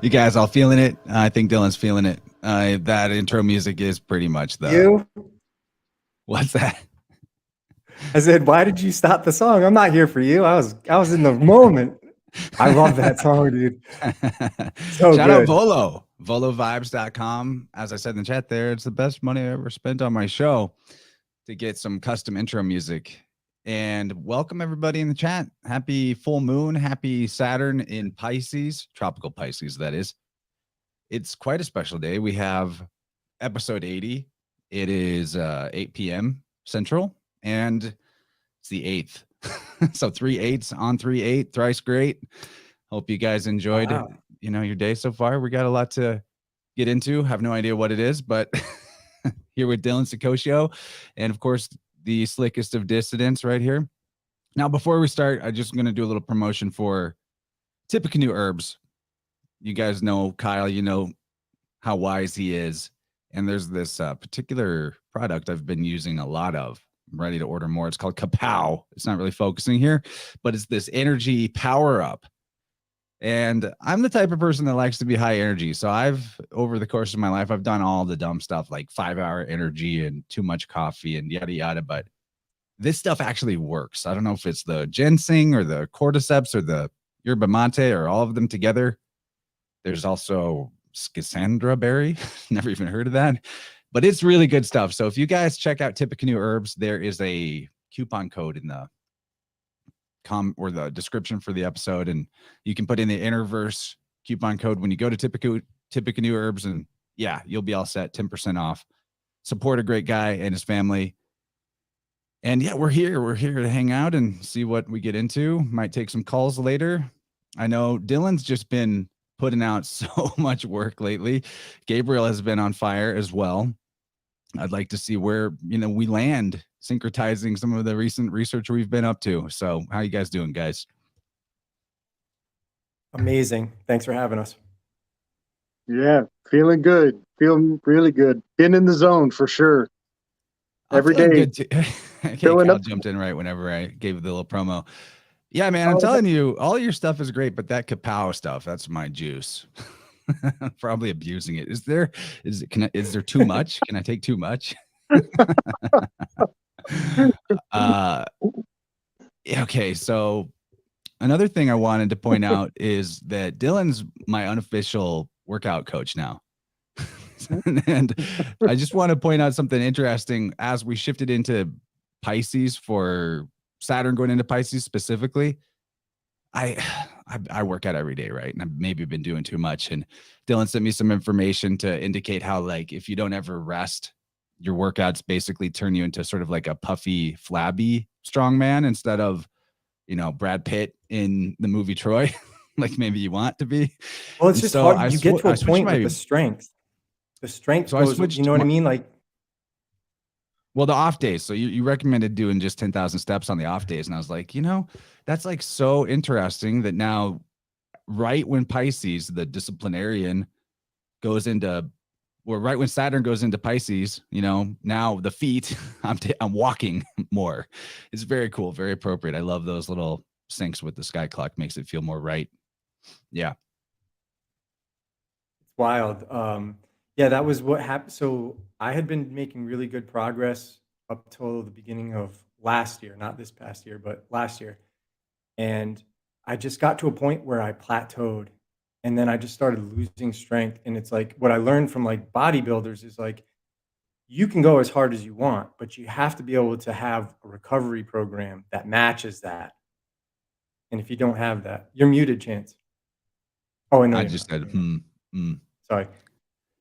You guys all feeling it? I think Dylan's feeling it. That intro music is pretty much the. You? What's that? I said, why did you stop the song? I'm not here for you. I was in the moment. I love that song, dude. So Shout good. out Volo, volovibes.com. As I said in the chat there, it's the best money I ever spent on my show to get some custom intro music. And welcome everybody in the chat. Happy full moon. Happy Saturn in Pisces, tropical Pisces, that is. It's quite a special day. We have episode 80. It is 8 p.m. Central, and it's the 8th. So 3 8s on 3 8. Thrice great. Hope you guys enjoyed your day so far. We got a lot to get into. Have no idea what it is, but here with Dylan Saccoccio, and of course the slickest of dissidents right here. Now, before we start, I'm just going to do a little promotion for Tippecanoe Herbs. You guys know Kyle, you know how wise he is. And there's this particular product I've been using a lot of. I'm ready to order more. It's called Kapow. It's not really focusing here, but it's this energy power up. And I'm the type of person that likes to be high energy. So over the course of my life, I've done all the dumb stuff like 5-hour energy and too much coffee and yada, yada. But this stuff actually works. I don't know if it's the ginseng or the cordyceps or the yerba mate or all of them together. There's also schisandra berry. Never even heard of that. But it's really good stuff. So if you guys check out Tippecanoe Herbs, there is a coupon code in the the description for the episode, and you can put in the InnerVerse coupon code when you go to Tippecanoe Herbs, and yeah, you'll be all set. 10% off. Support a great guy and his family. And yeah, we're here to hang out and see what we get into. Might take some calls later. I know Dylan's just been putting out so much work lately. Gabriel has been on fire as well. I'd like to see where we land syncretizing some of the recent research we've been up to. So how you guys doing, guys? Amazing. Thanks for having us. Yeah, feeling good. Feeling really good. Been in the zone for sure. Every day. Good too. Cal jumped in right whenever I gave the little promo. Yeah, man, I'm telling you, all your stuff is great, but that Kapow stuff, that's my juice. Probably abusing it. Is there too much? Can I take too much? Okay, so another thing I wanted to point out is that Dylan's my unofficial workout coach now. And I just want to point out something interesting as we shifted into Pisces for Saturn going into Pisces specifically. I work out every day, right? And I've maybe been doing too much. And Dylan sent me some information to indicate how, like, if you don't ever rest, your workouts basically turn you into sort of like a puffy, flabby strongman instead of, Brad Pitt in the movie Troy, like maybe you want to be. Well, it's just hard. You get to a point with the strength. The strength goes, you know what I mean? Like, well, the off days. So you recommended doing just 10,000 steps on the off days. And I was like, that's like so interesting that now, right when Pisces, the disciplinarian, goes into, or right when Saturn goes into Pisces, now the feet, I'm walking more. It's very cool, very appropriate. I love those little syncs with the sky clock. Makes it feel more right. Yeah. It's wild. Yeah, that was what happened. So I had been making really good progress up till the beginning of last year, not this past year, but last year. And I just got to a point where I plateaued, and then I just started losing strength. And it's like, what I learned from like bodybuilders is like, you can go as hard as you want, but you have to be able to have a recovery program that matches that. And if you don't have that, you're muted, Chance. Oh, I know. I just said, Sorry.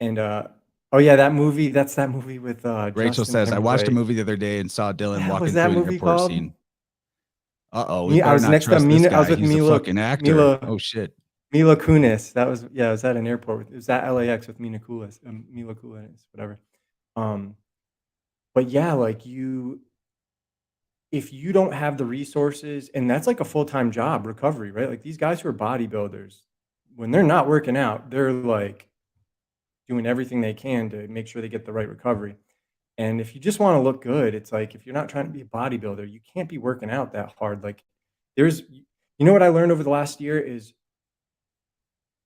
And oh yeah, that movie. That's that movie with Rachel says, I watched a movie the other day and saw Dylan walking through an airport scene. I was next to Mina. I was with Mila. Fucking actor. Oh shit. Mila Kunis. That was I was at an airport. It was at LAX with Mila Kunis, whatever. But yeah, like if you don't have the resources, and that's like a full-time job, recovery, right? Like these guys who are bodybuilders, when they're not working out, they're like doing everything they can to make sure they get the right recovery. And if you just want to look good, it's like, if you're not trying to be a bodybuilder, you can't be working out that hard. Like You know what I learned over the last year is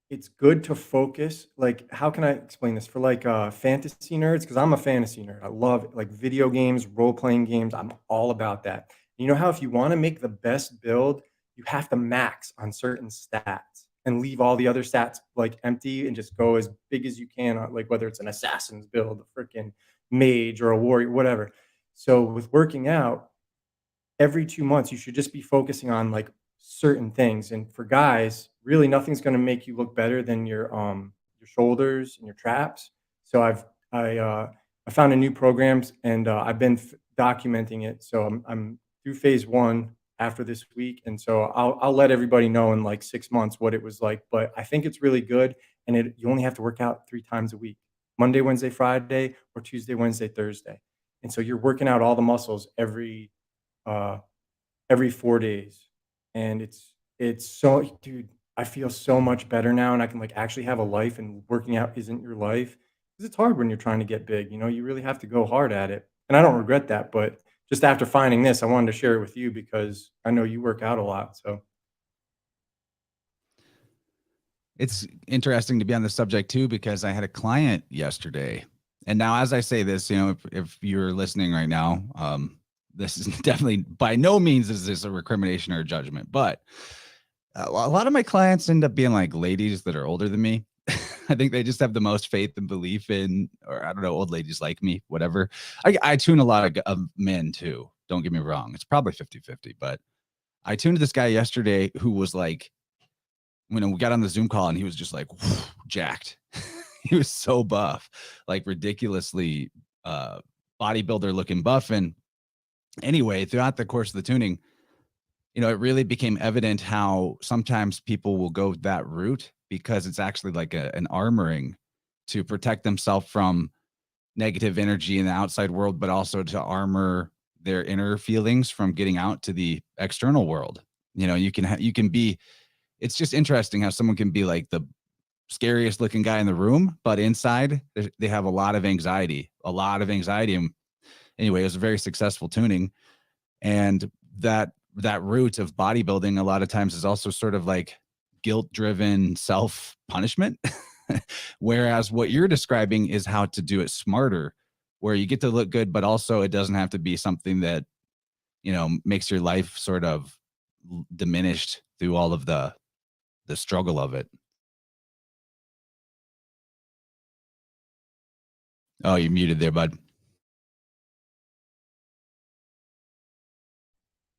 it's good to focus. Like, how can I explain this for like fantasy nerds? Because I'm a fantasy nerd. I love like video games, role playing games. I'm all about that. You know how if you want to make the best build, you have to max on certain stats and leave all the other stats like empty and just go as big as you can. Like whether it's an assassin's build, a freaking mage, or a warrior, whatever. So with working out, every 2 months, you should just be focusing on like certain things. And for guys, really nothing's going to make you look better than your shoulders and your traps. So I found a new programs and I've been documenting it. So I'm through phase 1 after this week, and so I'll let everybody know in like 6 months what it was like. But I think it's really good, and you only have to work out 3 times a week: Monday, Wednesday, Friday, or Tuesday, Wednesday, Thursday. And so you're working out all the muscles uh, every 4 days, and it's so, dude, I feel so much better now, and I can, like, actually have a life, and working out isn't your life, because it's hard when you're trying to get big, you really have to go hard at it, and I don't regret that. But just after finding this, I wanted to share it with you because I know you work out a lot, so. It's interesting to be on the subject too, because I had a client yesterday. And now, as I say this, if you're listening right now, this is definitely by no means is this a recrimination or a judgment, but a lot of my clients end up being like ladies that are older than me. I think they just have the most faith and belief in, or I don't know, old ladies like me, whatever. I tune a lot of men too. Don't get me wrong. It's probably 50-50, but I tuned to this guy yesterday who was like, when we got on the Zoom call and he was just like jacked. He was so buff, like ridiculously bodybuilder looking buff. And anyway, throughout the course of the tuning, it really became evident how sometimes people will go that route because it's actually like an armoring to protect themselves from negative energy in the outside world, but also to armor their inner feelings from getting out to the external world. You can be, it's just interesting how someone can be like the scariest looking guy in the room, but inside they have a lot of anxiety. And anyway, it was a very successful tuning. And that root of bodybuilding a lot of times is also sort of like guilt-driven self-punishment. Whereas what you're describing is how to do it smarter, where you get to look good, but also it doesn't have to be something that, makes your life sort of diminished through all of the struggle of it. Oh, you're muted there, bud.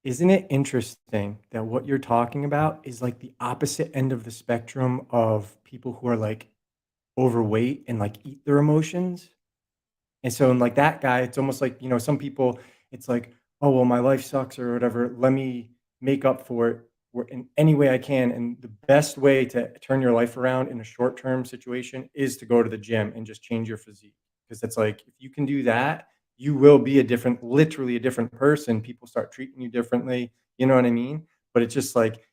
Isn't it interesting that what you're talking about is like the opposite end of the spectrum of people who are like overweight and like eat their emotions? And so in like that guy, it's almost like, some people, it's like, oh, well, my life sucks or whatever. Let me make up for it in any way I can. And the best way to turn your life around in a short-term situation is to go to the gym and just change your physique. Because it's like, if you can do that, you will be literally a different person. People start treating you differently. You know what I mean? But it's just like,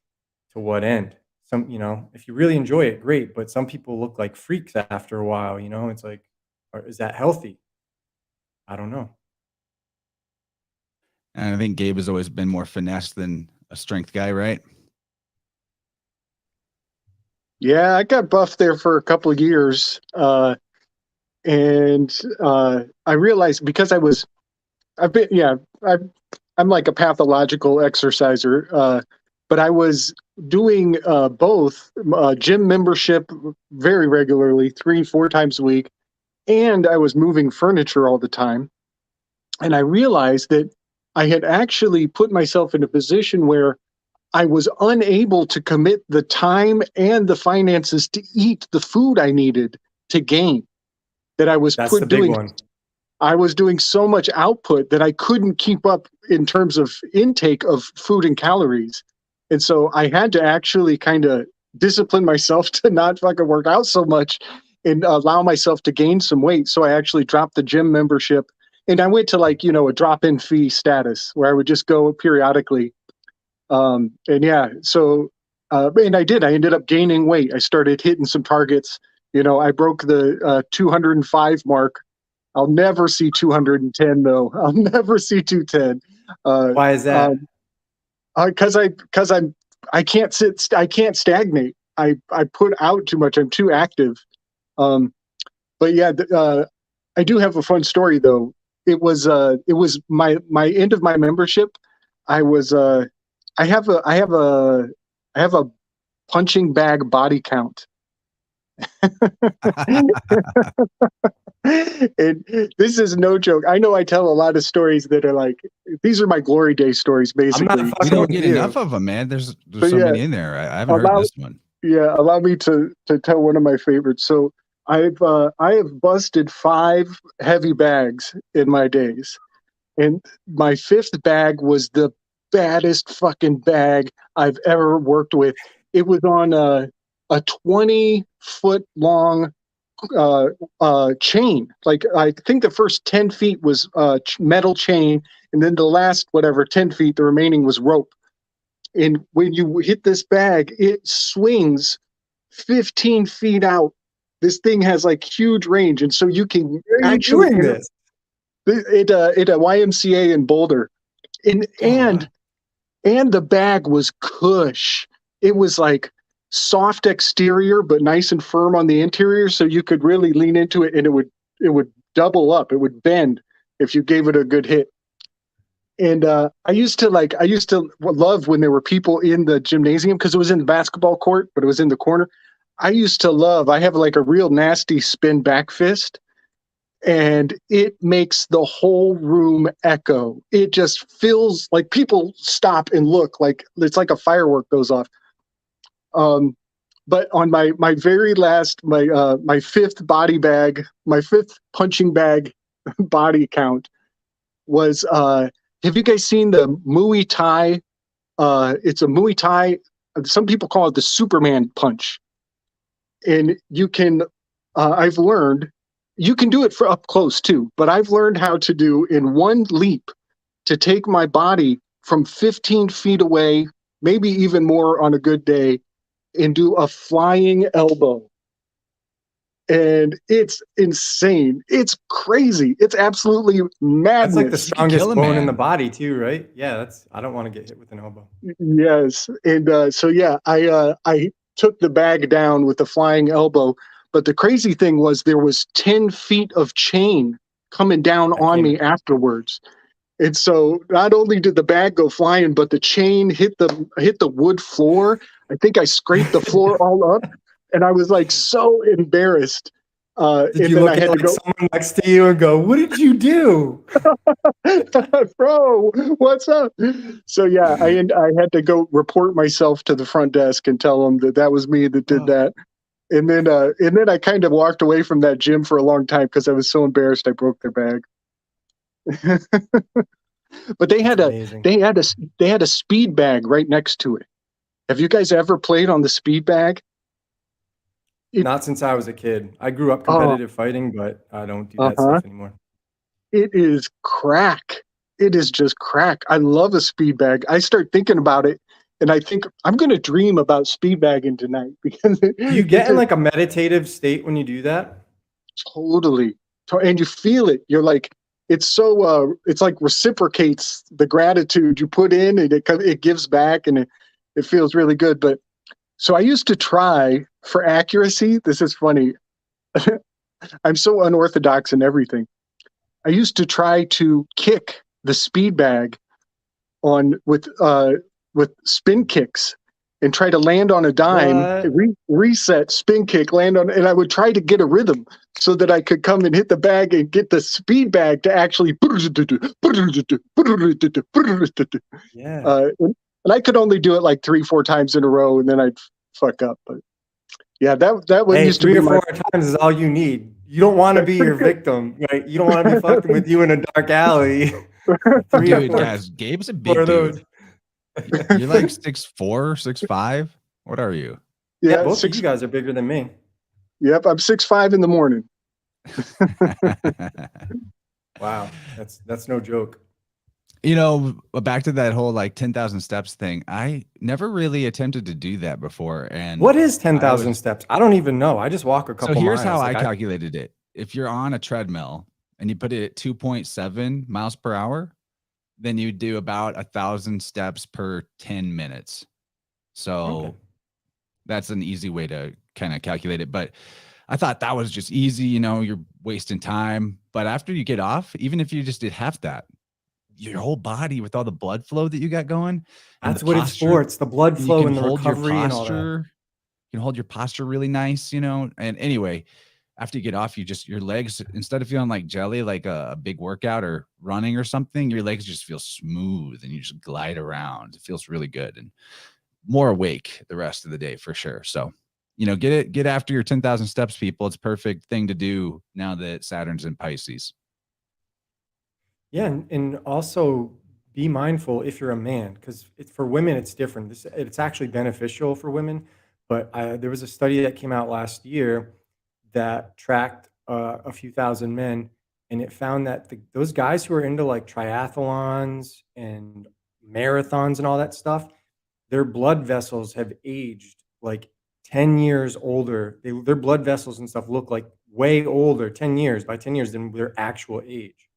to what end? If you really enjoy it, great. But some people look like freaks after a while, it's like, is that healthy? I don't know. And I think Gabe has always been more finesse than a strength guy, right? Yeah, I got buffed there for a couple of years. And I realized because I'm like a pathological exerciser, but I was doing both gym membership very regularly, 3-4 times a week, and I was moving furniture all the time. And I realized that I had actually put myself in a position where I was unable to commit the time and the finances to eat the food I needed to gain. That I was That's the big one. I was doing so much output that I couldn't keep up in terms of intake of food and calories. And so I had to actually kind of discipline myself to not fucking work out so much and allow myself to gain some weight. So I actually dropped the gym membership and I went to a drop-in fee status where I would just go periodically. And I ended up gaining weight. I started hitting some targets. I broke the 205 mark. I'll never see 210 though. I'll never see 210. Why is that? Because I'm can't stagnate. I put out too much. I'm too active. But yeah, I do have a fun story though. It was my end of my membership. I have a punching bag body count. And this is no joke. I know I tell a lot of stories that are like, these are my glory day stories, basically. We don't get enough of them, man. There's so many in there. I haven't heard this one. Yeah, allow me to tell one of my favorites. So I have busted 5 heavy bags in my days, and my 5th bag was the baddest fucking bag I've ever worked with. It was on a 20-foot long chain. Like, I think the first 10 feet was metal chain, and then the last 10 feet, the remaining was rope. And when you hit this bag, it swings 15 feet out. This thing has like huge range, and so you can actually doing this. It a YMCA in Boulder, and the bag was cush. It was like soft exterior but nice and firm on the interior, so you could really lean into it, and it would double up. It would bend if you gave it a good hit. And I used to love when there were people in the gymnasium, because it was in the basketball court, but it was in the corner. I have like a real nasty spin back fist, and it makes the whole room echo. It just feels like people stop and look, like it's like a firework goes off. But on my very last, my 5th body bag, my 5th punching bag body count was, have you guys seen the Muay Thai? It's a Muay Thai. Some people call it the Superman punch. And you can, I've learned, you can do it for up close too, but I've learned how to do in one leap to take my body from 15 feet away, maybe even more on a good day, and do a flying elbow. And it's insane. It's crazy. It's absolutely madness. That's like the strongest bone in the body too, right? Yeah, I don't want to get hit with an elbow. Yes. And so yeah, I took the bag down with the flying elbow, but the crazy thing was there was 10 feet of chain coming down on me afterwards. And so not only did the bag go flying, but the chain hit the wood floor. I think I scraped the floor all up, and I was like so embarrassed. Did you look at someone next to you and go, "What did you do, bro? What's up?" So yeah, I had to go report myself to the front desk and tell them that was me that did that. And then I kind of walked away from that gym for a long time because I was so embarrassed I broke their bag. But they had a speed bag right next to it. Have you guys ever played on the speed bag? Not since I was a kid. I grew up competitive fighting, but I don't do that stuff anymore. It is crack. It is just crack. I love a speed bag. I start thinking about it, and I think I'm going to dream about speed bagging tonight. Because you get in like a meditative state when you do that? Totally. And you feel it. You're like, it's so, it's like reciprocates the gratitude you put in, and it gives back, and it feels really good. But so I used to try for accuracy. This is funny. I'm so unorthodox in everything. I used to try to kick the speed bag with spin kicks and try to land on a dime, reset, spin kick, land on, and I would try to get a rhythm so that I could come and hit the bag and get the speed bag to actually. Yeah. And I could only do it like 3-4 times in a row, and then I'd fuck up. But yeah, that one used to be 3 or 4 times is all you need. You don't want to be your victim, right? You don't want to be fucking with you in a dark alley. Dude, guys, Gabe's a big dude. You're like 6'4", 6'5". What are you? Yeah, both of you guys are bigger than me. Yep, I'm 6'5" in the morning. Wow, that's no joke. You know, back to that whole like 10,000 steps thing. I never really attempted to do that before. And what is 10,000 steps? I don't even know. I just walk a couple miles. So here's how I calculated it. If you're on a treadmill and you put it at 2.7 miles per hour, then you do about 1,000 steps per 10 minutes. So that's an easy way to kind of calculate it. But I thought that was just easy, you know, you're wasting time. But after you get off, even if you just did half that, your whole body with all the blood flow that you got going and the That's what it's posture, for. It's the blood you flow can and the hold your recovery and all that. posture. You can hold your posture really nice, you know. And anyway, after you get off, your legs, instead of feeling like jelly, like a big workout or running or something, your legs just feel smooth and you just glide around. It feels really good and more awake the rest of the day for sure. So, you know, get after your 10,000 steps, people. It's a perfect thing to do now that Saturn's in Pisces. Yeah, and also be mindful if you're a man, because for women it's different. It's actually beneficial for women, but there was a study that came out last year that tracked a few thousand men, and it found that those guys who are into like triathlons and marathons and all that stuff, their blood vessels have aged like 10 years older. Their blood vessels and stuff look like way older 10 years by 10 years than their actual age.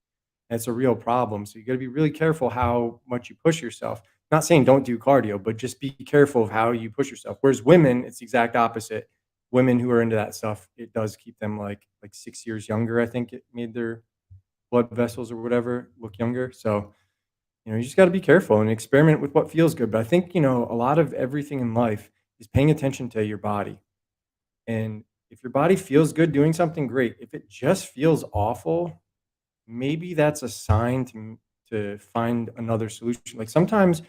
That's a real problem. So you got to be really careful how much you push yourself. Not saying don't do cardio, but just be careful of how you push yourself. Whereas women, it's the exact opposite. Women who are into that stuff, it does keep them like 6 years younger. I think it made their blood vessels or whatever look younger. So, you know, you just got to be careful and experiment with what feels good. But I think, you know, a lot of everything in life is paying attention to your body. And if your body feels good doing something, great. If it just feels awful, maybe that's a sign to find another solution. Like sometimes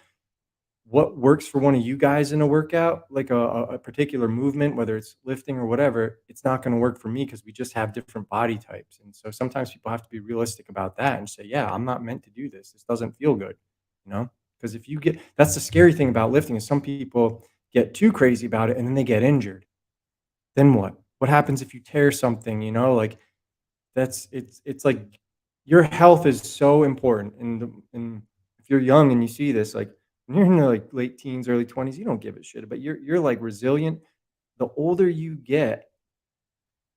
what works for one of you guys in a workout, like a particular movement, whether it's lifting or whatever, it's not going to work for me because we just have different body types. And so sometimes people have to be realistic about that and say, yeah, I'm not meant to do this. This doesn't feel good, you know? Because if you get, that's the scary thing about lifting is some people get too crazy about it and then they get injured. Then what? What happens if you tear something, you know? Like it's like your health is so important. And if you're young and you see this, like when you're in the like late teens, early 20s, you don't give a shit, but you're like resilient. The older you get,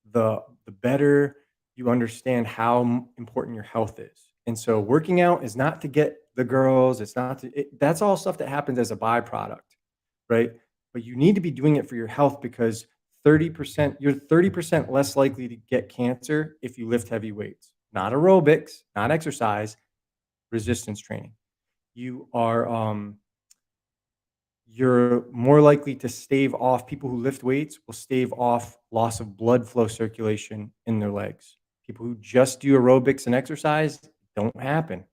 the better you understand how important your health is. And so working out is not to get the girls, it's not to that's all stuff that happens as a byproduct, right? But you need to be doing it for your health because 30%, you're 30% less likely to get cancer if you lift heavy weights. Not aerobics, not exercise, resistance training. You are you're more likely to stave off people who lift weights will stave off loss of blood flow circulation in their legs. People who just do aerobics and exercise don't happen.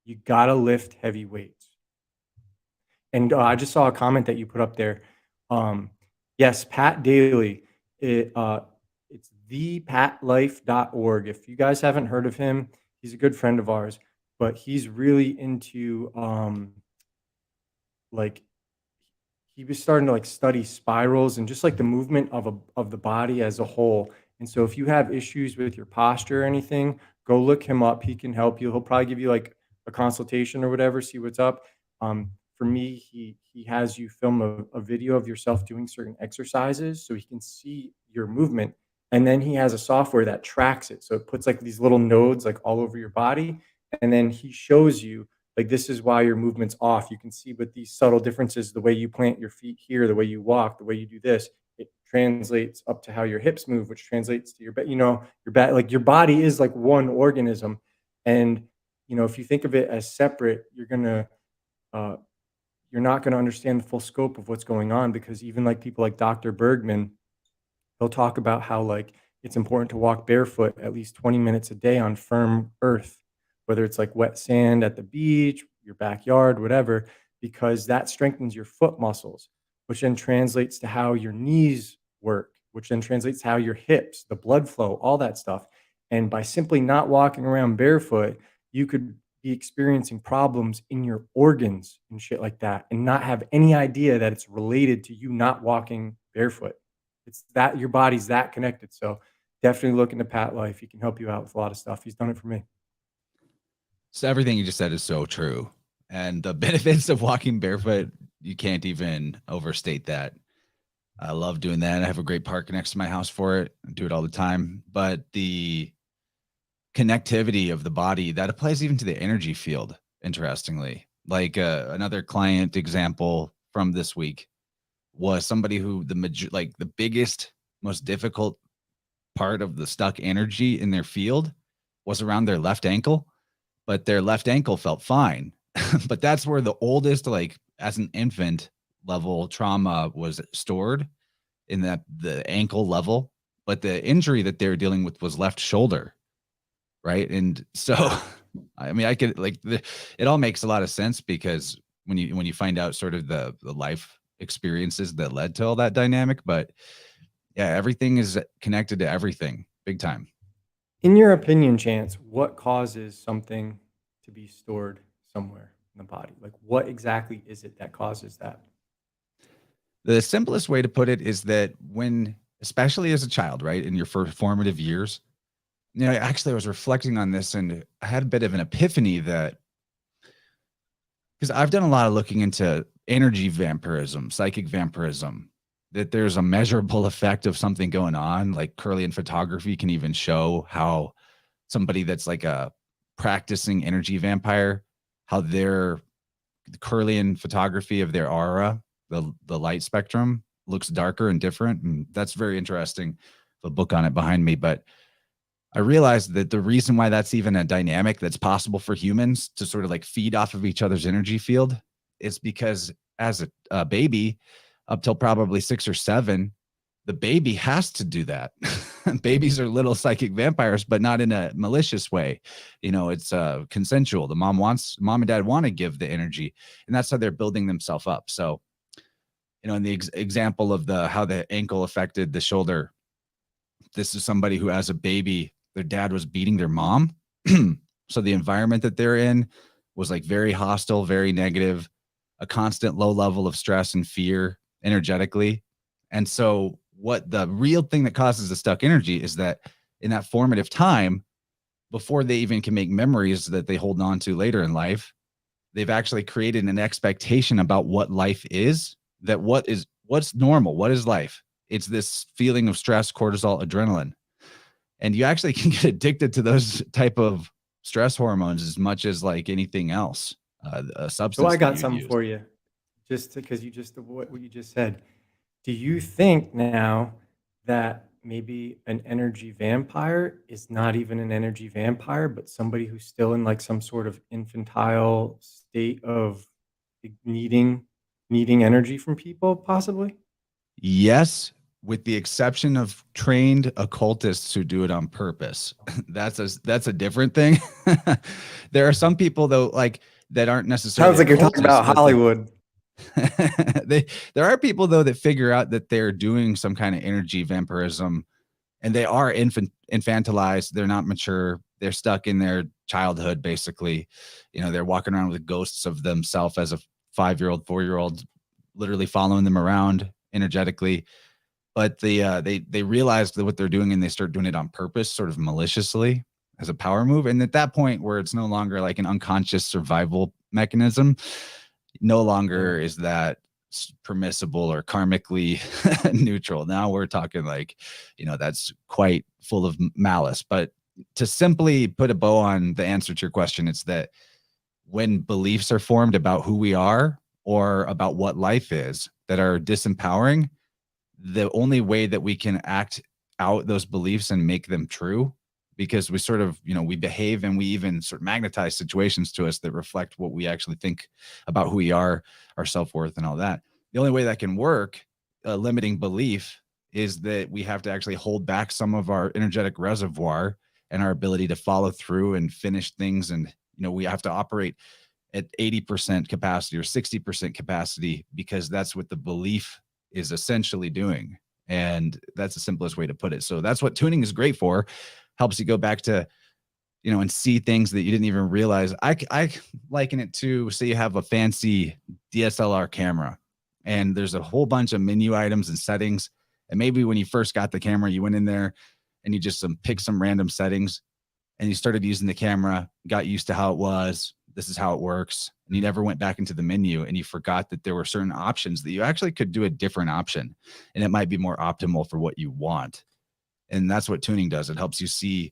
You got to lift heavy weights. And I just saw a comment that you put up there. Yes, Pat Daly. It's thepatlife.org. If you guys haven't heard of him, he's a good friend of ours, but he's really into like he was starting to like study spirals and just like the movement of the body as a whole. And so if you have issues with your posture or anything, go look him up. He can help you. He'll probably give you like a consultation or whatever, see what's up. For me, he has you film a video of yourself doing certain exercises so he can see your movement. And then he has a software that tracks it. So it puts like these little nodes like all over your body. And then he shows you like, this is why your movement's off. You can see with these subtle differences, the way you plant your feet here, the way you walk, the way you do this, it translates up to how your hips move, which translates to your back, you know, your back, like your body is like one organism. And, you know, if you think of it as separate, you're not going to understand the full scope of what's going on, because even like people like Dr. Bergman, he'll talk about how like it's important to walk barefoot at least 20 minutes a day on firm earth, whether it's like wet sand at the beach, your backyard, whatever, because that strengthens your foot muscles, which then translates to how your knees work, which then translates to how your hips, the blood flow, all that stuff. And by simply not walking around barefoot, you could be experiencing problems in your organs and shit like that and not have any idea that it's related to you not walking barefoot. It's that your body's that connected. So definitely look into Pat Life. He can help you out with a lot of stuff. He's done it for me. So everything you just said is so true. And the benefits of walking barefoot, you can't even overstate that. I love doing that. I have a great park next to my house for it. I do it all the time. But the connectivity of the body, that applies even to the energy field, interestingly. Like another client example from this week, was somebody who like the biggest, most difficult part of the stuck energy in their field was around their left ankle, but their left ankle felt fine. But that's where the oldest, like as an infant level trauma was stored, in the ankle level. But the injury that they were dealing with was left shoulder, right? And so I mean, I could it all makes a lot of sense, because when you find out sort of the life experiences that led to all that dynamic. But yeah, everything is connected to everything big time. In your opinion, Chance, what causes something to be stored somewhere in the body? Like, what exactly is it that causes that? The simplest way to put it is that when, especially as a child, right, in your first formative years, actually I was reflecting on this and I had a bit of an epiphany that, because I've done a lot of looking into energy vampirism, psychic vampirism, that there's a measurable effect of something going on. Like Kirlian photography can even show how somebody that's like a practicing energy vampire, how their Kirlian photography of their aura, the light spectrum, looks darker and different. And that's very interesting. The book on it behind me. But I realized that the reason why that's even a dynamic that's possible for humans to sort of like feed off of each other's energy field is because as a baby, up till probably 6 or 7, the baby has to do that. Babies are little psychic vampires, but not in a malicious way. It's consensual. The mom and dad want to give the energy, and that's how they're building themselves up. So, in the example of how the ankle affected the shoulder, this is somebody who, as a baby, their dad was beating their mom. So the environment that they're in was like very hostile, very negative, a constant low level of stress and fear energetically. And so what the real thing that causes the stuck energy is that in that formative time, before they even can make memories that they hold on to later in life, they've actually created an expectation about what life is, that what's normal, what is life? It's this feeling of stress, cortisol, adrenaline. And you actually can get addicted to those type of stress hormones as much as like anything else. A substance. So I got something for you, just because what you just said. Do you think now that maybe an energy vampire is not even an energy vampire, but somebody who's still in like some sort of infantile state of needing energy from people, possibly? Yes, with the exception of trained occultists who do it on purpose. That's a different thing. There are some people though, like that aren't necessarily. Sounds like you're talking about Hollywood. There are people though that figure out that they're doing some kind of energy vampirism, and they are infantilized. They're not mature. They're stuck in their childhood, basically. They're walking around with ghosts of themselves as a 5-year-old, 4-year-old, literally following them around energetically. But they realize that what they're doing, and they start doing it on purpose, sort of maliciously, as a power move. And at that point where it's no longer like an unconscious survival mechanism, no longer is that permissible or karmically neutral. Now we're talking like, that's quite full of malice. But to simply put a bow on the answer to your question, it's that when beliefs are formed about who we are or about what life is that are disempowering, the only way that we can act out those beliefs and make them true, because we sort of, we behave and we even sort of magnetize situations to us that reflect what we actually think about who we are, our self-worth and all that. The only way that can work, a limiting belief, is that we have to actually hold back some of our energetic reservoir and our ability to follow through and finish things. And, we have to operate at 80% capacity or 60% capacity, because that's what the belief is essentially doing. And that's the simplest way to put it. So that's what tuning is great for. Helps you go back to, and see things that you didn't even realize. I liken it to, say you have a fancy DSLR camera and there's a whole bunch of menu items and settings. And maybe when you first got the camera, you went in there and you just picked some random settings and you started using the camera, got used to how it was. This is how it works. And you never went back into the menu, and you forgot that there were certain options that you actually could do a different option, and it might be more optimal for what you want. And that's what tuning does. It helps you see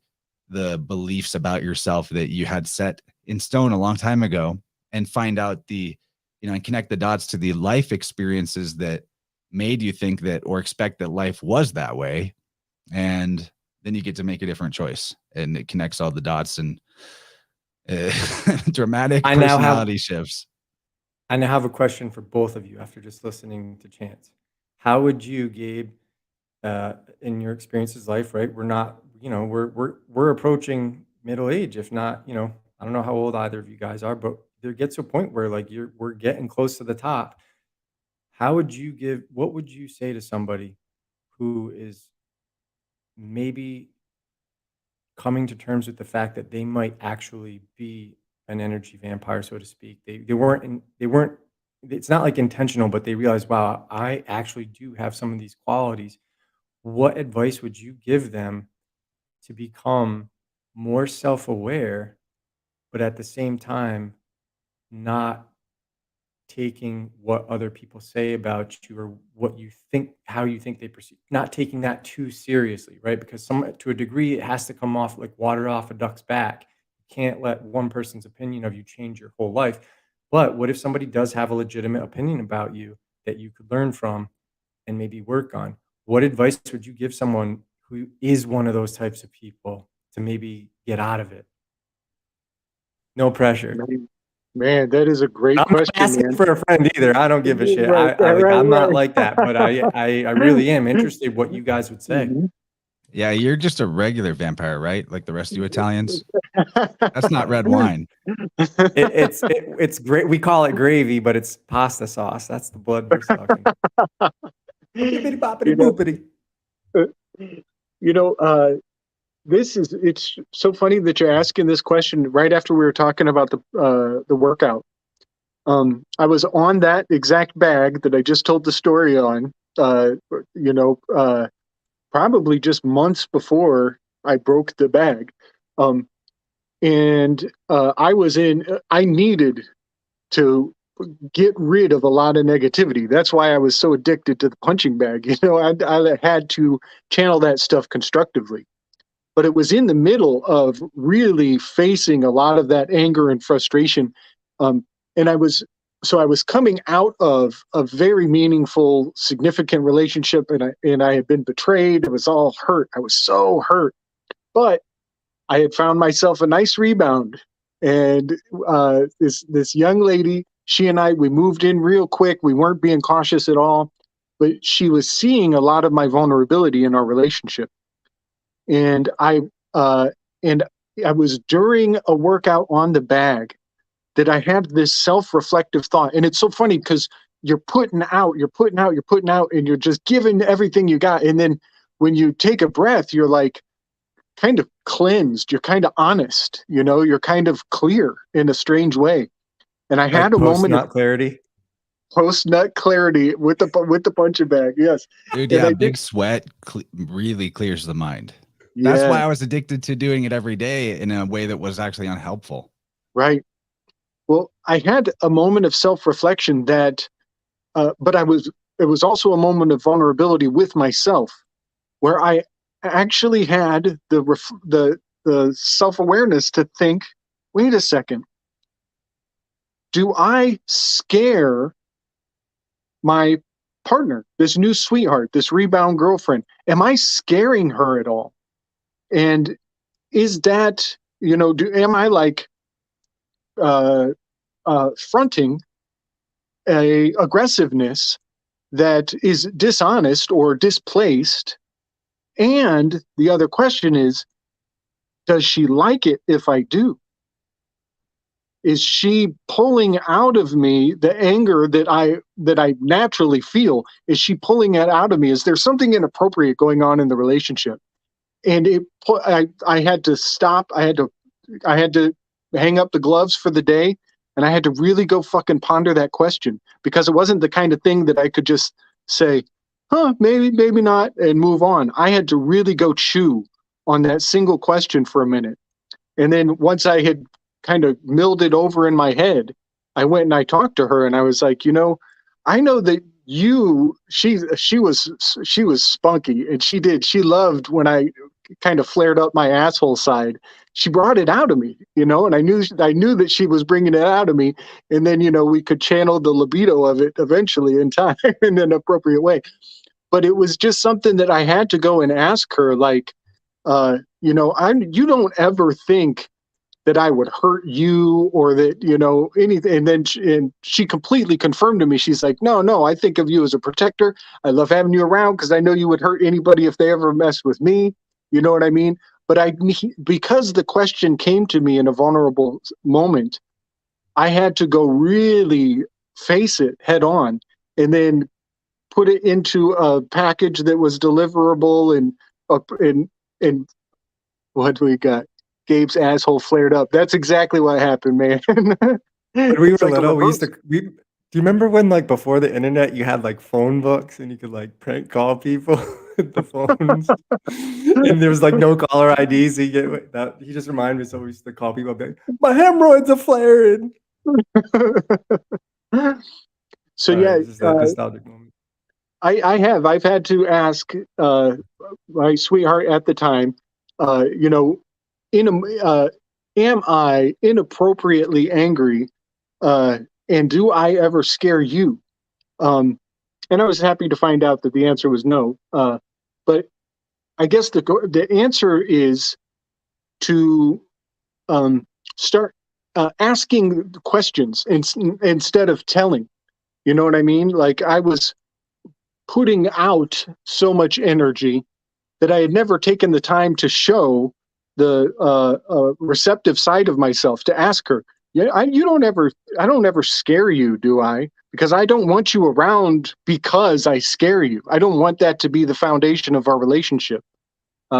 the beliefs about yourself that you had set in stone a long time ago, and find out and connect the dots to the life experiences that made you think that or expect that life was that way. And then you get to make a different choice, and it connects all the dots and dramatic personality shifts. I now have a question for both of you after just listening to Chance. How would you, Gabe, in your experiences life, right? We're not, we're approaching middle age, if not, I don't know how old either of you guys are, but there gets to a point where like we're getting close to the top. What would you say to somebody who is maybe coming to terms with the fact that they might actually be an energy vampire, so to speak? They weren't, it's not like intentional, but they realize, wow, I actually do have some of these qualities. What advice would you give them to become more self-aware, but at the same time, not taking what other people say about you or what you think, how you think they perceive, not taking that too seriously, right? Because to a degree, it has to come off like water off a duck's back. You can't let one person's opinion of you change your whole life. But what if somebody does have a legitimate opinion about you that you could learn from and maybe work on? What advice would you give someone who is one of those types of people to maybe get out of it? No pressure. Man, that is a great question. I'm not asking man. for a friend either. I don't give a shit. I'm not like that, but I really am interested what you guys would say. Mhm. Yeah, you're just a regular vampire, right? Like the rest of you Italians. That's not red wine. It's great. We call it gravy, but it's pasta sauce. That's the blood we're talking. It's so funny that you're asking this question right after we were talking about the workout. I was on that exact bag that I just told the story on, probably just months before I broke the bag. I needed to get rid of a lot of negativity. That's why I was so addicted to the punching bag. I had to channel that stuff constructively. But it was in the middle of really facing a lot of that anger and frustration. And I was coming out of a very meaningful, significant relationship, and I had been betrayed. It was all hurt. I was so hurt. But I had found myself a nice rebound. And this young lady, she and we moved in real quick. We weren't being cautious at all. But she was seeing a lot of my vulnerability in our relationship. And I was during a workout on the bag that I had this self-reflective thought. And it's so funny because you're putting out, and you're just giving everything you got. And then when you take a breath, you're like kind of cleansed. You're kind of honest, you're kind of clear in a strange way. And I had a moment of clarity. Post-nut clarity with the punching bag. Yes. Dude, yeah, big sweat really clears the mind. That's why I was addicted to doing it every day in a way that was actually unhelpful. Right. Well, I had a moment of self-reflection but it was also a moment of vulnerability with myself, where I actually had the self-awareness to think, wait a second, do I scare my partner, this new sweetheart, this rebound girlfriend? Am I scaring her at all? And is that, am I like fronting a aggressiveness that is dishonest or displaced? And the other question is, does she like it if I do? Is she pulling out of me the anger that I naturally feel? Is she pulling it out of me? Is there something inappropriate going on in the relationship? And I had to stop. I had to hang up the gloves for the day, and I had to really go fucking ponder that question, because it wasn't the kind of thing that I could just say, maybe not, and move on. I had to really go chew on that single question for a minute. And then once I had kind of milled it over in my head, I went and I talked to her, and I was like, I know that she was spunky, and she loved when I kind of flared up my asshole side, she brought it out of me, and I knew that she was bringing it out of me, and then we could channel the libido of it eventually in time in an appropriate way. But it was just something that I had to go and ask her, like, you don't ever think that I would hurt you or that, anything. And then she completely confirmed to me. She's like, no, I think of you as a protector. I love having you around because I know you would hurt anybody if they ever messed with me. You know what I mean? But because the question came to me in a vulnerable moment, I had to go really face it head on and then put it into a package that was deliverable and what do we got? Gabe's asshole flared up. That's exactly what happened, man. When we were little, do you remember when, like, before the internet, you had like phone books and you could like prank call people with the phones, and there was like no caller ID, so you get that. He just reminded me, so we used to call people, like, my hemorrhoids are flaring. So yeah, just a nostalgic moment. I've had to ask my sweetheart at the time, am I inappropriately angry, and do I ever scare you? And I was happy to find out that the answer was no. But I guess the answer is to start asking questions instead of telling. You know what I mean? Like, I was putting out so much energy that I had never taken the time to show the receptive side of myself, to ask her, I don't ever scare you, do I? Because I don't want you around because I scare you. I don't want that to be the foundation of our relationship.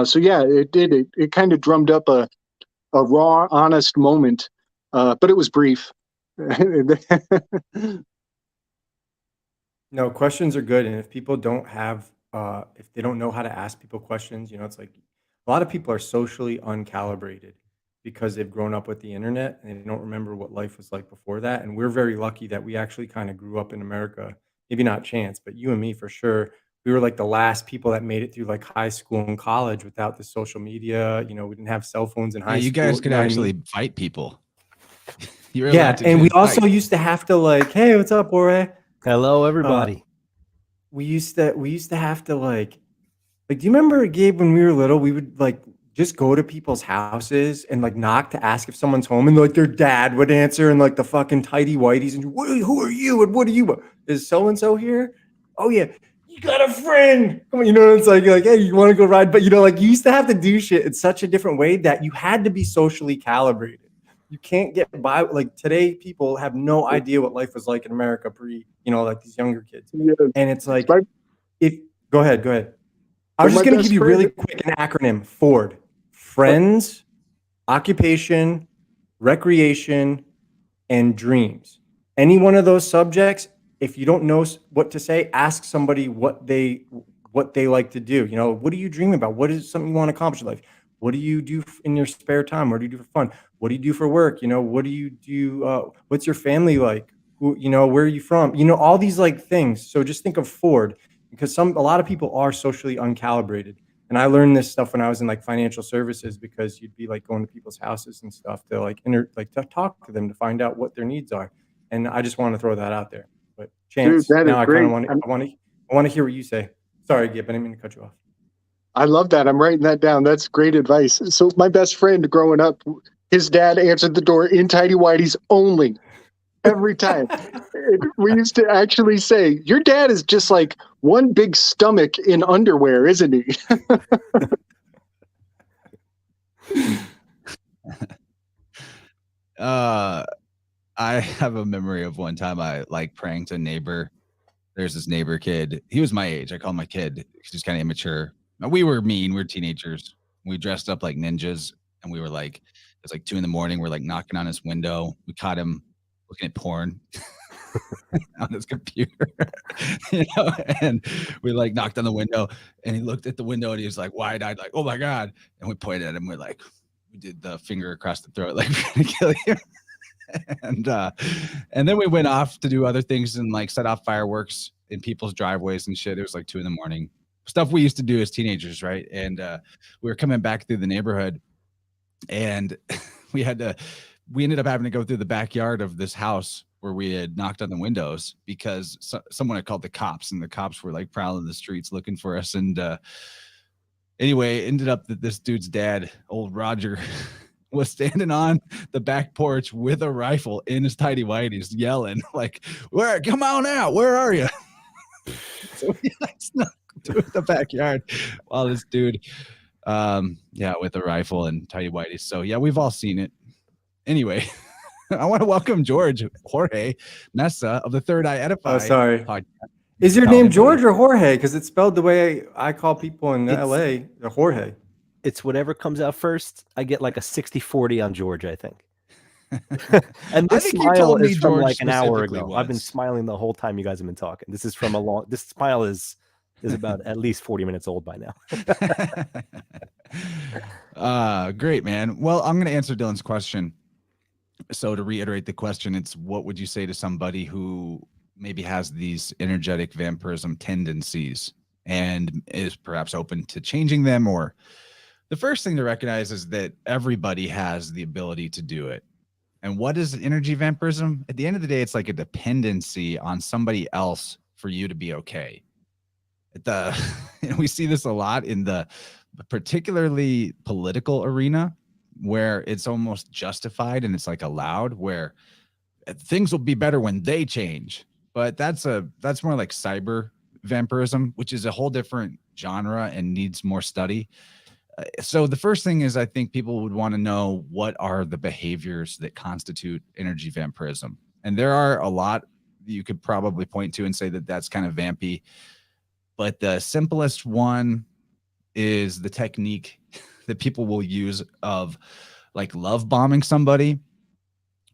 So yeah, it kind of drummed up a raw, honest moment, but it was brief. No, questions are good, and if people don't have, if they don't know how to ask people questions, it's like a lot of people are socially uncalibrated because they've grown up with the internet and they don't remember what life was like before that. And we're very lucky that we actually kind of grew up in America. Maybe not chance, but you and me for sure. We were like the last people that made it through like high school and college without the social media. We didn't have cell phones in high school. You guys could actually fight people. And we also used to have to, like, hey, what's up, Jorge? Hello, everybody. We used to have to like, do you remember, Gabe, when we were little, we would like just go to people's houses and like knock to ask if someone's home, and like their dad would answer in like the fucking tighty whities, and who are you and what are you? Is so and so here? Oh yeah, you got a friend. Come on, it's like hey, you want to go ride? But like you used to have to do shit in such a different way that you had to be socially calibrated. You can't get by. Like today, people have no idea what life was like in America pre, like these younger kids. Yeah. And it's like, go ahead. I was just going to give you really quick an acronym: FORD, friends, occupation, recreation, and dreams. Any one of those subjects, if you don't know what to say, ask somebody what they like to do. What do you dream about? What is something you want to accomplish in life? What do you do in your spare time? What do you do for fun? What do you do for work? What do you do? What's your family like? Where are you from? All these like things. So just think of Ford, because a lot of people are socially uncalibrated. And I learned this stuff when I was in like financial services, because you'd be like going to people's houses and stuff to to talk to them to find out what their needs are. And I just want to throw that out there. But Chance, dude, now I kind of want to hear what you say. Sorry, Gib, I didn't mean to cut you off. I love that. I'm writing that down. That's great advice. So my best friend growing up, his dad answered the door in tighty whities only, every time. We used to actually say, your dad is just like one big stomach in underwear, isn't he? I have a memory of one time I like pranked a neighbor. There's this neighbor kid. He was my age. I call him my kid because he's kind of immature. We were mean. We were teenagers. We dressed up like ninjas, and we were like, it was like 2 a.m. We're like knocking on his window. We caught him looking at porn on his computer, and we like knocked on the window, and he looked at the window and he was like wide-eyed, like, oh my God. And we pointed at him. We're like, we did the finger across the throat, like, we're gonna kill you. And then we went off to do other things and like set off fireworks in people's driveways and shit. It was like 2 a.m. stuff we used to do as teenagers, right? And we were coming back through the neighborhood, and we ended up having to go through the backyard of this house where we had knocked on the windows because someone had called the cops, and the cops were like prowling the streets looking for us. And anyway, it ended up that this dude's dad, old Roger, was standing on the back porch with a rifle in his tidy whities, yelling like, "Where? Come on out! Where are you?" So we like snuck through the backyard while this dude, with a rifle and tidy whities. So yeah, we've all seen it. Anyway, I want to welcome Jorge Mesa of the Third Eye Edify. Oh, sorry. Podcast. Is your name George or Jorge? Because it's spelled the way I call people in LA, the Jorge. It's whatever comes out first. I get like a 60-40 on George, I think. And this smile is from like an hour ago. I've been smiling the whole time you guys have been talking. This is from this smile is about at least 40 minutes old by now. Great, man. Well, I'm going to answer Dylan's question. So to reiterate the question, it's what would you say to somebody who maybe has these energetic vampirism tendencies and is perhaps open to changing them? Or the first thing to recognize is that everybody has the ability to do it. And what is energy vampirism? At the end of the day, it's like a dependency on somebody else for you to be okay. We see this a lot in the particularly political arena, where it's almost justified and it's like allowed, where things will be better when they change. But that's more like cyber vampirism, which is a whole different genre and needs more study. So the first thing is, I think people would want to know what are the behaviors that constitute energy vampirism. And there are a lot you could probably point to and say that that's kind of vampy. But the simplest one is the technique that people will use of like love bombing somebody.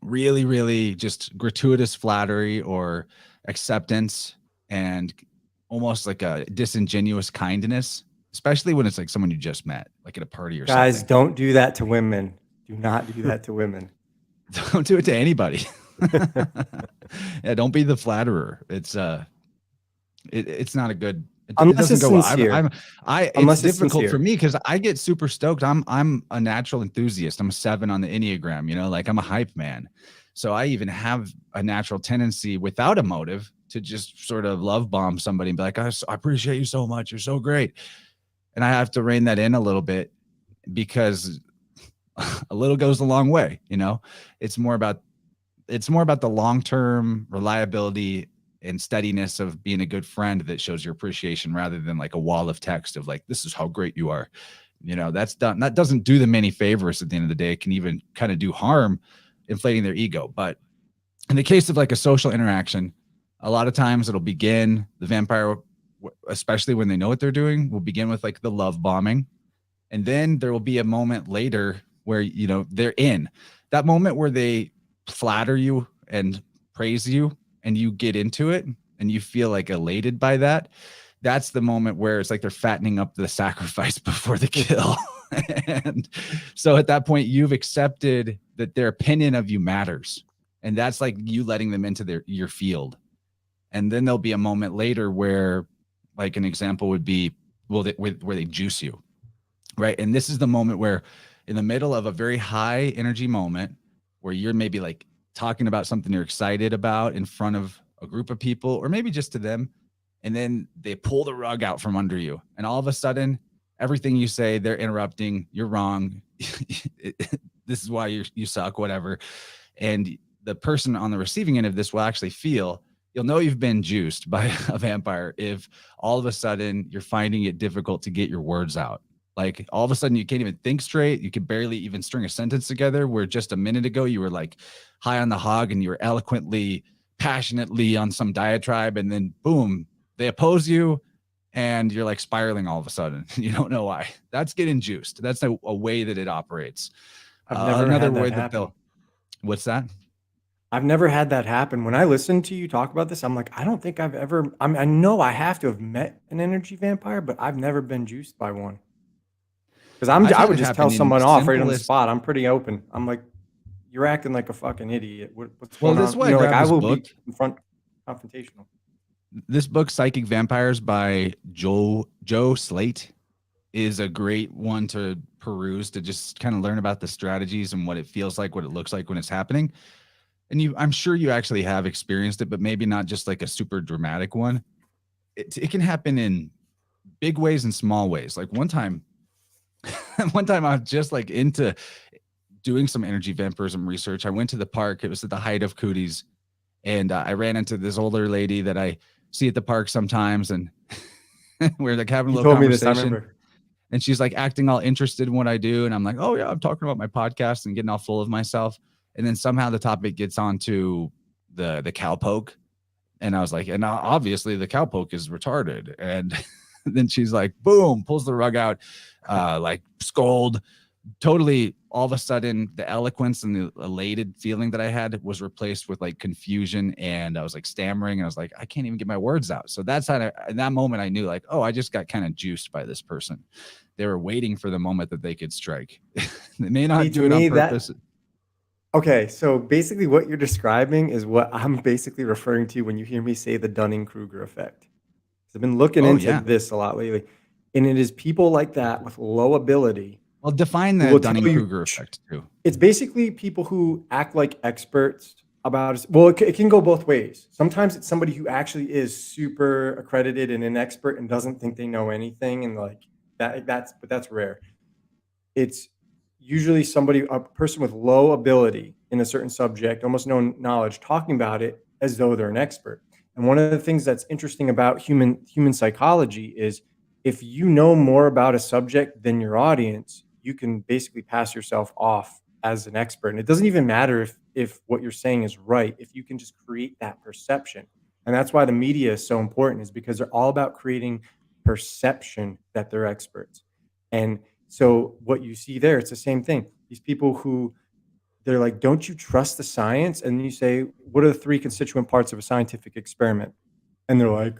Really, really just gratuitous flattery or acceptance and almost like a disingenuous kindness, especially when it's like someone you just met, like at a party or something. Guys, don't do that to women. Do not do that to women. Don't do it to anybody. Yeah, don't be the flatterer. It's not a good. Unless it's sincere. It's difficult for me because I get super stoked. I'm a natural enthusiast. I'm a 7 on the Enneagram. Like I'm a hype man. So I even have a natural tendency without a motive to just sort of love bomb somebody and be like, I appreciate you so much. You're so great. And I have to rein that in a little bit because a little goes a long way. It's more about the long-term reliability and steadiness of being a good friend that shows your appreciation rather than like a wall of text of like, this is how great you are. That doesn't do them any favors at the end of the day. It can even kind of do harm, inflating their ego. But in the case of like a social interaction, a lot of times it'll begin, the vampire, especially when they know what they're doing, will begin with like the love bombing. And then there will be a moment later where, they're in that moment where they flatter you and praise you and you get into it and you feel like elated by that. That's the moment where it's like they're fattening up the sacrifice before the kill. And so at that point, you've accepted that their opinion of you matters. And that's like you letting them into your field. And then there'll be a moment later where, like an example would be, where they juice you, right? And this is the moment where in the middle of a very high energy moment where you're maybe like talking about something you're excited about in front of a group of people, or maybe just to them. And then they pull the rug out from under you. And all of a sudden, everything you say, they're interrupting. You're wrong. This is why you suck, whatever. And the person on the receiving end of this will actually you'll know you've been juiced by a vampire if all of a sudden you're finding it difficult to get your words out. Like all of a sudden you can't even think straight. You can barely even string a sentence together, where just a minute ago you were like high on the hog and you were eloquently, passionately on some diatribe, and then boom, they oppose you and you're like spiraling all of a sudden. You don't know why. That's getting juiced. That's a way that it operates. I've never had that happen. What's that? I've never had that happen. When I listen to you talk about this, I'm like, I don't think I've ever, I know I have to have met an energy vampire, but I've never been juiced by one. Because I would just tell someone off right on the spot. I'm pretty open. I'm like, you're acting like a fucking idiot. What's going on? This way, I will be in front confrontational. This book, Psychic Vampires by Joe Slate, is a great one to peruse, to just kind of learn about the strategies and what it feels like, what it looks like when it's happening. And I'm sure you actually have experienced it, but maybe not just like a super dramatic one. It can happen in big ways and small ways. Like one time I was just like into doing some energy vampirism research. I went to the park. It was at the height of cooties. And I ran into this older lady that I see at the park sometimes. And we're like having a little conversation. And she's like acting all interested in what I do. And I'm like, oh yeah, I'm talking about my podcast and getting all full of myself. And then somehow the topic gets onto the cowpoke. And I was like, and obviously the cowpoke is retarded. And then she's like, boom, pulls the rug out, like scold. Totally, all of a sudden, the eloquence and the elated feeling that I had was replaced with like confusion. And I was like stammering. And I was like, I can't even get my words out. So that's how in that moment I knew like, oh, I just got kind of juiced by this person. They were waiting for the moment that they could strike. They may not do it on purpose. Okay, so basically what you're describing is what I'm basically referring to when you hear me say the Dunning-Kruger effect. I've been looking into this a lot lately. And it is people like that with low ability. Well, define the Dunning-Kruger effect too. It's basically people who act like experts about it. Well, it can go both ways. Sometimes it's somebody who actually is super accredited and an expert and doesn't think they know anything, and like that's rare. It's usually a person with low ability in a certain subject, almost no knowledge, talking about it as though they're an expert. And one of the things that's interesting about human psychology is if you know more about a subject than your audience, you can basically pass yourself off as an expert. And it doesn't even matter if what you're saying is right, if you can just create that perception. And that's why the media is so important, is because they're all about creating perception that they're experts. And so what you see there, it's the same thing. These people who they're like, don't you trust the science? And you say, what are the 3 constituent parts of a scientific experiment? And they're like,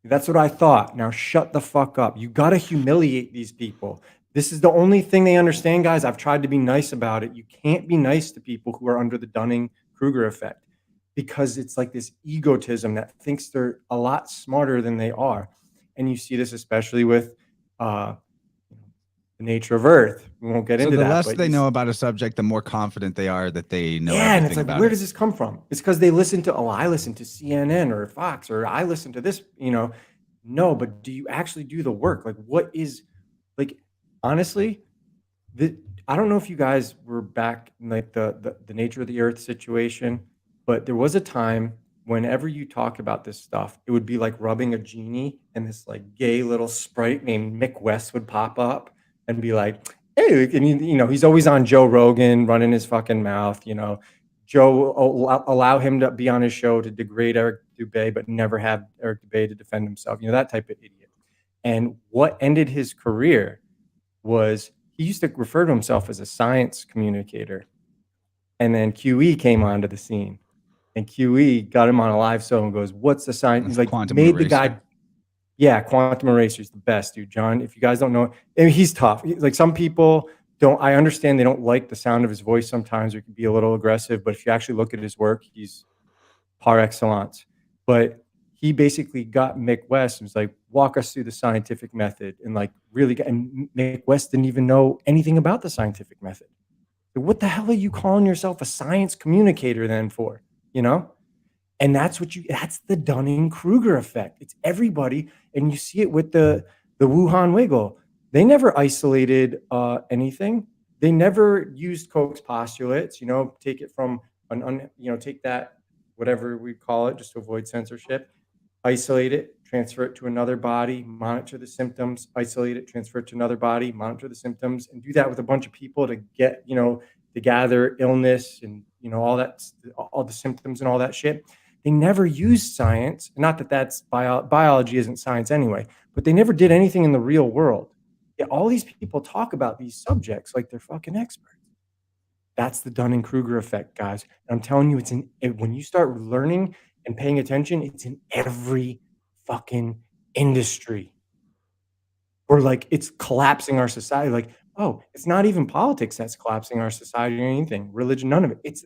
that's what I thought. Now shut the fuck up. You got to humiliate these people. This is the only thing they understand, guys. I've tried to be nice about it. You can't be nice to people who are under the Dunning-Kruger effect, because it's like this egotism that thinks they're a lot smarter than they are. And you see this especially with the nature of Earth. We won't get into that. The less they know about a subject, the more confident they are that they know everything and it's like, where does this come from? It's because they listen to, I listen to CNN or Fox, or I listen to this, No, but do you actually do the work? Like, what is, like, honestly, I don't know if you guys were back in like the nature of the Earth situation, but there was a time whenever you talk about this stuff, it would be like rubbing a genie, and this like gay little sprite named Mick West would pop up and be like, hey, and he's always on Joe Rogan running his fucking mouth, Joe allow him to be on his show to degrade Eric Dubay, but never have Eric Dubay to defend himself, that type of idiot. And what ended his career was he used to refer to himself as a science communicator. And then QE came onto the scene, and QE got him on a live show and goes, what's the science? He's like, made the guy. Yeah, Quantum Eraser is the best, dude. John, if you guys don't know, I mean, he's tough. Like, some people don't, I understand they don't like the sound of his voice sometimes, or it can be a little aggressive, but if you actually look at his work, he's par excellence. But he basically got Mick West and was like, walk us through the scientific method, and like really, and Mick West didn't even know anything about the scientific method. So what the hell are you calling yourself a science communicator then for, And that's the Dunning-Kruger effect. It's everybody. And you see it with the Wuhan Wiggle. They never isolated anything. They never used Koch's postulates, take it from take that, whatever we call it, just to avoid censorship, isolate it, transfer it to another body, monitor the symptoms, isolate it, transfer it to another body, monitor the symptoms, and do that with a bunch of people to get, to gather illness and, all the symptoms and all that shit. They never used science. Not that that's biology isn't science anyway, but they never did anything in the real world. Yet all these people talk about these subjects like they're fucking experts. That's the Dunning-Kruger effect, guys. And I'm telling you, when you start learning and paying attention, it's in every fucking industry. Or like, it's collapsing our society. Like, oh, it's not even politics that's collapsing our society or anything. Religion, none of it. It's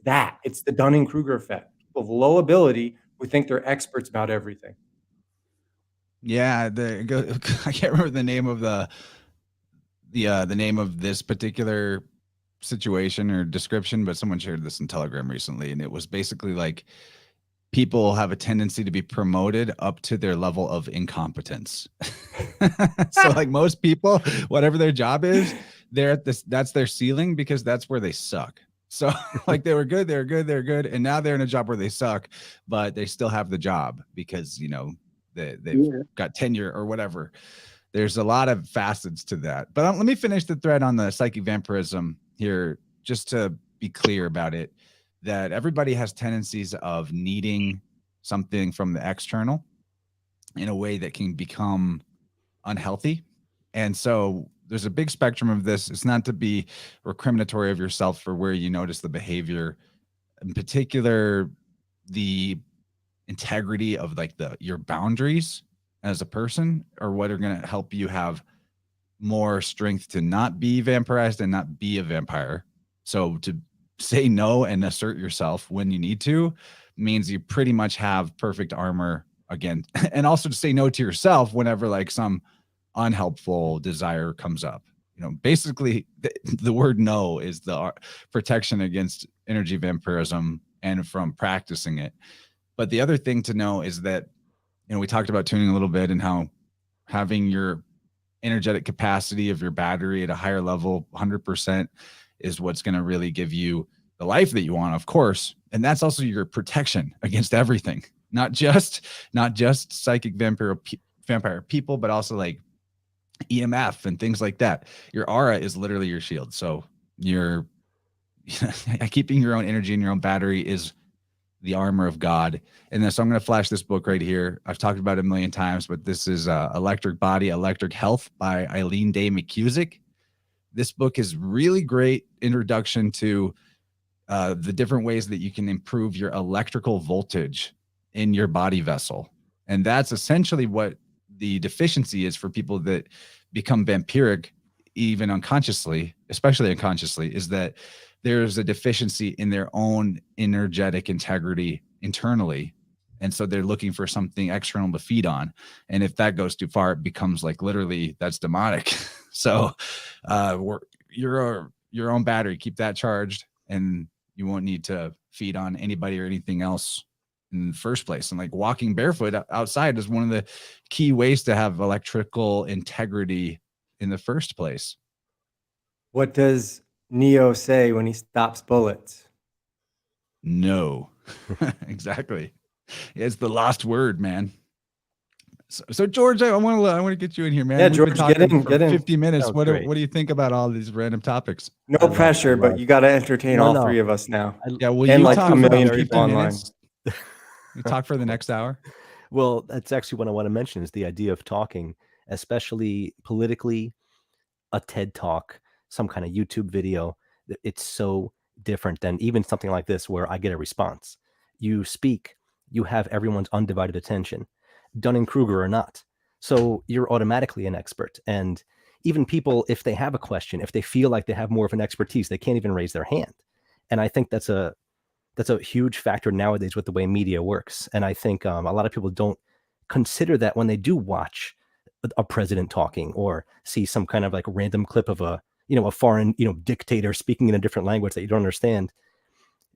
the Dunning-Kruger effect. Of low ability who think they're experts about everything. Yeah, I can't remember the name of the name of this particular situation or description, but someone shared this in Telegram recently, and it was basically like people have a tendency to be promoted up to their level of incompetence. So like most people, whatever their job is, they're at this, that's their ceiling, because that's where they suck. So like they're good. And now they're in a job where they suck, but they still have the job because, you know, they've got tenure or whatever. There's a lot of facets to that. But let me finish the thread on the psychic vampirism here, just to be clear about it, that everybody has tendencies of needing something from the external in a way that can become unhealthy. And so there's a big spectrum of this. It's not to be recriminatory of yourself for where you notice the behavior, in particular, the integrity of like your boundaries as a person are what are going to help you have more strength to not be vampirized and not be a vampire. So to say no and assert yourself when you need to means you pretty much have perfect armor again. And also to say no to yourself whenever like some unhelpful desire comes up. You know, basically the word no is the protection against energy vampirism and from practicing it. But the other thing to know is that, you know, we talked about tuning a little bit and how having your energetic capacity of your battery at a higher level, 100%, is what's going to really give you the life that you want, of course. And that's also your protection against everything, not just psychic vampire people, but also like EMF and things like that. Your aura is literally your shield. So you're keeping your own energy and your own battery is the armor of God. And then, so I'm going to flash this book right here. I've talked about it a million times, but this is Electric Body, Electric Health by Eileen Day McCusick. This book is really great introduction to the different ways that you can improve your electrical voltage in your body vessel. And that's essentially what the deficiency is for people that become vampiric, even unconsciously, especially unconsciously, is that there's a deficiency in their own energetic integrity internally. And so they're looking for something external to feed on. And if that goes too far, it becomes like literally that's demonic. So your own battery, keep that charged, and you won't need to feed on anybody or anything else in the first place. And like walking barefoot outside is one of the key ways to have electrical integrity in the first place. What does Neo say when he stops bullets? No. Exactly. It's the lost word, man. So George, I want to get you in here, man. Yeah, We've George, been talking get in. 50 minutes. What do you think about all these random topics? No pressure, but you got to entertain all three of us now. Yeah, well, and you like talk 2 million for people online. You talk for the next hour. Well, that's actually what I want to mention is the idea of talking, especially politically, a TED talk, some kind of YouTube video. It's so different than even something like this where I get a response. You speak, you have everyone's undivided attention, Dunning-Kruger or not. So you're automatically an expert. And even people, if they have a question, if they feel like they have more of an expertise, they can't even raise their hand. And I think that's a huge factor nowadays with the way media works. And I think a lot of people don't consider that when they do watch a president talking or see some kind of like random clip of a foreign, dictator speaking in a different language that you don't understand.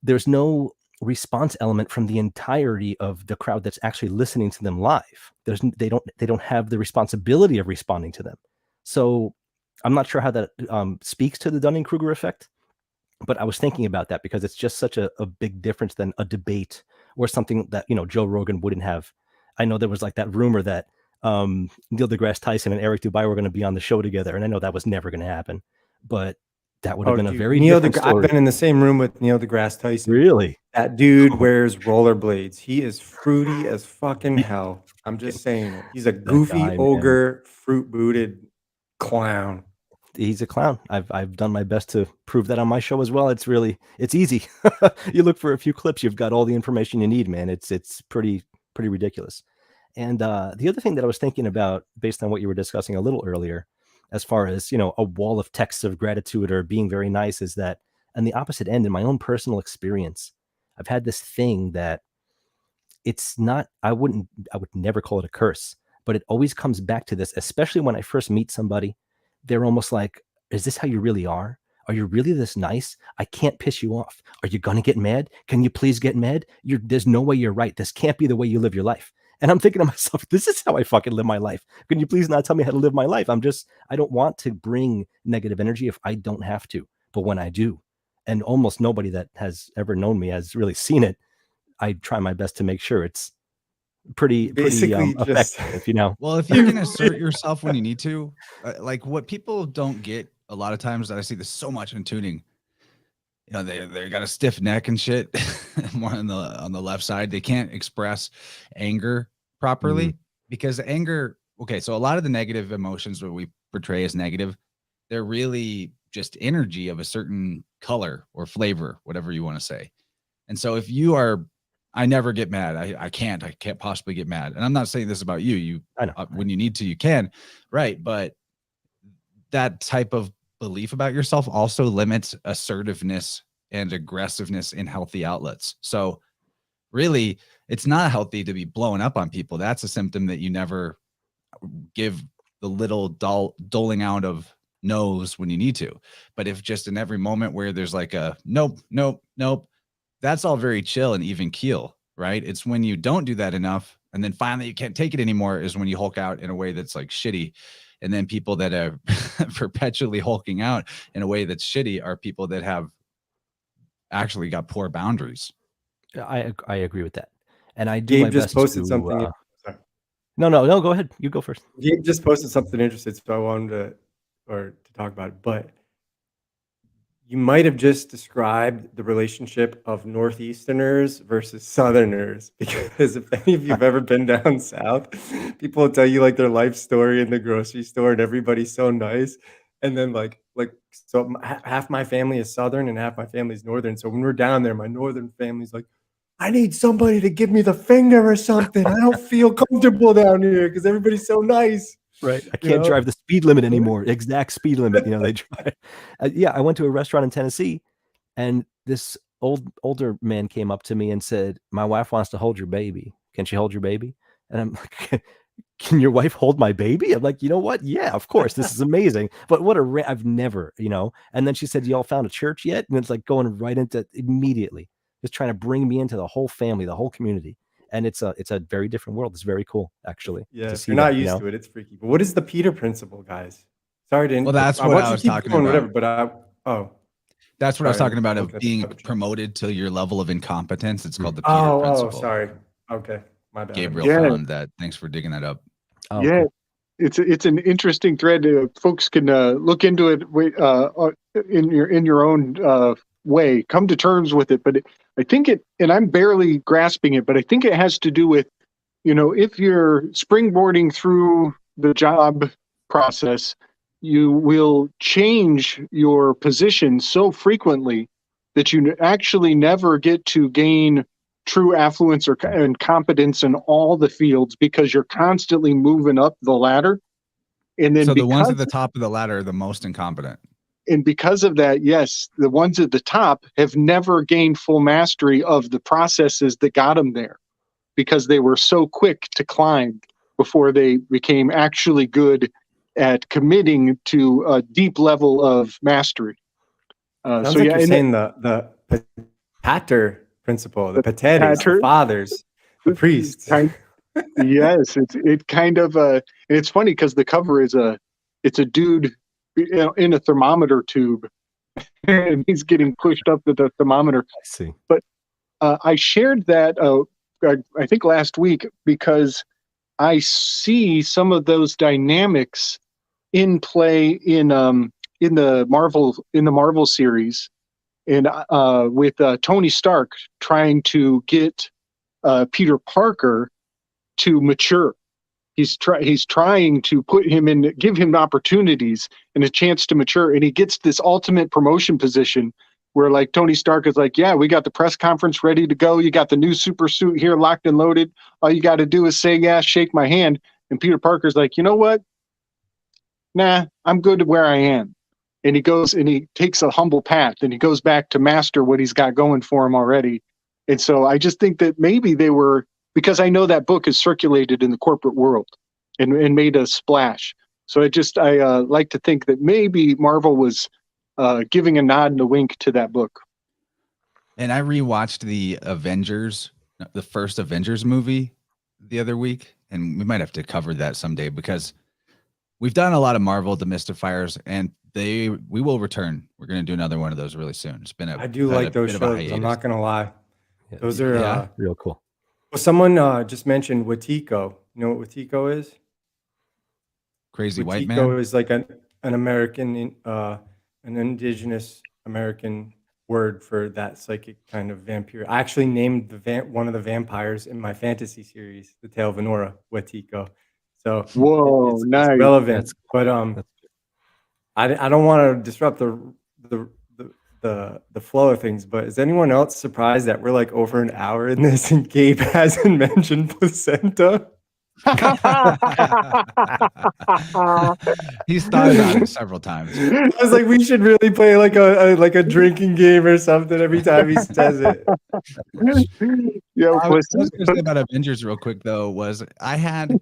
There's no response element from the entirety of the crowd that's actually listening to them live. They don't have the responsibility of responding to them. So I'm not sure how that speaks to the Dunning-Kruger effect, but I was thinking about that because it's just such a big difference than a debate or something that, Joe Rogan wouldn't have. I know there was like that rumor that Neil deGrasse Tyson and Eric Dubai were going to be on the show together. And I know that was never going to happen, but that would have been a very different story. I've been in the same room with Neil deGrasse Tyson. Really? That dude wears rollerblades. He is fruity as fucking hell. I'm just saying it. He's a goofy ogre, fruit-booted clown. He's a clown. I've done my best to prove that on my show as well. It's easy. You look for a few clips, you've got all the information you need, man. It's pretty ridiculous. And the other thing that I was thinking about, based on what you were discussing a little earlier, as far as, a wall of texts of gratitude or being very nice, is that on the opposite end, in my own personal experience, I've had this thing that it's not, I would never call it a curse, but it always comes back to this, especially when I first meet somebody. They're almost like, is this how you really are? Are you really this nice? I can't piss you off. Are you going to get mad? Can you please get mad? There's no way you're right. This can't be the way you live your life. And I'm thinking to myself, this is how I fucking live my life. Can you please not tell me how to live my life? I don't want to bring negative energy if I don't have to. But when I do, and almost nobody that has ever known me has really seen it, I try my best to make sure it's pretty effective, you know. Well, if you can assert yourself when you need to, like what people don't get a lot of times that I see this so much in tuning, you know, they got a stiff neck and shit more on the left side. They can't express anger properly because anger, okay, so a lot of the negative emotions that we portray as negative, they're really just energy of a certain color or flavor, whatever you want to say. And so if you are, I never get mad. I can't possibly get mad. And I'm not saying this about you. I know. When you need to, you can, right? But that type of belief about yourself also limits assertiveness and aggressiveness in healthy outlets. So really, it's not healthy to be blowing up on people. That's a symptom that you never give the little doling out of no's when you need to. But if just in every moment where there's like a nope, that's all very chill and even keel, right? It's when you don't do that enough and then finally you can't take it anymore is when you hulk out in a way that's like shitty. And then people that are perpetually hulking out in a way that's shitty are people that have actually got poor boundaries. I agree with that. And I do Gabe my just best posted to, something. No, go ahead. You go first. Gabe just posted something interesting, so I wanted to talk about it. But you might have just described the relationship of Northeasterners versus Southerners, because if any of you have ever been down south, people will tell you like their life story in the grocery store, and everybody's so nice. And then so half my family is Southern and half my family is Northern. So when we're down there, my Northern family's like, I need somebody to give me the finger or something. I don't feel comfortable down here because everybody's so nice. Right. I can't drive the speed limit anymore. Exact speed limit. You know, they drive. Yeah. I went to a restaurant in Tennessee and this older man came up to me and said, my wife wants to hold your baby. Can she hold your baby? And I'm like, can your wife hold my baby? I'm like, you know what? Yeah, of course. This is amazing. But I've never, you know. And then she said, y'all found a church yet? And it's like going right into immediately, just trying to bring me into the whole family, the whole community. And it's a very different world. It's very cool, actually. Yeah, if you're not used to it, it's freaky. But what is the Peter principle, guys? Sorry to. Well, that's what I was talking about. Whatever, but that's what I was talking about of being promoted to your level of incompetence. It's called the Peter principle. Oh, sorry. Okay, my bad. Gabriel found that. Thanks for digging that up. Oh, yeah, it's an interesting thread. Folks can look into it in your own way. Come to terms with it, but I think and I'm barely grasping it, but I think it has to do with, you know, if you're springboarding through the job process, you will change your position so frequently that you actually never get to gain true affluence and competence in all the fields because you're constantly moving up the ladder. And then so the ones at the top of the ladder are the most incompetent. And because of that, yes, the ones at the top have never gained full mastery of the processes that got them there because they were so quick to climb before they became actually good at committing to a deep level of mastery. Sounds like you're saying the pater principle, the pateres, the fathers, the priests. Yes, it kind of it's funny because the cover is it's a dude in a thermometer tube and he's getting pushed up to the thermometer. I see. But I shared that I think last week because I see some of those dynamics in play in the Marvel series, and with Tony Stark trying to get Peter Parker to mature. He's trying to put him in, give him opportunities and a chance to mature, and he gets this ultimate promotion position where like Tony Stark is like, yeah, we got the press conference ready to go. You got the new super suit here locked and loaded. All you got to do is say, yeah, shake my hand. And Peter Parker's like, you know what? Nah, I'm good where I am. And he goes and he takes a humble path and he goes back to master what he's got going for him already. And so I just think that maybe they were because I know that book is circulated in the corporate world and made a splash. So I like to think that maybe Marvel was giving a nod and a wink to that book. And I rewatched the first Avengers movie the other week, and we might have to cover that someday because we've done a lot of Marvel demystifiers, and we will return. We're going to do another one of those really soon. It's been I do like those shows. I'm not going to lie. Yeah, those are real cool. Well, someone just mentioned Wetiko. You know what Wetiko is? Crazy Wetiko white man? is like an American, an indigenous American word for that psychic kind of vampire. I actually named one of the vampires in my fantasy series, The Tale of Venora, Wetiko. So whoa, nice. It's relevant. But I don't want to disrupt the flow of things, but is anyone else surprised that we're like over an hour in this and Gabe hasn't mentioned placenta? He's thought about it several times. I was like, we should really play like a drinking game or something every time he says it. Yeah, I was going to say about Avengers real quick though, was I had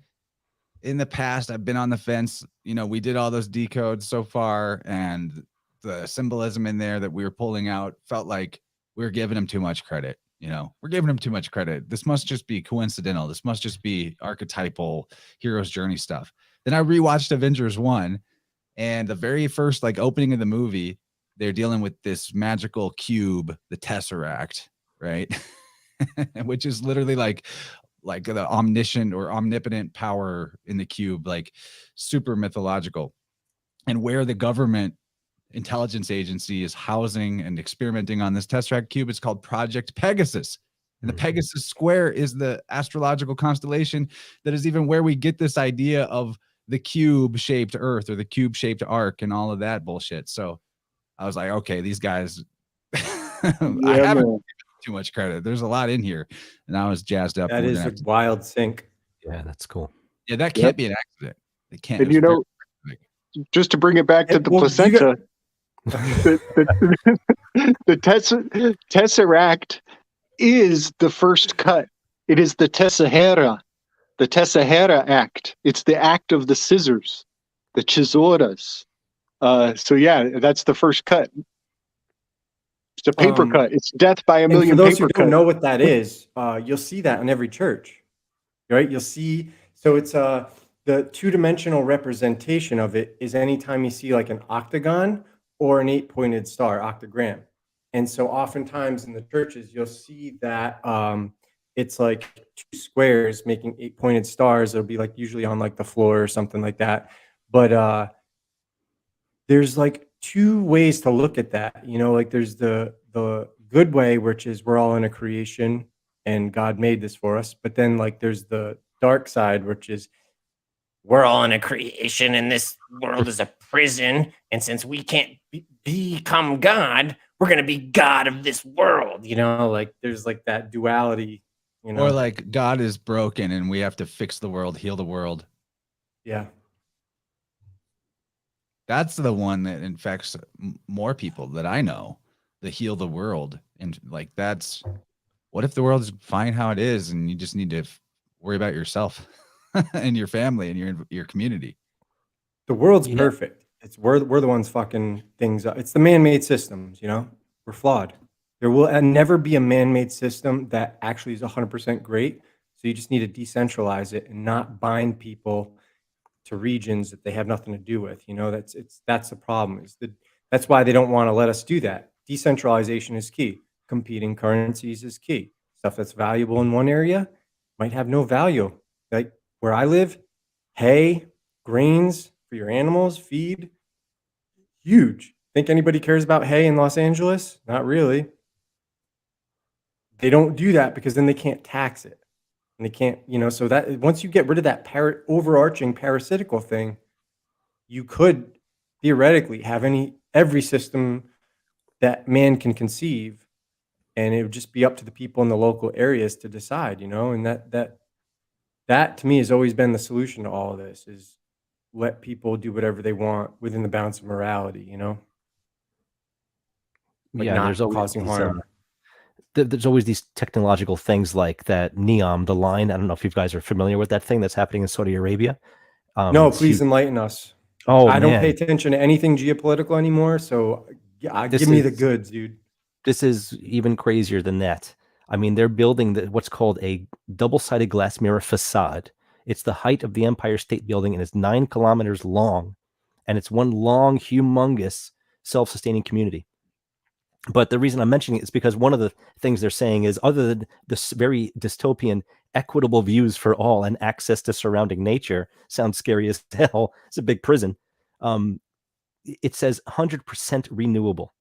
in the past, I've been on the fence. You know, we did all those decodes so far, and the symbolism in there that we were pulling out felt like we were giving him too much credit. You know, we're giving him too much credit. This must just be coincidental. This must just be archetypal hero's journey stuff. Then I rewatched Avengers 1, and the very first like opening of the movie, they're dealing with this magical cube, the Tesseract, right? Which is literally like the omniscient or omnipotent power in the cube, like super mythological, and where the government intelligence agency is housing and experimenting on this Tesseract cube. It's called Project Pegasus. And the Pegasus Square is the astrological constellation that is even where we get this idea of the cube-shaped Earth or the cube-shaped arc and all of that bullshit. So I was like, okay, these guys, I haven't given too much credit. There's a lot in here. And I was jazzed up. That is a wild sync. Yeah, that's cool. Yeah, that can't be an accident. It can't. And you know, just to bring it back to the placenta, the Tesseract is the first cut. It is the Tessahera Act. It's the act of the scissors, the chisoras. So yeah, that's the first cut. It's a paper cut. It's death by a million paper cuts. For those who don't know what that is, you'll see that in every church, right? You'll see. So it's the two-dimensional representation of it is anytime you see like an octagon or an 8-pointed star, octagram. And so oftentimes in the churches, you'll see that it's like two squares making 8-pointed stars. It'll be like usually on like the floor or something like that. But there's like two ways to look at that. You know, like there's the good way, which is we're all in a creation and God made this for us. But then like there's the dark side, which is we're all in a creation and this world is a prison. And since we can't become God, we're going to be God of this world. You know, like there's like that duality, you know, or like God is broken and we have to fix the world, heal the world. Yeah. That's the one that infects more people that I know, the heal the world. And like, that's what if the world is fine how it is and you just need to worry about yourself and your family and your community. The world's perfect. It's we're the ones fucking things up. It's the man-made systems, you know? We're flawed. There will never be a man-made system that actually is 100% great. So you just need to decentralize it and not bind people to regions that they have nothing to do with. You know, that's the problem. That's why they don't want to let us do that. Decentralization is key. Competing currencies is key. Stuff that's valuable in one area might have no value. Like where I live, hay, grains for your animals, feed, huge. Think anybody cares about hay in Los Angeles? Not really. They don't do that because then they can't tax it. And they can't, you know, so that once you get rid of that overarching parasitical thing, you could theoretically have every system that man can conceive, and it would just be up to the people in the local areas to decide, you know, and that to me has always been the solution to all of this is let people do whatever they want within the bounds of morality, you know? Like yeah, not there's always causing harm. there's always these technological things like that NEOM, the line. I don't know if you guys are familiar with that thing that's happening in Saudi Arabia. No, please enlighten us. Oh, I don't man. pay attention to anything geopolitical anymore, so give me the goods, dude. This is even crazier than that. I mean, they're building what's called a double-sided glass mirror facade. It's the height of the Empire State Building, and it's 9 kilometers long, and it's one long, humongous, self-sustaining community. But the reason I'm mentioning it is because one of the things they're saying is, other than this very dystopian, equitable views for all and access to surrounding nature, sounds scary as hell. It's a big prison. It says 100% renewable.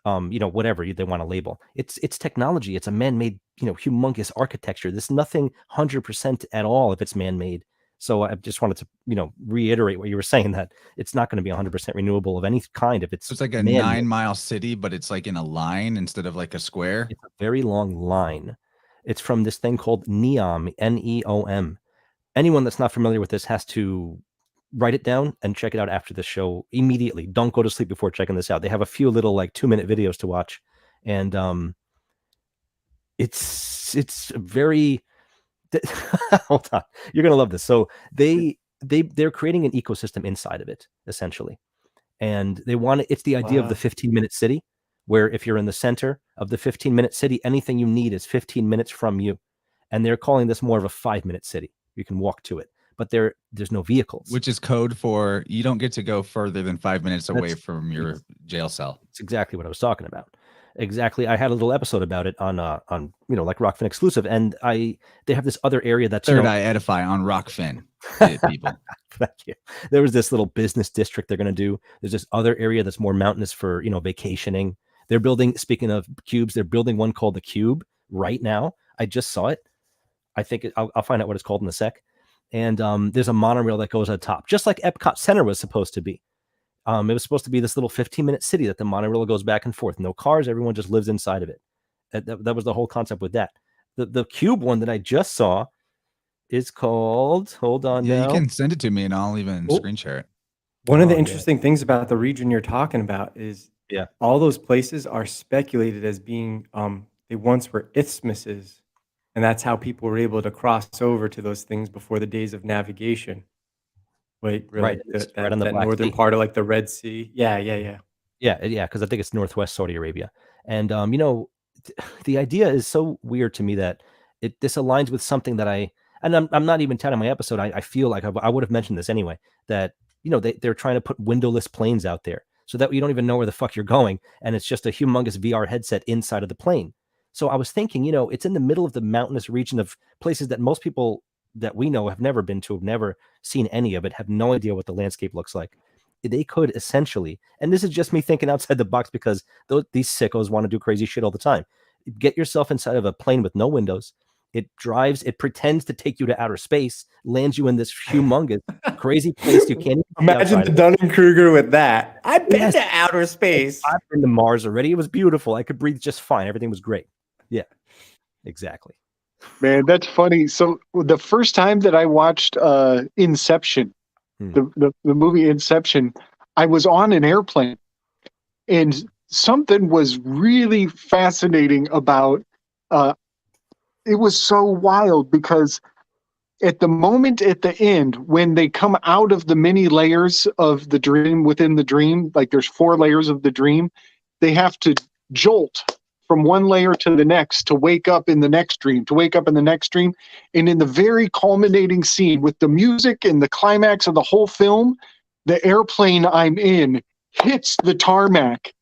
Whatever they want to label. It's technology. It's a man-made, humongous architecture. There's nothing 100% at all if it's man-made. So I just wanted to, reiterate what you were saying, that it's not going to be 100% renewable of any kind if it's. It's like a 9-mile city, but it's like in a line instead of like a square. It's a very long line. It's from this thing called NEOM, N-E-O-M. Anyone that's not familiar with this has to write it down and check it out after the show immediately. Don't go to sleep before checking this out. They have a few little 2-minute videos to watch, and it's very. Hold on, you're gonna love this. So they're creating an ecosystem inside of it, essentially, and they want it. It's the idea of the 15-minute city, where if you're in the center of the 15-minute city, anything you need is 15 minutes from you, and they're calling this more of a 5-minute city. You can walk to it, but there's no vehicles, which is code for you don't get to go further than 5 minutes away from your jail cell. It's exactly what I was talking about. Exactly. I had a little episode about it on like Rockfin exclusive, and they have this other area that's Third Eye Edify on Rockfin. People. Thank you. There was this little business district they're going to do. There's this other area that's more mountainous for vacationing. They're building. Speaking of cubes, they're building one called the Cube right now. I just saw it. I think I'll find out what it's called in a sec. And there's a monorail that goes on top, just like Epcot Center was supposed to be. It was supposed to be this little 15-minute city that the monorail goes back and forth. No cars. Everyone just lives inside of it. That was the whole concept with that. The Cube one that I just saw is called, hold on now. You can send it to me and I'll even screen share it. One of the interesting things about the region you're talking about is all those places are speculated as being, they once were isthmuses. And that's how people were able to cross over to those things before the days of navigation. Right. Right on the northern part of the Red Sea. Yeah. Because I think it's northwest Saudi Arabia. And, the idea is so weird to me that this aligns with something that I'm not even telling my episode. I feel like I would have mentioned this anyway, that, they're trying to put windowless planes out there so that you don't even know where the fuck you're going. And it's just a humongous VR headset inside of the plane. So I was thinking, it's in the middle of the mountainous region of places that most people that we know have never been to, have never seen any of it, have no idea what the landscape looks like. They could essentially, and this is just me thinking outside the box because these sickos want to do crazy shit all the time. Get yourself inside of a plane with no windows. It pretends to take you to outer space, lands you in this humongous, crazy place you can't imagine the Dunning-Kruger with that. I've been to outer space. I've been to Mars already. It was beautiful. I could breathe just fine. Everything was great. Yeah, exactly. Man, that's funny. So the first time that I watched Inception, the movie Inception, I was on an airplane, and something was really fascinating about it was so wild because at the moment at the end, when they come out of the many layers of the dream within the dream, like there's 4 layers of the dream, they have to jolt from one layer to the next to wake up in the next dream, And in the very culminating scene with the music and the climax of the whole film, the airplane I'm in hits the tarmac.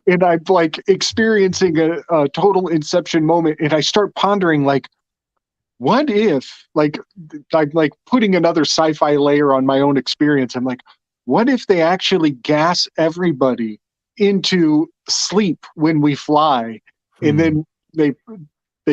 And I'm experiencing a total Inception moment. And I start pondering, what if, I'm putting another sci-fi layer on my own experience. I'm like, what if they actually gas everybody into sleep when we fly, and then they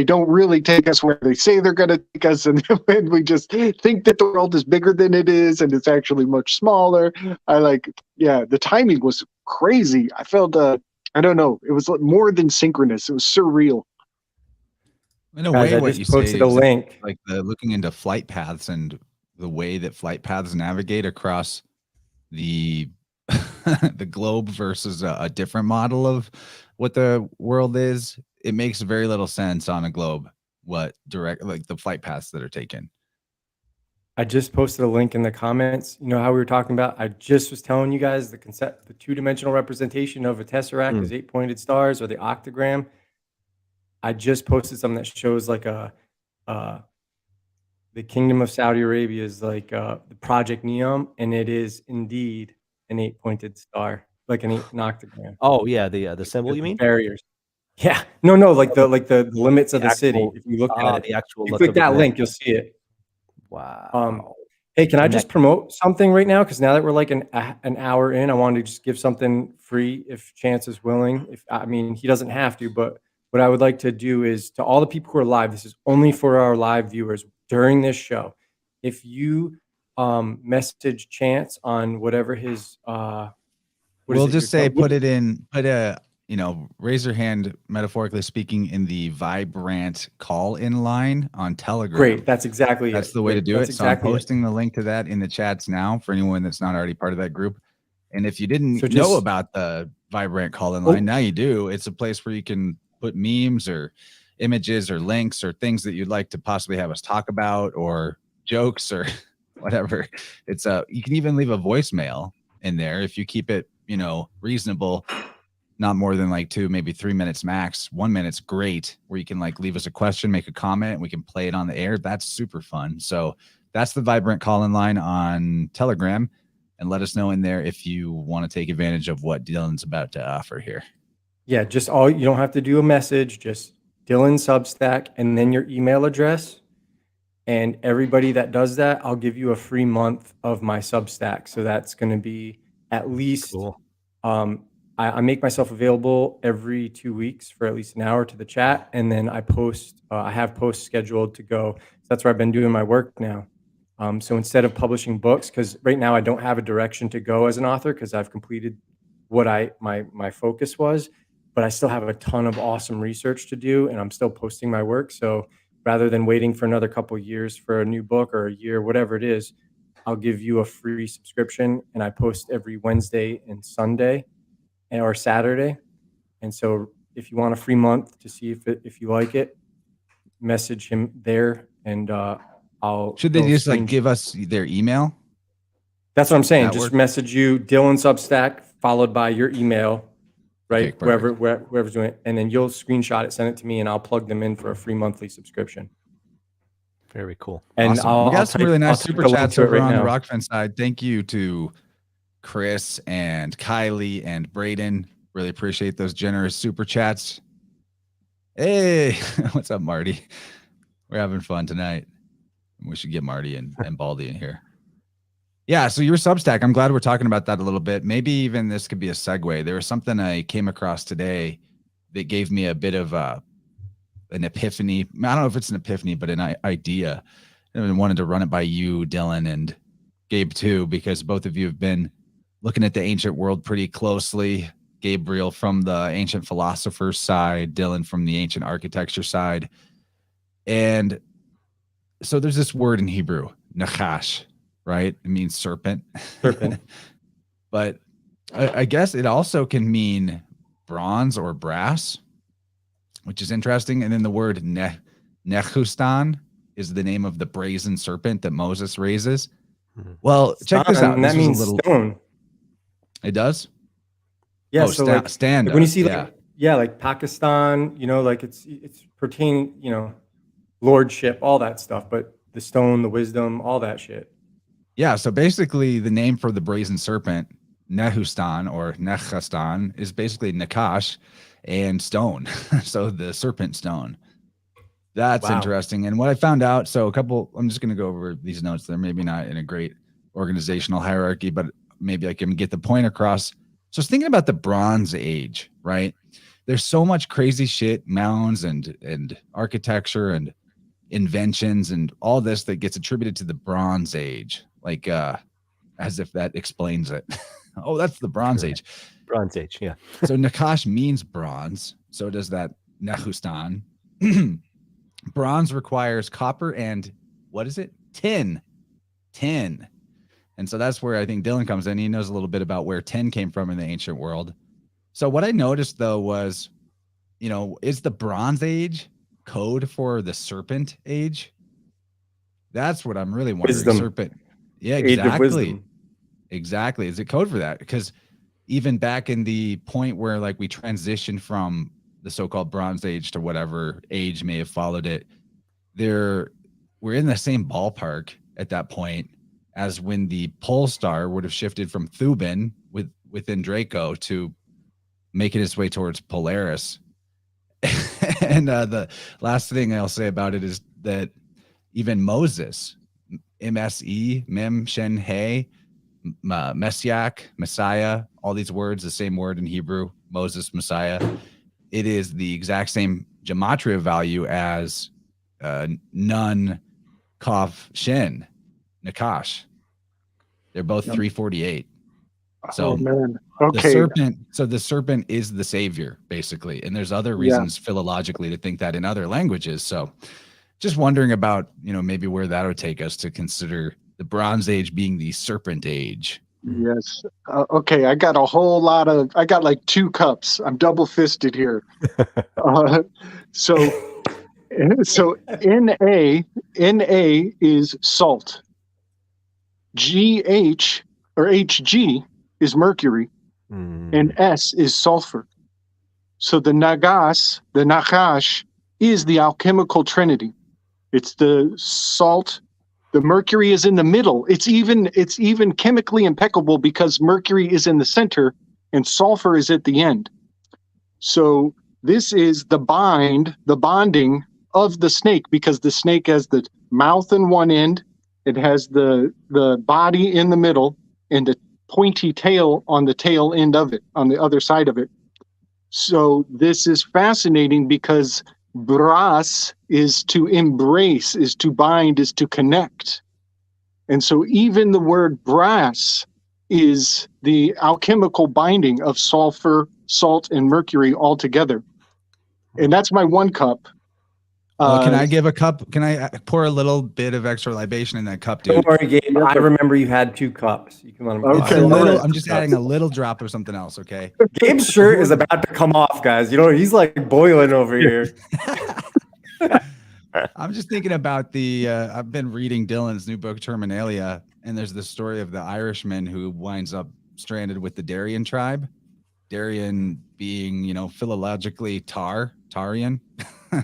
don't really take us where they say they're going to take us, and then we just think that the world is bigger than it is and it's actually much smaller. The timing was crazy. I felt I don't know, it was more than synchronous. It was surreal. In a way, what you say is link. like the looking into flight paths and the way that flight paths navigate across the the globe versus a different model of what the world is. it makes very little sense on a globe what like the flight paths that are taken. I just posted a link in the comments. You know how we were talking about? I just was telling you guys the concept, the two-dimensional representation of a tesseract is 8-pointed stars, or the octagram. I just posted something that shows like the Kingdom of Saudi Arabia is like the Project Neom, and it is indeed an 8-pointed star, like an octagram. Oh yeah, the symbol you mean? Barriers. Yeah. No, like the limits of the city. If you look at it, the actual. you click that link, you'll see it. Wow. Hey, can I just promote something right now? Because now that we're like an hour in, I wanted to just give something free if Chance is willing. I mean, he doesn't have to, but what I would like to do is, to all the people who are live, this is only for our live viewers during this show. If you message Chance on whatever his we'll just say put a raise your hand, metaphorically speaking, in the vibrant call-in line on Telegram. Great, that's exactly That's it. the way to do it. So exactly I'm posting the link to that in the chats now for anyone that's not already part of that group. And if you didn't know about the vibrant call-in line, now you do. It's a place where you can put memes or images or links or things that you'd like to possibly have us talk about, or jokes or whatever. It's you can even leave a voicemail in there if you keep it, reasonable. Not more than like 2, maybe 3 minutes max. 1 minute's great, where you can like leave us a question, make a comment, and we can play it on the air. That's super fun. So that's the vibrant call-in line on Telegram, and let us know in there if you want to take advantage of what Dylan's about to offer here. Yeah, you don't have to do a message, just Dylan Substack and then your email address. And everybody that does that, I'll give you a free month of my Substack. So that's going to be at least cool. I make myself available every 2 weeks for at least an hour to the chat, and then I post. I have posts scheduled to go. So that's where I've been doing my work now. So instead of publishing books, because right now I don't have a direction to go as an author, because I've completed what my focus was, but I still have a ton of awesome research to do, and I'm still posting my work. So rather than waiting for another couple of years for a new book, or a year, whatever it is, I'll give you a free subscription, and I post every Wednesday and Sunday, or Saturday. And so if you want a free month to see if you like it, message him there, and should they just like give us their email? That's what I'm saying. Just message you Dylan Substack followed by your email, right? Okay, whoever's doing it, and then you'll screenshot it, send it to me, and I'll plug them in for a free monthly subscription. Very cool. And awesome. We got some really nice super chats over on the Rockfin side. Thank you to Chris and Kylie and Braden. Really appreciate those generous super chats. Hey, what's up, Marty? We're having fun tonight. We should get Marty and Baldy in here. Yeah, so your Substack, I'm glad we're talking about that a little bit. Maybe even this could be a segue. There was something I came across today that gave me a bit of an epiphany. I don't know if it's an epiphany, but an idea. I wanted to run it by you, Dylan, and Gabe too, because both of you have been looking at the ancient world pretty closely. Gabriel from the ancient philosophers side, Dylan from the ancient architecture side. And so there's this word in Hebrew, nachash, right? It means serpent. But I guess it also can mean bronze or brass, which is interesting. And then the word nechustan is the name of the brazen serpent that Moses raises. Well, check this out. That means stone. It does? Yeah, so like stand when you see like Pakistan, like it's pertaining, lordship, all that stuff, but the stone, the wisdom, all that shit. Yeah, so basically the name for the brazen serpent, Nehustan or Nechastan, is basically Nakash and stone. So the serpent stone. That's interesting. And what I found out, so I'm just going to go over these notes. They're maybe not in a great organizational hierarchy, but maybe I can get the point across. So I was thinking about the Bronze Age, right? There's so much crazy shit, mounds and architecture and inventions and all this that gets attributed to the Bronze Age, like as if that explains it. Oh, that's the Bronze Age. Bronze Age, yeah. So Nakash means bronze. So does that Nehustan. Bronze requires copper and what is it? Tin. And so that's where I think Dylan comes in. He knows a little bit about where tin came from in the ancient world. So what I noticed though was, is the Bronze Age code for the Serpent Age? That's what I'm really wondering. Wisdom. Serpent. Yeah, Age of exactly. wisdom. Exactly. Is it code for that? Because even back in the point where like we transitioned from the so-called Bronze Age to whatever age may have followed it, we're in the same ballpark at that point as when the pole star would have shifted from Thuban within Draco to making its way towards Polaris. And the last thing I'll say about it is that even Moses, M-S-E, Mem, Shen, He, Messiah, all these words, the same word in Hebrew, Moses, Messiah. It is the exact same gematria value as Nun, Kaf, Shin, Nakash. They're both 348. So man. Okay. The serpent is the savior, basically. And there's other reasons philologically to think that in other languages. So just wondering about, maybe where that would take us to consider the Bronze Age being the Serpent Age. Yes. Okay. I got like 2 cups. I'm double fisted here. So Na is salt. GH or Hg is mercury, and S is sulfur. So the Nagash is the alchemical trinity. It's the salt. The mercury is in the middle. It's even chemically impeccable because mercury is in the center and sulfur is at the end. So this is the bonding of the snake, because the snake has the mouth in one end, it has the body in the middle, and the pointy tail on the tail end of it, on the other side of it. So this is fascinating because bras is to embrace, is to bind, is to connect. And so even the word brass is the alchemical binding of sulfur, salt, and mercury all together. And that's my 1 cup. Can I give a cup? Can I pour a little bit of extra libation in that cup, dude? Don't worry, Gabe. I remember you had 2 cups. You can let them Okay. I'm just adding a little drop of something else, okay? Gabe's shirt is about to come off, guys. He's like boiling over here. I'm just thinking about I've been reading Dylan's new book, Terminalia, and there's the story of the Irishman who winds up stranded with the Darien tribe. Darien being, philologically Tarian,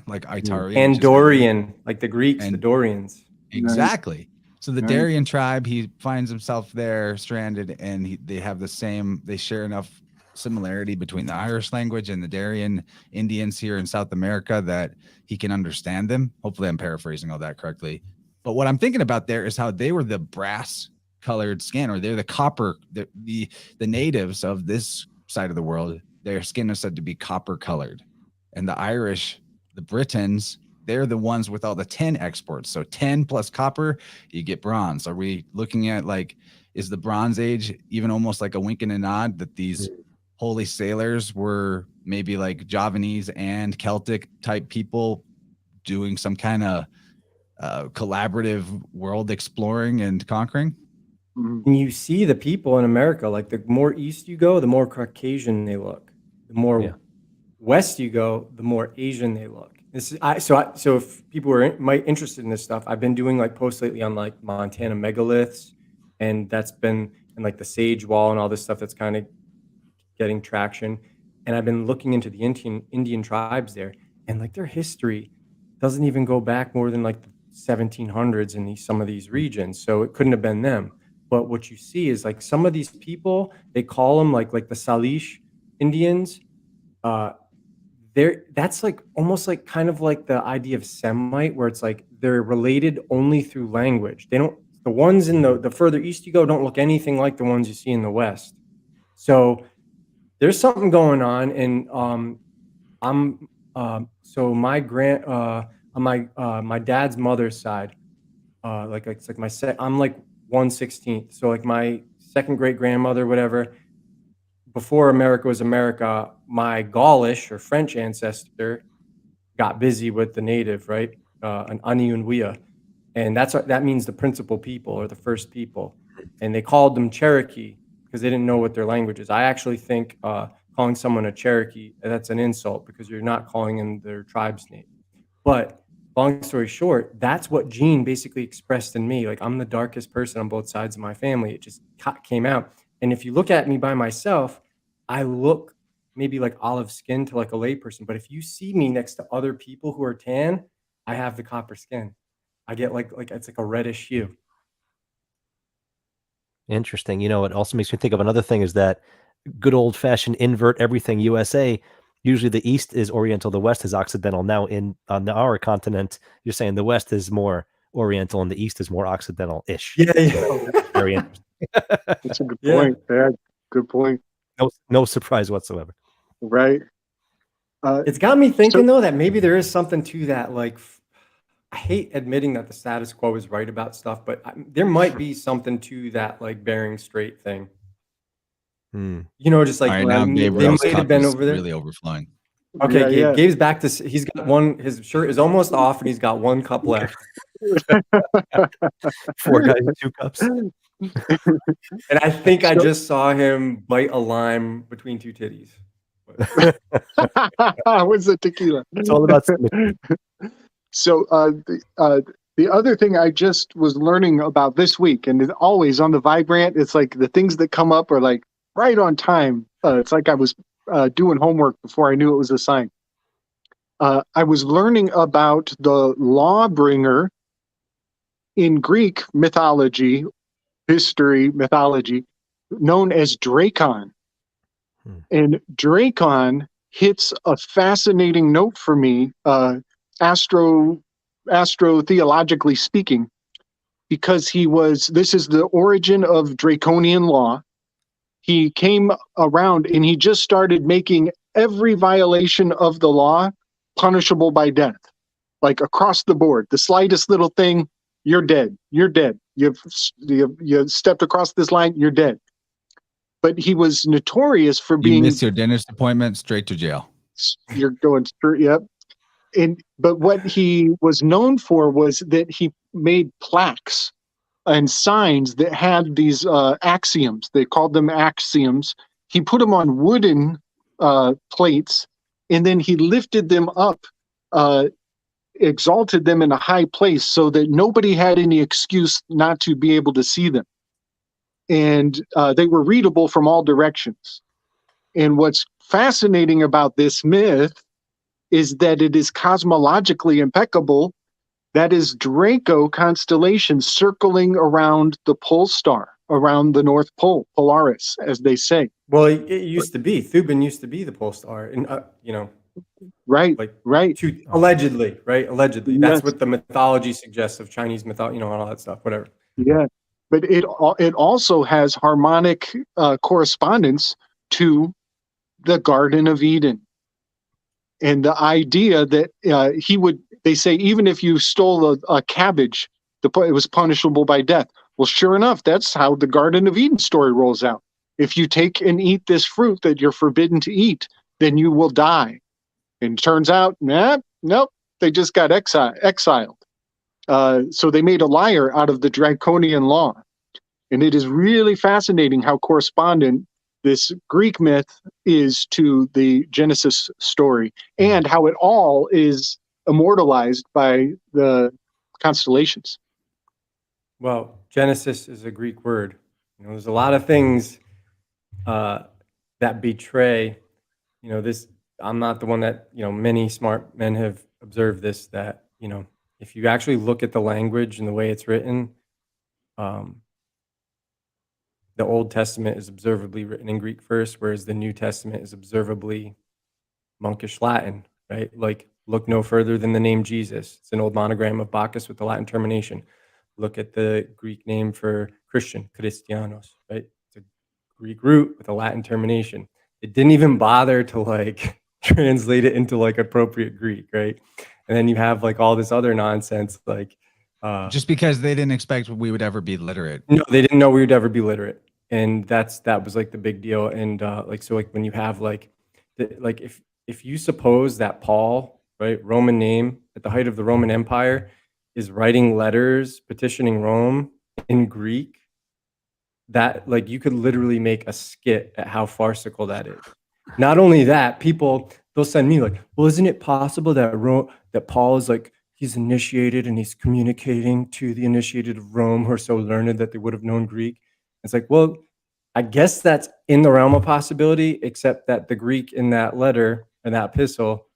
like Itarian. Andorian, like the Greeks, the Dorians. Exactly. So the Darien tribe, he finds himself there stranded, and they share enough similarity between the Irish language and the Darien Indians here in South America that he can understand them. Hopefully I'm paraphrasing all that correctly. But what I'm thinking about there is how they were the brass colored skin, or they're the copper, the natives of this side of the world, their skin is said to be copper colored. And the Irish, the Britons, they're the ones with all the tin exports. So 10 plus copper, you get bronze. Are we looking at is the Bronze Age even almost like a wink and a nod that these holy sailors were maybe like Javanese and Celtic type people doing some kind of collaborative world exploring and conquering? And you see the people in America, like the more east you go, the more Caucasian they look. The more west you go, the more Asian they look. So if people were interested in this stuff, I've been doing like posts lately on like Montana megaliths, and that's been and like the Sage Wall and all this stuff that's kind of getting traction. And I've been looking into the Indian tribes there, and like their history doesn't even go back more than like the 1700s in some of these regions. So it couldn't have been them. But what you see is like some of these people, they call them like the Salish Indians. That's like almost like kind of like the idea of Semite, where it's like they're related only through language. The ones in the further east you go don't look anything like the ones you see in the west. So there's something going on, and so my my dad's mother's side, I'm like 1/16. So like my second great grandmother, whatever, before America was America, my Gaulish or French ancestor got busy with the native, right? An Aniunwia. And that means the principal people or the first people. And they called them Cherokee because they didn't know what their language is. I actually think calling someone a Cherokee, that's an insult because you're not calling them their tribe's name. But long story short, that's what Gene basically expressed in me. Like, I'm the darkest person on both sides of my family. It just came out. And if you look at me by myself, I look maybe like olive skin to like a layperson. But if you see me next to other people who are tan, I have the copper skin. I get like it's like a reddish hue. Interesting. You know, it also makes me think of another thing is that good old fashioned invert everything USA. Usually the East is Oriental, the West is Occidental. Now on our continent, you're saying the West is more Oriental and the East is more Occidental-ish. Yeah. Very interesting. That's a good point. Yeah, good point. No surprise whatsoever. Right. It's got me thinking though that maybe there is something to that. Like, I hate admitting that the status quo is right about stuff, but there might be something to that, like Bering Strait thing. You know, just like now they might have been over there. Really overflowing. Okay, Gabe's back to. He's got one. His shirt is almost off, and he's got one cup left. 4 guys, 2 cups. And I think I just saw him bite a lime between 2 titties. What's the tequila? It's all about. So the other thing I just was learning about this week, and it's always on the Vibrant, it's like the things that come up are like right on time. It's like I was doing homework before I knew it was a sign. I was learning about the lawbringer in Greek mythology, history, mythology, known as Drakon. And Drakon hits a fascinating note for me, astrotheologically speaking, because this is the origin of draconian law. He came around and he just started making every violation of the law punishable by death, like across the board. The slightest little thing, you're dead. You're dead. You've stepped across this line, you're dead. But he was notorious for being. You miss your dentist appointment, straight to jail. You're going straight. Yep. But what he was known for was that he made plaques and signs that had these axioms. They called them axioms. He put them on wooden plates, and then he lifted them up, exalted them in a high place so that nobody had any excuse not to be able to see them. And they were readable from all directions. And what's fascinating about this myth is that it is cosmologically impeccable. That is Draco constellation circling around the pole star, around the North Pole, Polaris, as they say. Well, it used to be. Thuban used to be the pole star, and right, like right. Allegedly, right? Allegedly, Yes. That's what the mythology suggests of Chinese mythology, and all that stuff. Whatever. Yeah, but it also has harmonic correspondence to the Garden of Eden. And the idea that they say, even if you stole a cabbage, it was punishable by death. Well, sure enough, that's how the Garden of Eden story rolls out. If you take and eat this fruit that you're forbidden to eat, then you will die. And it turns out, nope, they just got exiled. So they made a liar out of the draconian law. And it is really fascinating how correspondent this Greek myth is to the Genesis story, and how it all is immortalized by the constellations. Well, Genesis is a Greek word. There's a lot of things that betray, this. I'm not the one that, many smart men have observed this, that, if you actually look at the language and the way it's written, the Old Testament is observably written in Greek first, whereas the New Testament is observably monkish Latin, right? Like, look no further than the name Jesus. It's an old monogram of Bacchus with the Latin termination. Look at the Greek name for Christian, Christianos, right? It's a Greek root with a Latin termination. It didn't even bother to translate it into appropriate Greek, right? And then you have all this other nonsense, just because they didn't expect we would ever be literate. No, they didn't know we would ever be literate. And that was the big deal. And when you have if you suppose that Paul, right, Roman name at the height of the Roman Empire, is writing letters petitioning Rome in Greek, that you could literally make a skit at how farcical that is. not only that, they'll send me like, well, isn't it possible that Paul is like, he's initiated and he's communicating to the initiated of Rome who are so learned that they would have known Greek? It's like, well, I guess that's in the realm of possibility, except that the Greek in that letter and that epistle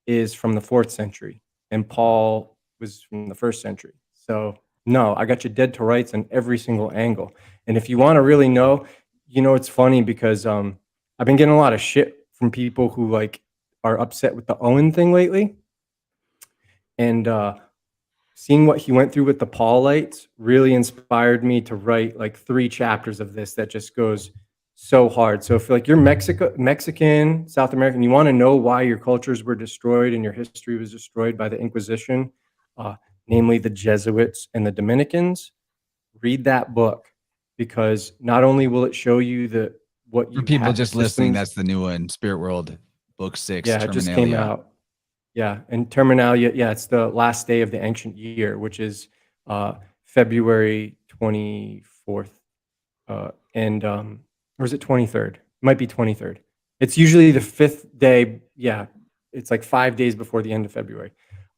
is from the 4th century, and Paul was from the 1st century. So no, I got you dead to rights on every single angle. And if you want to really know, it's funny because I've been getting a lot of shit from people who like are upset with the Owen thing lately. And seeing what he went through with the Paulites really inspired me to write like 3 chapters of this that just goes so hard. So if like you're Mexican, South American, you want to know why your cultures were destroyed and your history was destroyed by the Inquisition, namely the Jesuits and the Dominicans, read that book, because not only will it show you what you for people just listening, that's the new one, Spirit World, book 6. Yeah, it just came out. Yeah, and Terminalia, it's the last day of the ancient year, which is February 24th, or is it 23rd? It might be 23rd. It's usually the 5th day. Yeah, it's like 5 days before the end of February.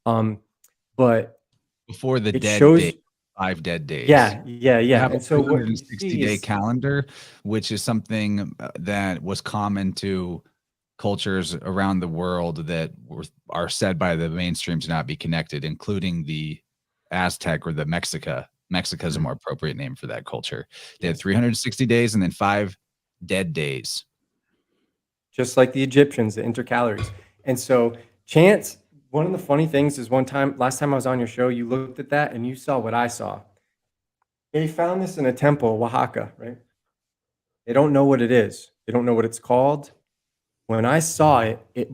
But before the dead day, 5 dead days. Yeah. And so 260-day calendar, which is something that was common to cultures around the world that are said by the mainstream to not be connected, including the Aztec or the Mexica. Mexica is a more appropriate name for that culture. They had 360 days and then 5 dead days. Just like the Egyptians, the intercalaries. And so Chance, one of the funny things is last time I was on your show, you looked at that and you saw what I saw. They found this in a temple, Oaxaca, right? They don't know what it is. They don't know what it's called. When I saw it, it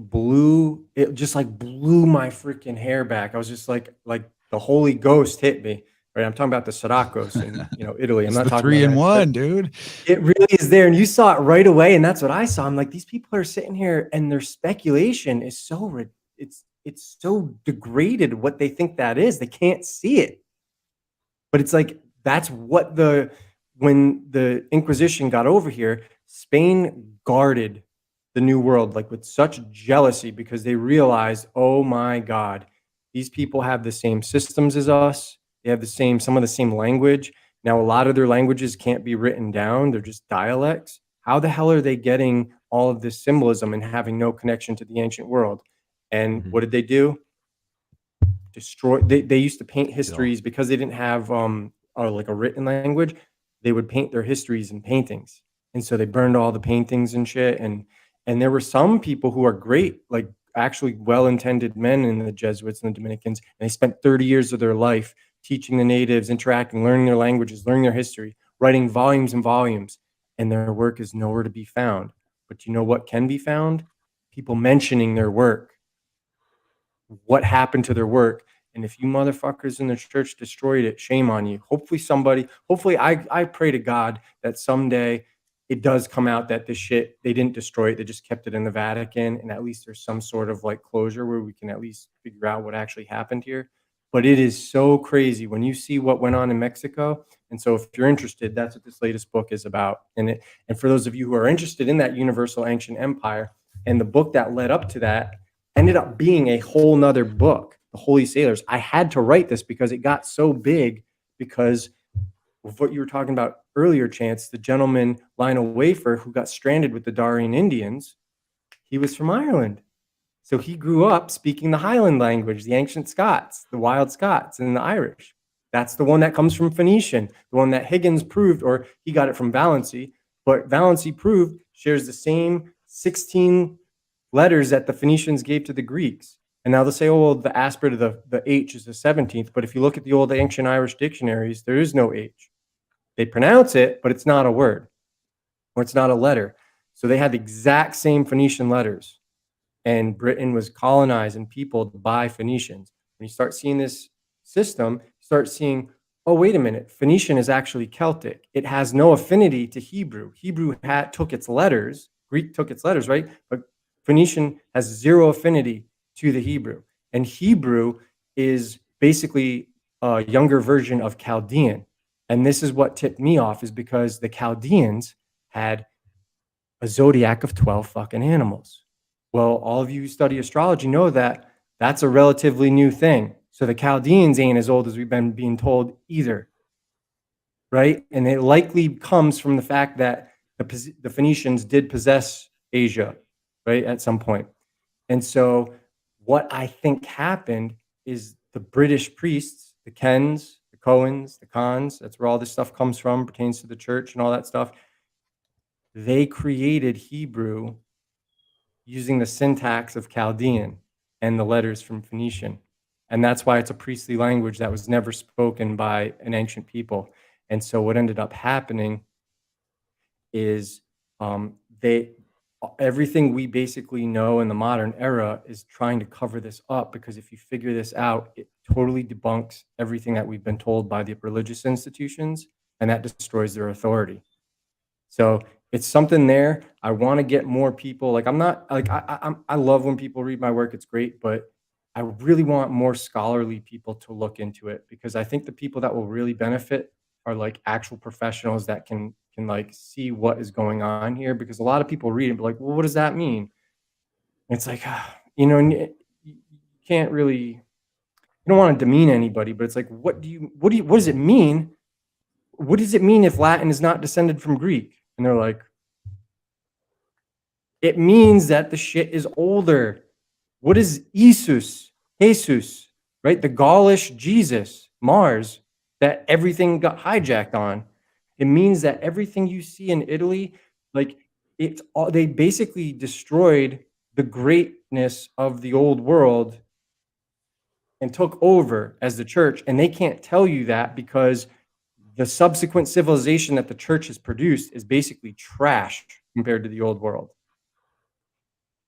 just like blew my freaking hair back. I was just like the Holy Ghost hit me. Right, I'm talking about the Siraccos in Italy. I'm not talking 3 in about 1, dude. It really is there, and you saw it right away, and that's what I saw. I'm like, these people are sitting here, and their speculation is it's so degraded. What they think that is, they can't see it. But it's like that's what when the Inquisition got over here, Spain guarded the New World like with such jealousy because they realized, oh my God, these people have the same systems as us. They have some of the same language. Now, a lot of their languages can't be written down. They're just dialects. How the hell are they getting all of this symbolism and having no connection to the ancient world? And what did they do? Destroy. They used to paint histories because they didn't have like a written language. They would paint their histories in paintings. And so they burned all the paintings and shit. And there were some people who are great, like actually well-intended men in the Jesuits and the Dominicans, and they spent 30 years of their life teaching the natives, interacting, learning their languages, learning their history, writing volumes and volumes, and their work is nowhere to be found. But you know what can be found? People mentioning their work. What happened to their work? And if you motherfuckers in the church destroyed it, shame on you. Hopefully I pray to God that someday it does come out that this shit, they didn't destroy it. They just kept it in the Vatican. And at least there's some sort of like closure where we can at least figure out what actually happened here. But it is so crazy when you see what went on in Mexico. And so if you're interested, that's what this latest book is about. And for those of you who are interested in that universal ancient empire, and the book that led up to that ended up being a whole nother book, The Holy Sailors. I had to write this because it got so big because of what you were talking about earlier, Chance, the gentleman Lionel Wafer who got stranded with the Darien Indians, he was from Ireland. So he grew up speaking the Highland language, the ancient Scots, the wild Scots, and the Irish. That's the one that comes from Phoenician, the one that Higgins proved, or he got it from Valency, but Valency proved shares the same 16 letters that the Phoenicians gave to the Greeks. And now they'll say, oh, well, the aspirate of the H is the 17th. But if you look at the old ancient Irish dictionaries, there is no H. They pronounce it, but it's not a word, or it's not a letter. So they had the exact same Phoenician letters. And Britain was colonized and peopled by Phoenicians. When you start seeing this system, you start seeing, oh, wait a minute, Phoenician is actually Celtic. It has no affinity to Hebrew. Hebrew took its letters, Greek took its letters, right? But Phoenician has zero affinity to the Hebrew. And Hebrew is basically a younger version of Chaldean. And this is what tipped me off, is because the Chaldeans had a zodiac of 12 fucking animals. Well, all of you who study astrology know that that's a relatively new thing. So the Chaldeans ain't as old as we've been being told either, right? And it likely comes from the fact that the Phoenicians did possess Asia, right, at some point. And so what I think happened is the British priests, the Kens, the Cohens, the Khans, that's where all this stuff comes from, pertains to the church and all that stuff. They created Hebrew using the syntax of Chaldean and the letters from Phoenician. And that's why it's a priestly language that was never spoken by an ancient people. And so what ended up happening is everything we basically know in the modern era is trying to cover this up, because if you figure this out, it totally debunks everything that we've been told by the religious institutions, and that destroys their authority. So it's something there. I want to get more people. Like, I'm not like, I love when people read my work. It's great, but I really want more scholarly people to look into it, because I think the people that will really benefit are like actual professionals that can like see what is going on here. Because a lot of people read it, but like, well, what does that mean? And it's like, you know, you can't really, you don't want to demean anybody, but it's like, what does it mean? What does it mean if Latin is not descended from Greek? And they're like, it means that the shit is older. What is Jesus, right? The Gaulish Jesus, Mars, that everything got hijacked on. It means that everything you see in Italy, like they basically destroyed the greatness of the old world and took over as the church. And they can't tell you that, because the subsequent civilization that the church has produced is basically trash compared to the old world.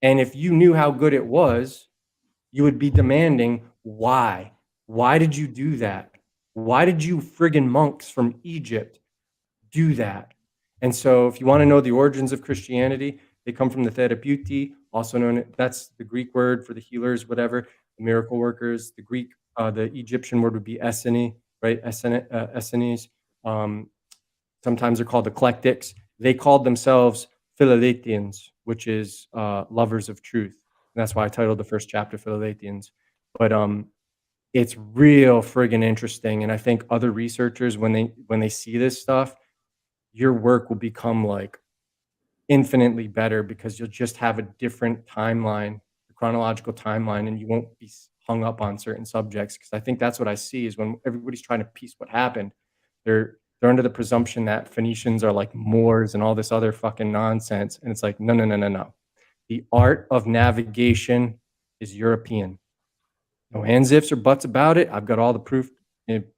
And if you knew how good it was, you would be demanding, why? Why did you do that? Why did you friggin' monks from Egypt do that? And so if you want to know the origins of Christianity, they come from the Therapeuti, also known, that's the Greek word for the healers, whatever, the miracle workers. The Egyptian word would be Essene, right? Essenes. Sometimes they're called eclectics. They called themselves Philologians, which is lovers of truth. And that's why I titled the first chapter Philologians. But it's real friggin' interesting. And I think other researchers, when they see this stuff, your work will become like infinitely better, because you'll just have a different timeline, a chronological timeline, and you won't be hung up on certain subjects. Because I think that's what I see is when everybody's trying to piece what happened, they're under the presumption that Phoenicians are like Moors and all this other fucking nonsense. And it's like, no. The art of navigation is European. No ands, ifs, or buts about it. I've got all the proof.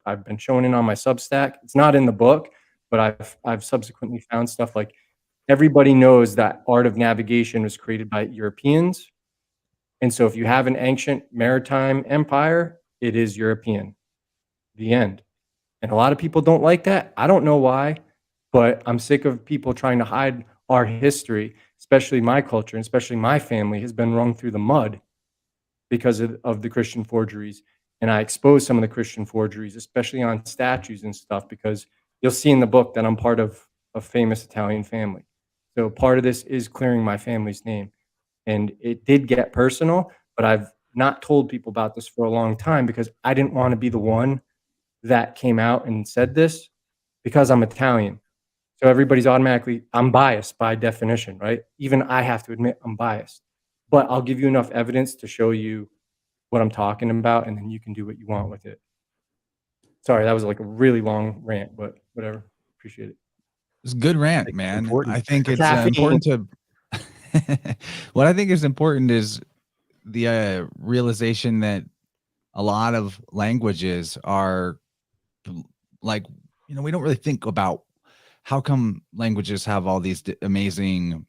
I've been showing it on my Substack. It's not in the book, but I've subsequently found stuff like, everybody knows that art of navigation was created by Europeans. And so if you have an ancient maritime empire, it is European. The end. And a lot of people don't like that. I don't know why, but I'm sick of people trying to hide our history, especially my culture, and especially my family has been wrung through the mud because of the Christian forgeries. And I expose some of the Christian forgeries, especially on statues and stuff, because you'll see in the book that I'm part of a famous Italian family. So part of this is clearing my family's name. And it did get personal, but I've not told people about this for a long time, because I didn't want to be the one that came out and said this, because I'm Italian. So everybody's automatically, I'm biased by definition, right? Even I have to admit I'm biased. But I'll give you enough evidence to show you what I'm talking about, and then you can do what you want with it. Sorry, that was like a really long rant, but whatever. Appreciate it. It's a good rant, man. I think it's important to what I think is important is the realization that a lot of languages are like, you know, we don't really think about how come languages have all these amazing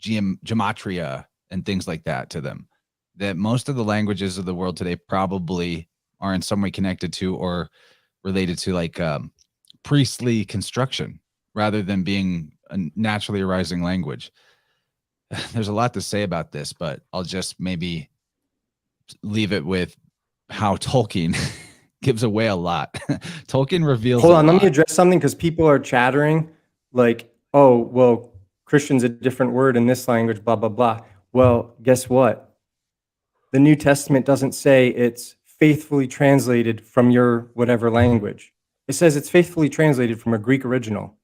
gematria and things like that to them, that most of the languages of the world today probably are in some way connected to or related to like priestly construction rather than being a naturally arising language. There's a lot to say about this, but I'll just maybe leave it with how Tolkien gives away a lot. Tolkien reveals. Hold on, let me address something, because people are chattering like, oh, well, Christian's a different word in this language, blah, blah, blah. Well, guess what? The New Testament doesn't say it's faithfully translated from your whatever language. It says it's faithfully translated from a Greek original.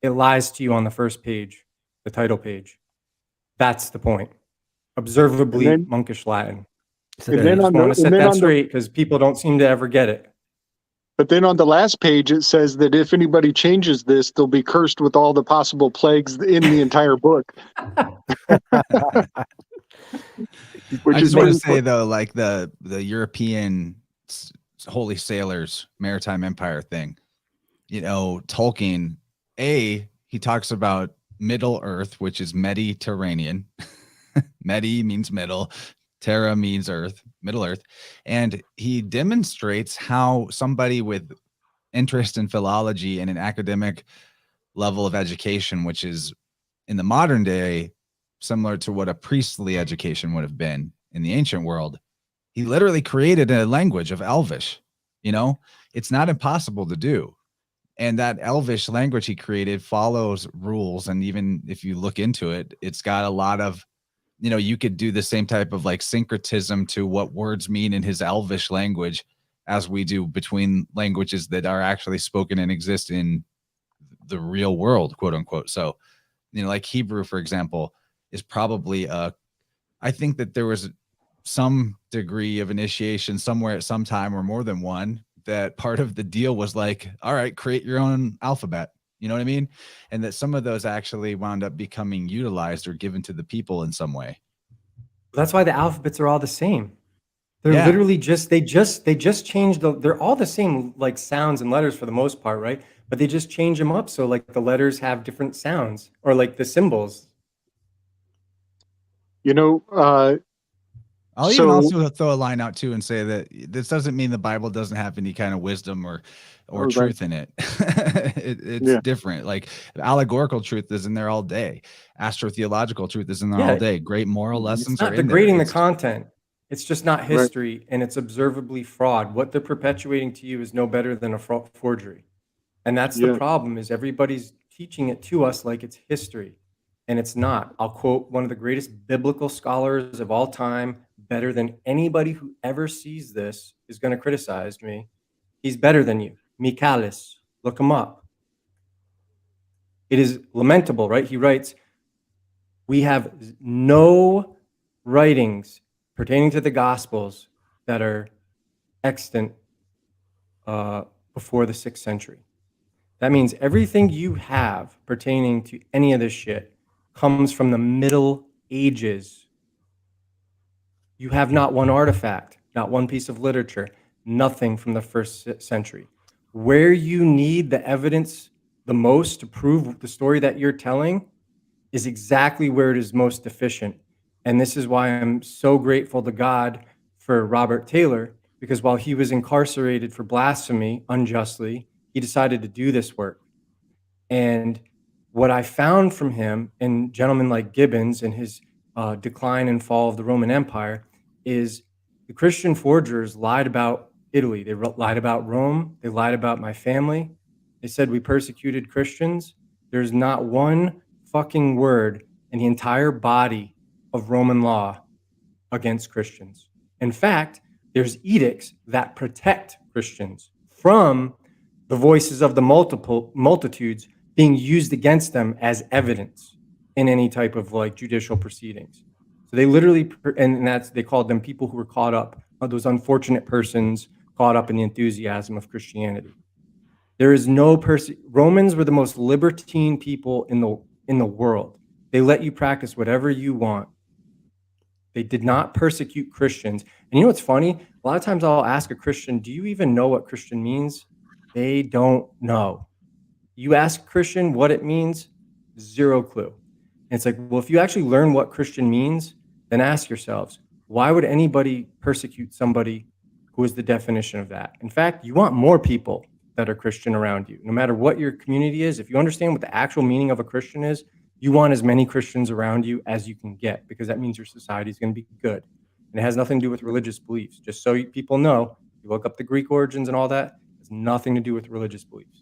It lies to you on the first page, the title page. That's the point. Observably monkish Latin. And I then just on want to set the, that straight because people don't seem to ever get it. but then on the last page, it says that if anybody changes this, they'll be cursed with all the possible plagues in the entire book. I just want to say though, like the European holy sailors, maritime empire thing, you know, Tolkien, he talks about Middle Earth, which is Mediterranean. Medi means middle, Terra means earth, Middle Earth. And he demonstrates how somebody with interest in philology and an academic level of education, which is in the modern day, similar to what a priestly education would have been in the ancient world, he literally created a language of Elvish. You know, it's not impossible to do. And that Elvish language he created follows rules. And even if you look into it, it's got a lot of, you know, you could do the same type of like syncretism to what words mean in his Elvish language as we do between languages that are actually spoken and exist in the real world, quote unquote. So, you know, like Hebrew, for example, is probably I think that there was some degree of initiation somewhere at some time or more than one, that part of the deal was like, all right, create your own alphabet. You know what I mean? And that some of those actually wound up becoming utilized or given to the people in some way. That's why the alphabets are all the same. They're literally just, they just changed they're all the same, like sounds and letters for the most part, right? But they just change them up. So like the letters have different sounds, or like the symbols. You know, I'll even also throw a line out too and say that this doesn't mean the Bible doesn't have any kind of wisdom or truth in it. It's different. Like allegorical truth is in there all day. Astrotheological truth is in there all day. Great moral lessons are in there. It's not degrading the content. It's just not history, and it's observably fraud. What they're perpetuating to you is no better than a forgery. And that's the problem, is everybody's teaching it to us like it's history, and it's not. I'll quote one of the greatest biblical scholars of all time, better than anybody who ever sees this is going to criticize me. He's better than you. Michaelis, look him up. It is lamentable, right? He writes, we have no writings pertaining to the Gospels that are extant before the 6th century. That means everything you have pertaining to any of this shit comes from the Middle Ages. You have not one artifact, not one piece of literature, nothing from the 1st century. Where you need the evidence the most to prove the story that you're telling is exactly where it is most deficient. And this is why I'm so grateful to God for Robert Taylor, because while he was incarcerated for blasphemy unjustly, he decided to do this work. And what I found from him and gentlemen like Gibbons and his decline and fall of the Roman Empire is the Christian forgers lied about Italy. They lied about Rome. They lied about my family. They said we persecuted Christians. There's not one fucking word in the entire body of Roman law against Christians. In fact, there's edicts that protect Christians from the voices of the multitudes being used against them as evidence in any type of like judicial proceedings. So they literally, and they called them people who were caught up, those unfortunate persons caught up in the enthusiasm of Christianity. There is no Romans were the most libertine people in the world. They let you practice whatever you want. They did not persecute Christians. And you know what's funny? A lot of times I'll ask a Christian, do you even know what Christian means? They don't know. You ask a Christian what it means, zero clue. And it's like, well, if you actually learn what Christian means, then ask yourselves, why would anybody persecute somebody who is the definition of that? In fact, you want more people that are Christian around you. No matter what your community is, if you understand what the actual meaning of a Christian is, you want as many Christians around you as you can get, because that means your society is going to be good. And it has nothing to do with religious beliefs. Just so people know, you look up the Greek origins and all that, it has nothing to do with religious beliefs.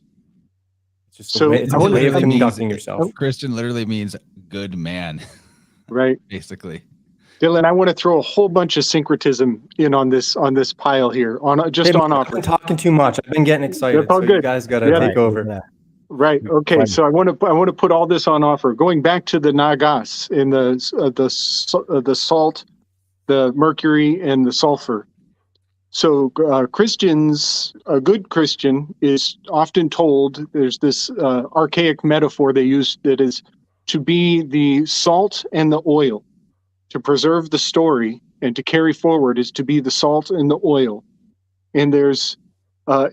It's just a way, it's a way of conducting yourself. Christian literally means good man. Right. Basically. Dylan, I want to throw a whole bunch of syncretism in on this pile here. On just on I've been talking too much. I've been getting excited. So good. You guys got to take over. Yeah. Right. Okay. So I want to put all this on offer. Going back to the Nagas in the salt, the mercury, and the sulfur. So Christians, a good Christian is often told, there's this archaic metaphor they use that is to be the salt and the oil, to preserve the story and to carry forward is to be the salt and the oil. And there's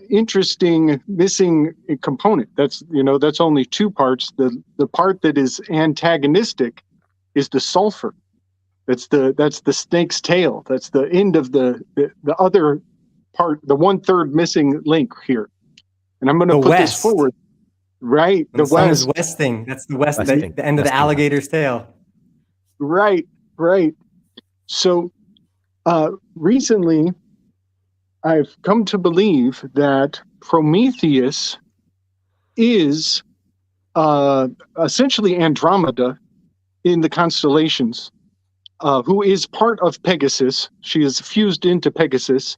interesting missing component. That's only two parts. The part that is antagonistic is the sulfur. That's the snake's tail. That's the end of the other part, the 1/3 missing link here. And I'm going to put this forward. Right. The sun is westing. That's the west, the end of the alligator's tail. Right. So recently, I've come to believe that Prometheus is essentially Andromeda in the constellations, who is part of Pegasus. She is fused into Pegasus,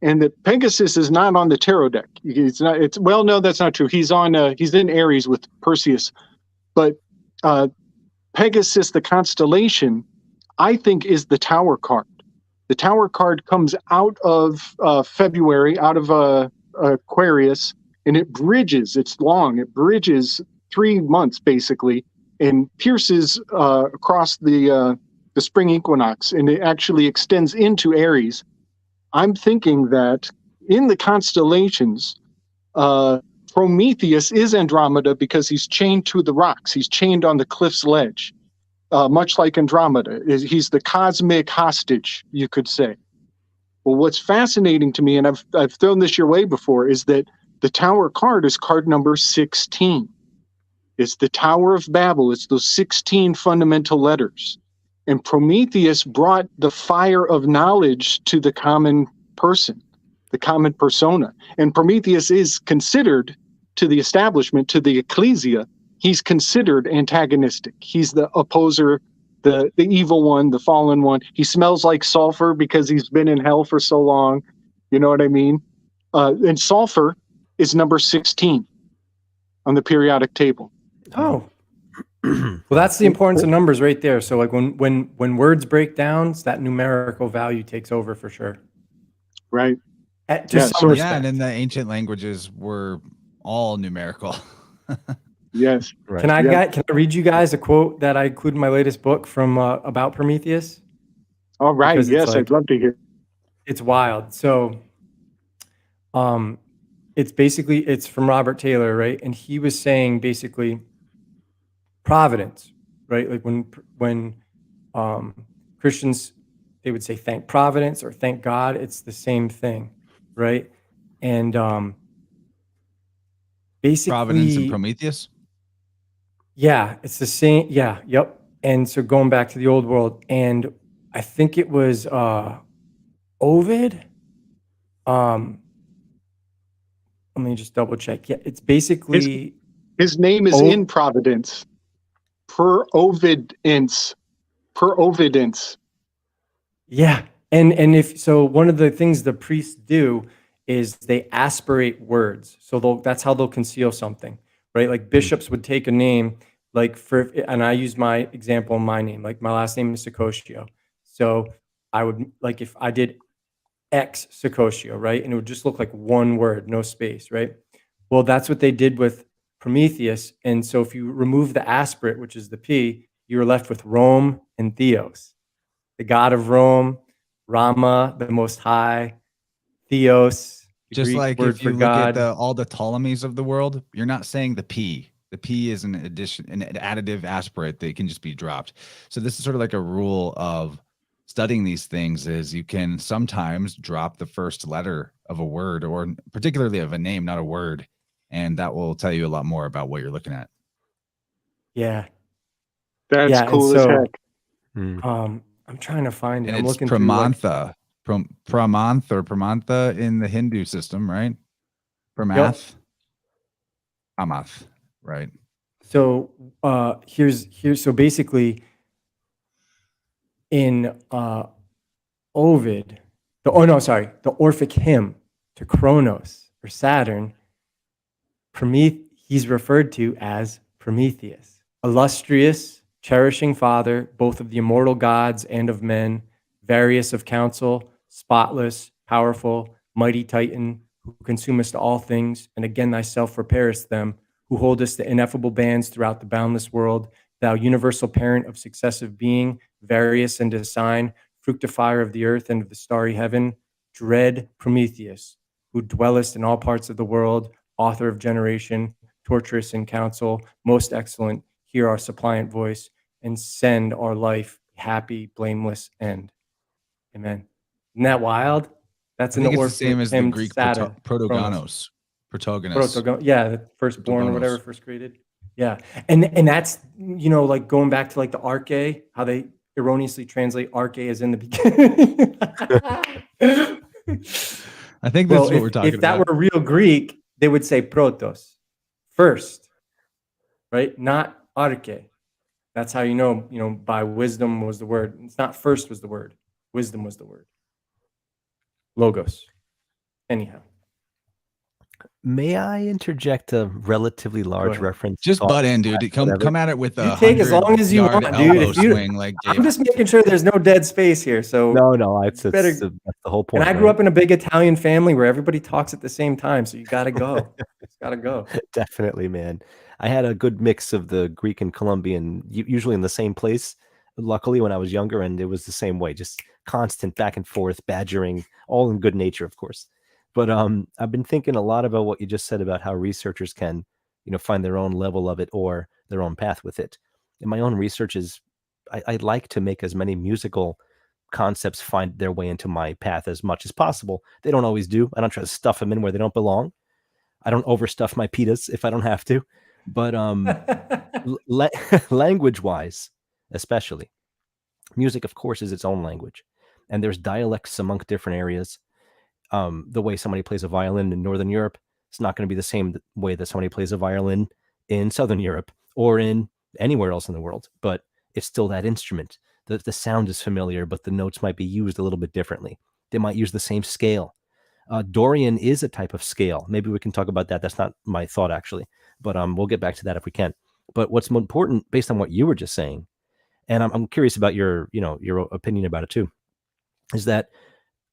and that Pegasus is not on the tarot deck. It's not. No, that's not true. He's on. He's in Aries with Perseus, but Pegasus, the constellation, I think is the Tower card. The Tower card comes out of February, out of Aquarius, and it bridges. It's long. It bridges 3 months basically, and pierces across the spring equinox, and it actually extends into Aries. I'm thinking that in the constellations, Prometheus is Andromeda because he's chained to the rocks. He's chained on the cliff's ledge. Much like Andromeda, he's the cosmic hostage, you could say. Well, what's fascinating to me, and I've thrown this your way before, is that the Tower card is card number 16. It's the Tower of Babel. It's those 16 fundamental letters. And Prometheus brought the fire of knowledge to the common person, the common persona. And Prometheus is considered, to the establishment, to the ecclesia, he's considered antagonistic. He's the opposer, the evil one, the fallen one. He smells like sulfur because he's been in hell for so long. You know what I mean? And sulfur is number 16 on the periodic table. Oh. Well, that's the importance of numbers right there. So like when words break down, that numerical value takes over for sure. Right. And in the ancient languages were all numerical. Yes. Right. Can I read you guys a quote that I include in my latest book from about Prometheus? All right. Yes, I'd love to hear. It's wild. So, it's from Robert Taylor, right? And he was saying basically providence, right? Like when Christians, they would say thank providence or thank God. It's the same thing, right? And basically Providence and Prometheus. Yeah, it's the same. Yeah, yep. And so going back to the old world, and I think it was Ovid. Let me just double check. Yeah, it's basically his name is in Providence. Per Ovidence. Yeah, and if so, one of the things the priests do is they aspirate words. So that's how they'll conceal something. Right, like bishops would take a name, and I use my example in my name, like my last name is Saccoccio. So I would, like, if I did X Saccoccio, right, and it would just look like one word, no space, right? Well, that's what they did with Prometheus. And so if you remove the aspirate, which is the P, you're left with Rome and Theos, the god of Rome, Rama, the Most High, Theos. Just Greek like word if you for look God. at all the Ptolemies of the world, you're not saying the P. The P is an additive aspirate that can just be dropped. So this is sort of like a rule of studying these things is you can sometimes drop the first letter of a word, or particularly of a name, not a word. And that will tell you a lot more about what you're looking at. Yeah. That's cool as heck. I'm trying to find it. And I'm it's looking Pramantha. Pramanth or Pramantha in the Hindu system, right? Pramath. Amath. Right. So so basically in Ovid, the Orphic hymn to Kronos or Saturn, he's referred to as Prometheus, illustrious, cherishing father, both of the immortal gods and of men, various of counsel, spotless, powerful, mighty Titan, who consumest all things, and again thyself repairest them, who holdest the ineffable bands throughout the boundless world, thou universal parent of successive being, various and design, fructifier of the earth and of the starry heaven, dread Prometheus, who dwellest in all parts of the world, author of generation, torturous in counsel, most excellent, hear our suppliant voice, and send our life happy, blameless end. Amen. Isn't that wild? That's I in think the it's the same as the Greek Saturn, protogonos. Protagonist. Yeah, the firstborn or whatever, first created. Yeah. And that's, like going back to like the arche, how they erroneously translate arche as in the beginning. I think that's what we're talking about. If that were real Greek, they would say protos, first, right? Not arche. That's how by wisdom was the word. It's not first was the word. Wisdom was the word. Logos. Anyhow. May I interject a relatively large reference? Just butt in, dude. Come at it with a take as long as you want, dude. Swing, like I'm just making sure there's no dead space here. So no, that's the whole point. And I grew up in a big Italian family where everybody talks at the same time, so you got to go. It's got to go. Definitely, man. I had a good mix of the Greek and Colombian, usually in the same place. Luckily, when I was younger, and it was the same way, just constant back and forth, badgering, all in good nature, of course. But I've been thinking a lot about what you just said about how researchers can, find their own level of it or their own path with it. In my own research is, I like to make as many musical concepts find their way into my path as much as possible. They don't always do. I don't try to stuff them in where they don't belong. I don't overstuff my pitas if I don't have to. But language-wise, especially, music, of course, is its own language. And there's dialects among different areas. The way somebody plays a violin in Northern Europe, it's not going to be the same way that somebody plays a violin in Southern Europe or in anywhere else in the world, but it's still that instrument. The sound is familiar, but the notes might be used a little bit differently. They might use the same scale. Dorian is a type of scale. Maybe we can talk about that. That's not my thought, actually, but we'll get back to that if we can. But what's more important, based on what you were just saying, and I'm curious about your opinion about it too, is that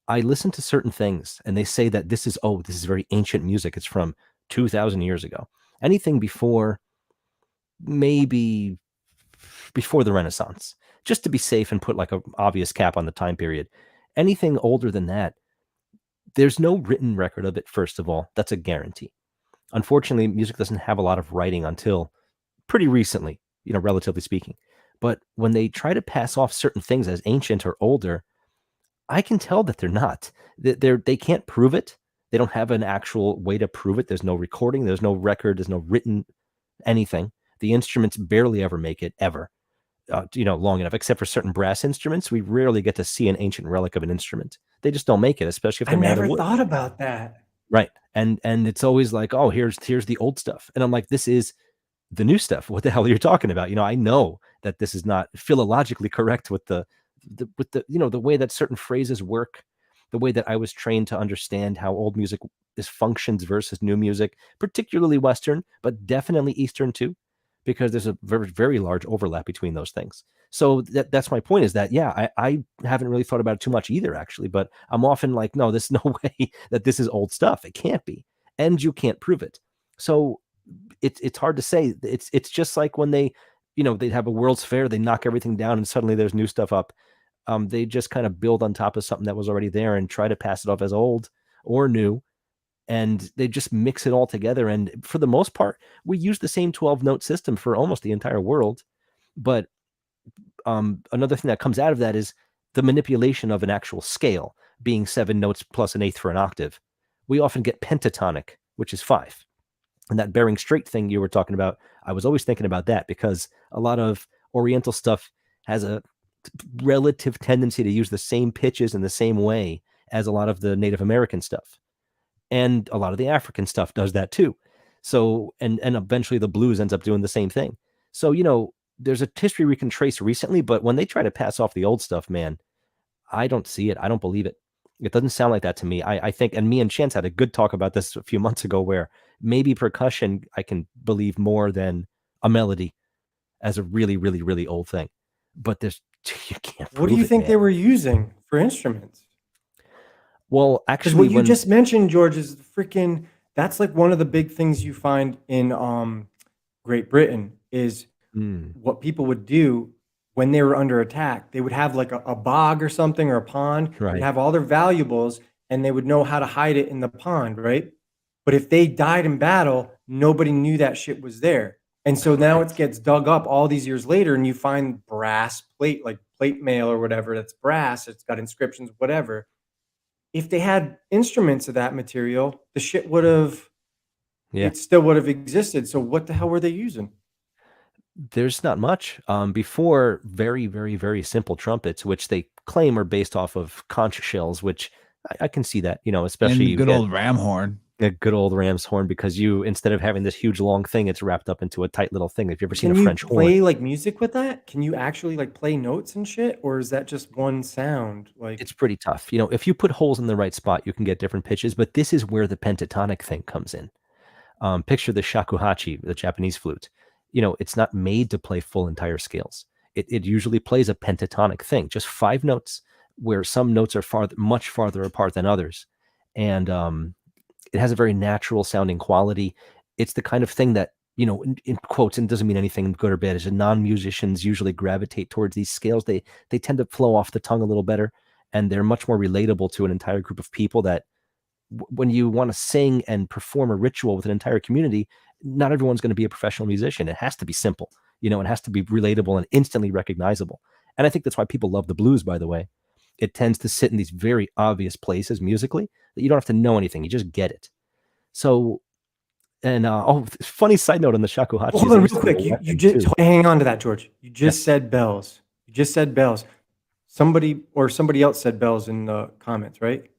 I listen to certain things and they say that this is very ancient music. It's from 2,000 years ago. Anything before, maybe before the Renaissance, just to be safe and put like an obvious cap on the time period. Anything older than that, there's no written record of it, first of all. That's a guarantee. Unfortunately, music doesn't have a lot of writing until pretty recently, relatively speaking. But when they try to pass off certain things as ancient or older, I can tell that they're not. They can't prove it. They don't have an actual way to prove it. There's no recording. There's no record. There's no written anything. The instruments barely ever make it, ever, long enough. Except for certain brass instruments, we rarely get to see an ancient relic of an instrument. They just don't make it, especially if they're made of wood. I never thought about that. Right. And it's always like, oh, here's the old stuff. And I'm like, this is the new stuff. What the hell are you talking about? I know that this is not philologically correct with the way that certain phrases work, the way that I was trained to understand how old music functions versus new music, particularly Western, but definitely Eastern too, because there's a very, very large overlap between those things. So that's my point, is that, yeah, I haven't really thought about it too much either, actually, but I'm often like, no, there's no way that this is old stuff. It can't be. And you can't prove it. So it's hard to say. It's just like when they have a World's Fair, they knock everything down and suddenly there's new stuff up. They just kind of build on top of something that was already there and try to pass it off as old or new. And they just mix it all together. And for the most part, we use the same 12-note system for almost the entire world. But another thing that comes out of that is the manipulation of an actual scale, being 7 notes plus an eighth for an octave. We often get pentatonic, which is 5. And that bearing straight thing you were talking about, I was always thinking about that, because a lot of Oriental stuff has a relative tendency to use the same pitches in the same way as a lot of the Native American stuff. And a lot of the African stuff does that too. So, and eventually the blues ends up doing the same thing. So, there's a history we can trace recently, but when they try to pass off the old stuff, man, I don't see it. I don't believe it. It doesn't sound like that to me. I think, and me and Chance had a good talk about this a few months ago, where maybe percussion I can believe more than a melody as a really, really, really old thing. But there's you can't. What do you think they were using for instruments? Well, actually, what you just mentioned, George, is freaking. That's like one of the big things you find in Great Britain is what people would do when they were under attack. They would have like a bog or something or a pond. Right. They'd have all their valuables, and they would know how to hide it in the pond, right? But if they died in battle, nobody knew that shit was there. And so now it gets dug up all these years later, and you find brass plate, like plate mail or whatever, that's brass, it's got inscriptions, whatever. If they had instruments of that material, the shit would have, it still would have existed. So what the hell were they using? There's not much. Before, very, very, very simple trumpets, which they claim are based off of conch shells, which I can see that, especially and good old ram horn. A good old ram's horn, because instead of having this huge long thing, it's wrapped up into a tight little thing. Have you ever seen a French horn? Can you play like music with that? Can you actually like play notes and shit, or is that just one sound? Like, it's pretty tough. If you put holes in the right spot, you can get different pitches. But this is where the pentatonic thing comes in. Picture the shakuhachi, the Japanese flute. It's not made to play full entire scales. It usually plays a pentatonic thing, just 5 notes, where some notes are much farther apart than others, and it has a very natural sounding quality. It's the kind of thing that, in quotes, and it doesn't mean anything good or bad, is non-musicians usually gravitate towards these scales. They tend to flow off the tongue a little better, and they're much more relatable to an entire group of people. That when you want to sing and perform a ritual with an entire community, not everyone's going to be a professional musician. It has to be simple, it has to be relatable and instantly recognizable. And I think that's why people love the blues, by the way. It tends to sit in these very obvious places musically that you don't have to know anything. You just get it. So, and funny side note on the shakuhachi. Hold on real quick. You just hang on to that, George. You just said bells. You just said bells. Somebody else said bells in the comments, right?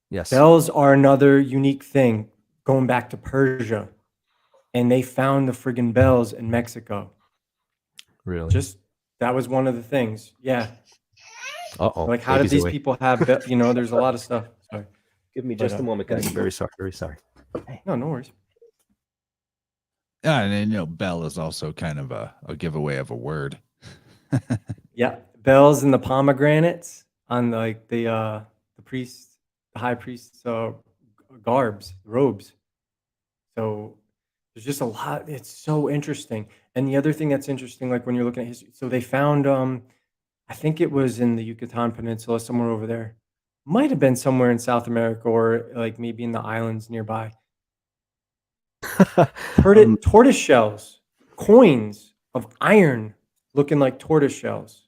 Yes. Bells are another unique thing going back to Persia. And they found the friggin' bells in Mexico. Really? That was one of the things. Yeah. Uh-oh. Like, how did these people have, there's a lot of stuff. Sorry. Give me just a moment, guys. I'm very sorry. Very sorry. Hey. No worries. Yeah, and bell is also kind of a giveaway of a word. Yeah. Bells and the pomegranates on like the high priest's robes. So there's just a lot. It's so interesting. And the other thing that's interesting, like when you're looking at history, so they found, I think it was in the Yucatan Peninsula, somewhere over there. Might have been somewhere in South America, or like maybe in the islands nearby. Tortoise shells, coins of iron looking like tortoise shells.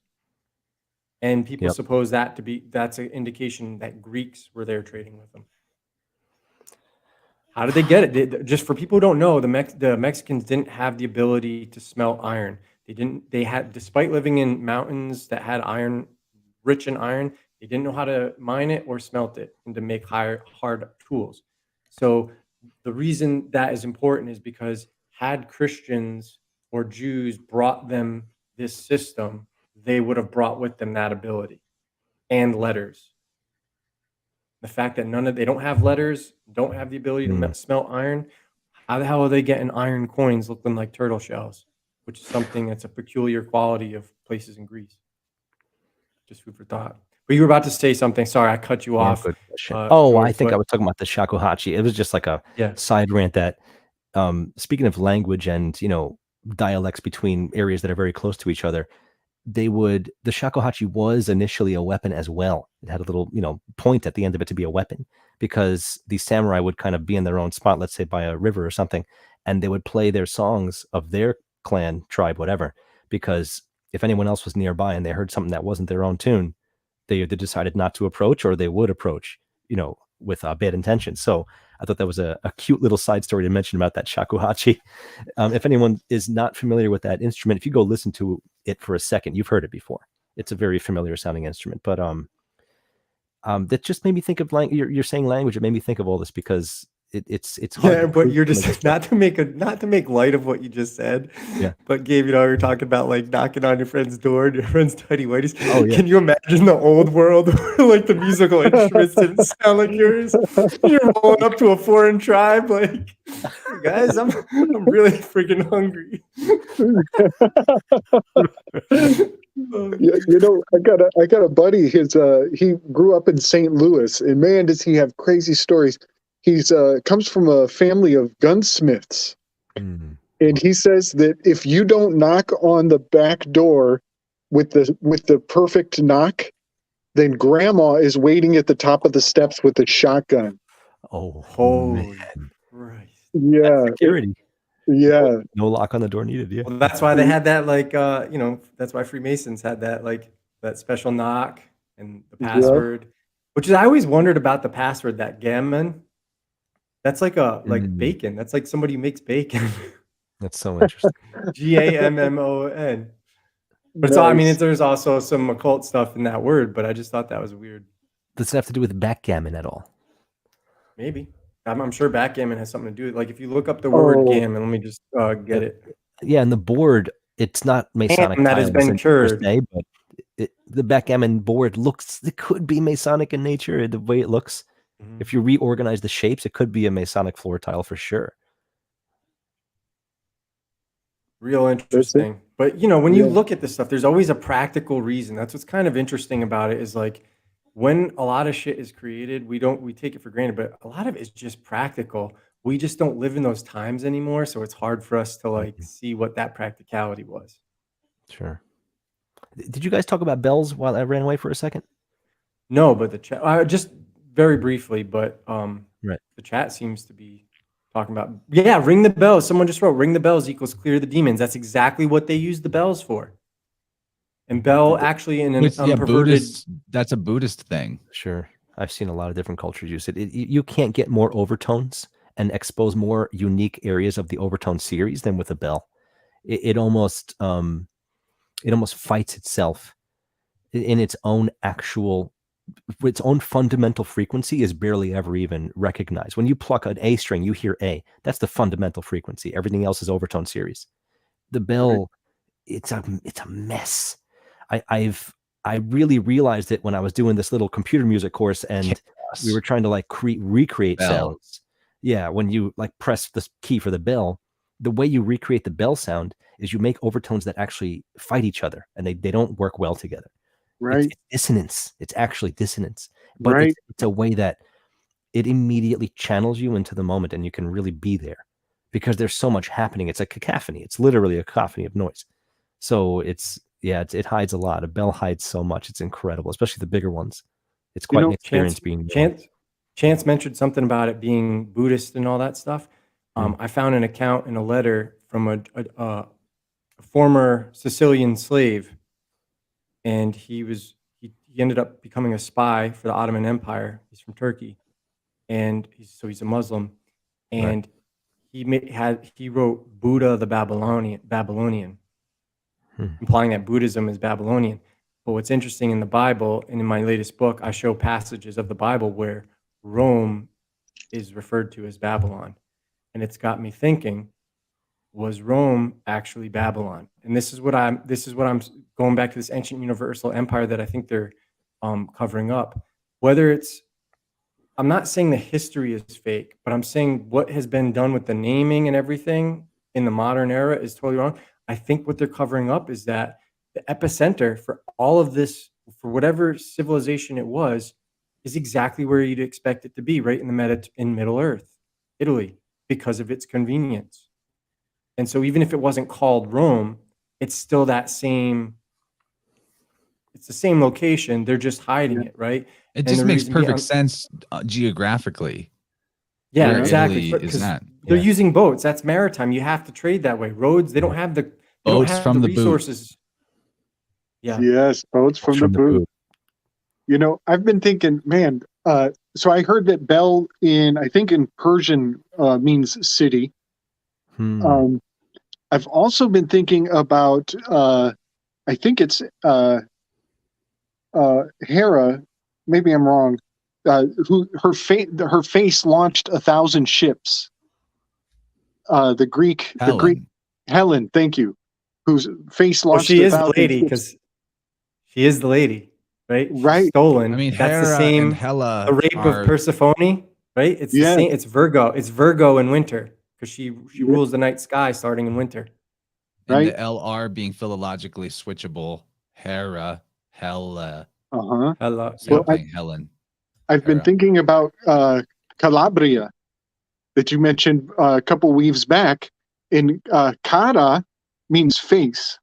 And people suppose that's an indication that Greeks were there trading with them. How did they get it? Just for people who don't know, the Mexicans didn't have the ability to smelt iron. Despite living in mountains that had iron, rich in iron, they didn't know how to mine it or smelt it and to make hard tools. So the reason that is important is because had Christians or Jews brought them this system, they would have brought with them that ability and letters. The fact that they don't have letters, don't have the ability to smelt iron, how the hell are they getting iron coins looking like turtle shells, which is something that's a peculiar quality of places in Greece? Just food for thought. But you were about to say something. Sorry, I cut you off. I think I was talking about the shakuhachi. It was just like a side rant that, speaking of language and, dialects between areas that are very close to each other, the shakuhachi was initially a weapon as well. It had a little, point at the end of it to be a weapon, because the samurai would kind of be in their own spot, let's say by a river or something, and they would play their songs of their clan, tribe, whatever, because if anyone else was nearby and they heard something that wasn't their own tune, they either decided not to approach or they would approach, with bad intentions. So I thought that was a cute little side story to mention about that shakuhachi. If anyone is not familiar with that instrument, if you go listen to it for a second, you've heard it before. It's a very familiar sounding instrument, but that just made me think of you're saying language. It made me think of all this because it's hard. Yeah, but you're just not to make light of what you just said. Yeah. But Gabe, you're talking about like knocking on your friend's door and your friend's tidy whities. Oh, yeah. Can you imagine the old world where like the musical instruments didn't sound like yours? You're rolling up to a foreign tribe, like, hey guys, I'm really freaking hungry. Yeah, I got a buddy. He grew up in St. Louis, and man, does he have crazy stories. He's comes from a family of gunsmiths, and he says that if you don't knock on the back door with the perfect knock, then Grandma is waiting at the top of the steps with a shotgun. Oh, holy man. Christ! Yeah, that's security. Yeah, no lock on the door needed. Yeah, well, that's why they had that, like, that's why Freemasons had that, like, that special knock and the password, which is, I always wondered about the password, that gammon. That's like bacon. That's like somebody who makes bacon. That's so interesting. GAMMON. But it's all, I mean, there's also some occult stuff in that word, but I just thought that was weird. Does it have to do with backgammon at all? Maybe. I'm sure backgammon has something to do with, like, if you look up the word gammon, let me just get it. Yeah, and the board, it's not Masonic that has been cured. But the backgammon board it could be Masonic in nature, the way it looks. Mm-hmm. If you reorganize the shapes, it could be a Masonic floor tile for sure. Real interesting. But, when you look at this stuff, there's always a practical reason. That's what's kind of interesting about it, is like, when a lot of shit is created, we take it for granted, but a lot of it is just practical. We just don't live in those times anymore, so it's hard for us to like see what that practicality was. Sure. Did you guys talk about bells while I ran away for a second? No, but the chat, just very briefly, but right. The chat seems to be talking about, ring the bells. Someone just wrote, ring the bells equals clear the demons. That's exactly what they use the bells for. And bell actually in an unperverted... that's a Buddhist thing. Sure. I've seen a lot of different cultures use it. You can't get more overtones and expose more unique areas of the overtone series than with a bell. It almost fights itself in its own fundamental frequency is barely ever even recognized. When you pluck an A string, you hear A. That's the fundamental frequency. Everything else is overtone series. The bell, it's a mess. I really realized it when I was doing this little computer music course, and we were trying to like recreate sounds. Yeah, when you like press the key for the bell, the way you recreate the bell sound is you make overtones that actually fight each other, and they don't work well together. Right. It's dissonance. It's actually dissonance, but it's a way that it immediately channels you into the moment, and you can really be there because there's so much happening. It's a cacophony. It's literally a cacophony of noise. So it hides a lot. A bell hides so much. It's incredible, especially the bigger ones. It's quite an experience being there. Chance mentioned something about it being Buddhist and all that stuff. I found an account in a letter from a former Sicilian slave, and he ended up becoming a spy for the Ottoman Empire. He's from Turkey, and he's a Muslim, and he wrote Buddha the Babylonian. Implying that Buddhism is Babylonian. But what's interesting in the Bible, and in my latest book, I show passages of the Bible where Rome is referred to as Babylon. And it's got me thinking, was Rome actually Babylon? And this is what I'm going back to, this ancient universal empire that I think they're covering up. I'm not saying the history is fake, but I'm saying what has been done with the naming and everything in the modern era is totally wrong. I think what they're covering up is that the epicenter for all of this, for whatever civilization it was, is exactly where you'd expect it to be, right in Middle Earth, Italy, because of its convenience. And so even if it wasn't called Rome, it's still the same location. They're just hiding it, right? It just makes perfect sense geographically. Yeah, exactly. They're using boats. That's maritime. You have to trade that way. Roads, they don't have the resources. Yeah. Yes, boats from the boot. I've been thinking, man, so I heard that bell I think in Persian means city. I've also been thinking about I think it's Hera, maybe I'm wrong, who her face launched 1,000 ships. The Greek Helen, thank you, whose face launched. She is the lady because she is the lady, right? Right. She's stolen. I mean, that's Hera the same. And Hela the rape of Persephone, right? It's the same. It's Virgo. It's Virgo in winter because she rules the night sky starting in winter. And the LR being philologically switchable. Hera, Hela. Hela. So Helen. I've been thinking about Calabria that you mentioned a couple weaves back. In Cara means face,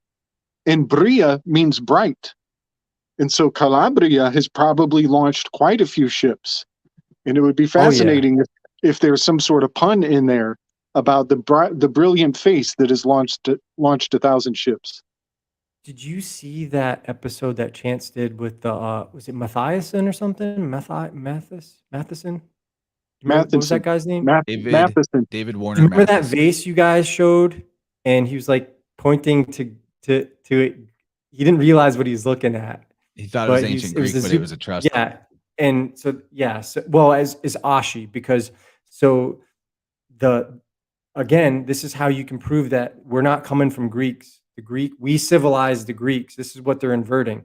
and Bria means bright. And so Calabria has probably launched quite a few ships. And it would be fascinating if there's some sort of pun in there about the brilliant face that has launched 1,000 ships. Did you see that episode that Chance did with the was it Matthiasen or something? Matheson? What was that guy's name? David Warner. Remember that vase you guys showed, and he was like pointing to it. He didn't realize what he was looking at. He thought it was ancient Greek, but it was a trust. Yeah, and so well as Ashi, because again, this is how you can prove that we're not coming from Greeks. We civilized the Greeks. This is what they're inverting.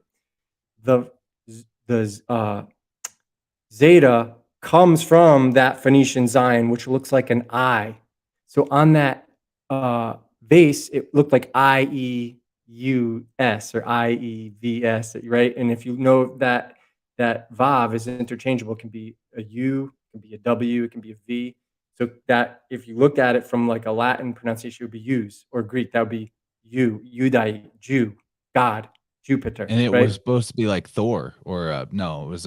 The Zeta comes from that Phoenician Zion, which looks like an I. So on that vase, it looked like IEUS or IEVS, right? And if you know that Vav is interchangeable, it can be a U, it can be a W, it can be a V. So that if you looked at it from like a Latin pronunciation, it would be use, or Greek, that would be Judai, Jew, God, Jupiter. And it was supposed to be like Thor, or no, it was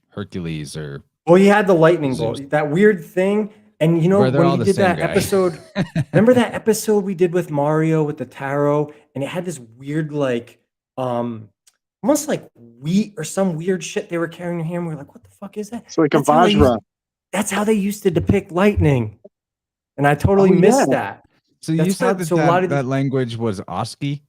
Hercules, or. Well, he had the lightning bolt, that weird thing. And you know, when we did that episode, remember that episode we did with Mario with the tarot, and it had this weird, like, almost like wheat or some weird shit they were carrying here. And we were like, what the fuck is that? It's like a Vajra. That's how they used to depict lightning. And I totally missed that. So you said that language was Oski?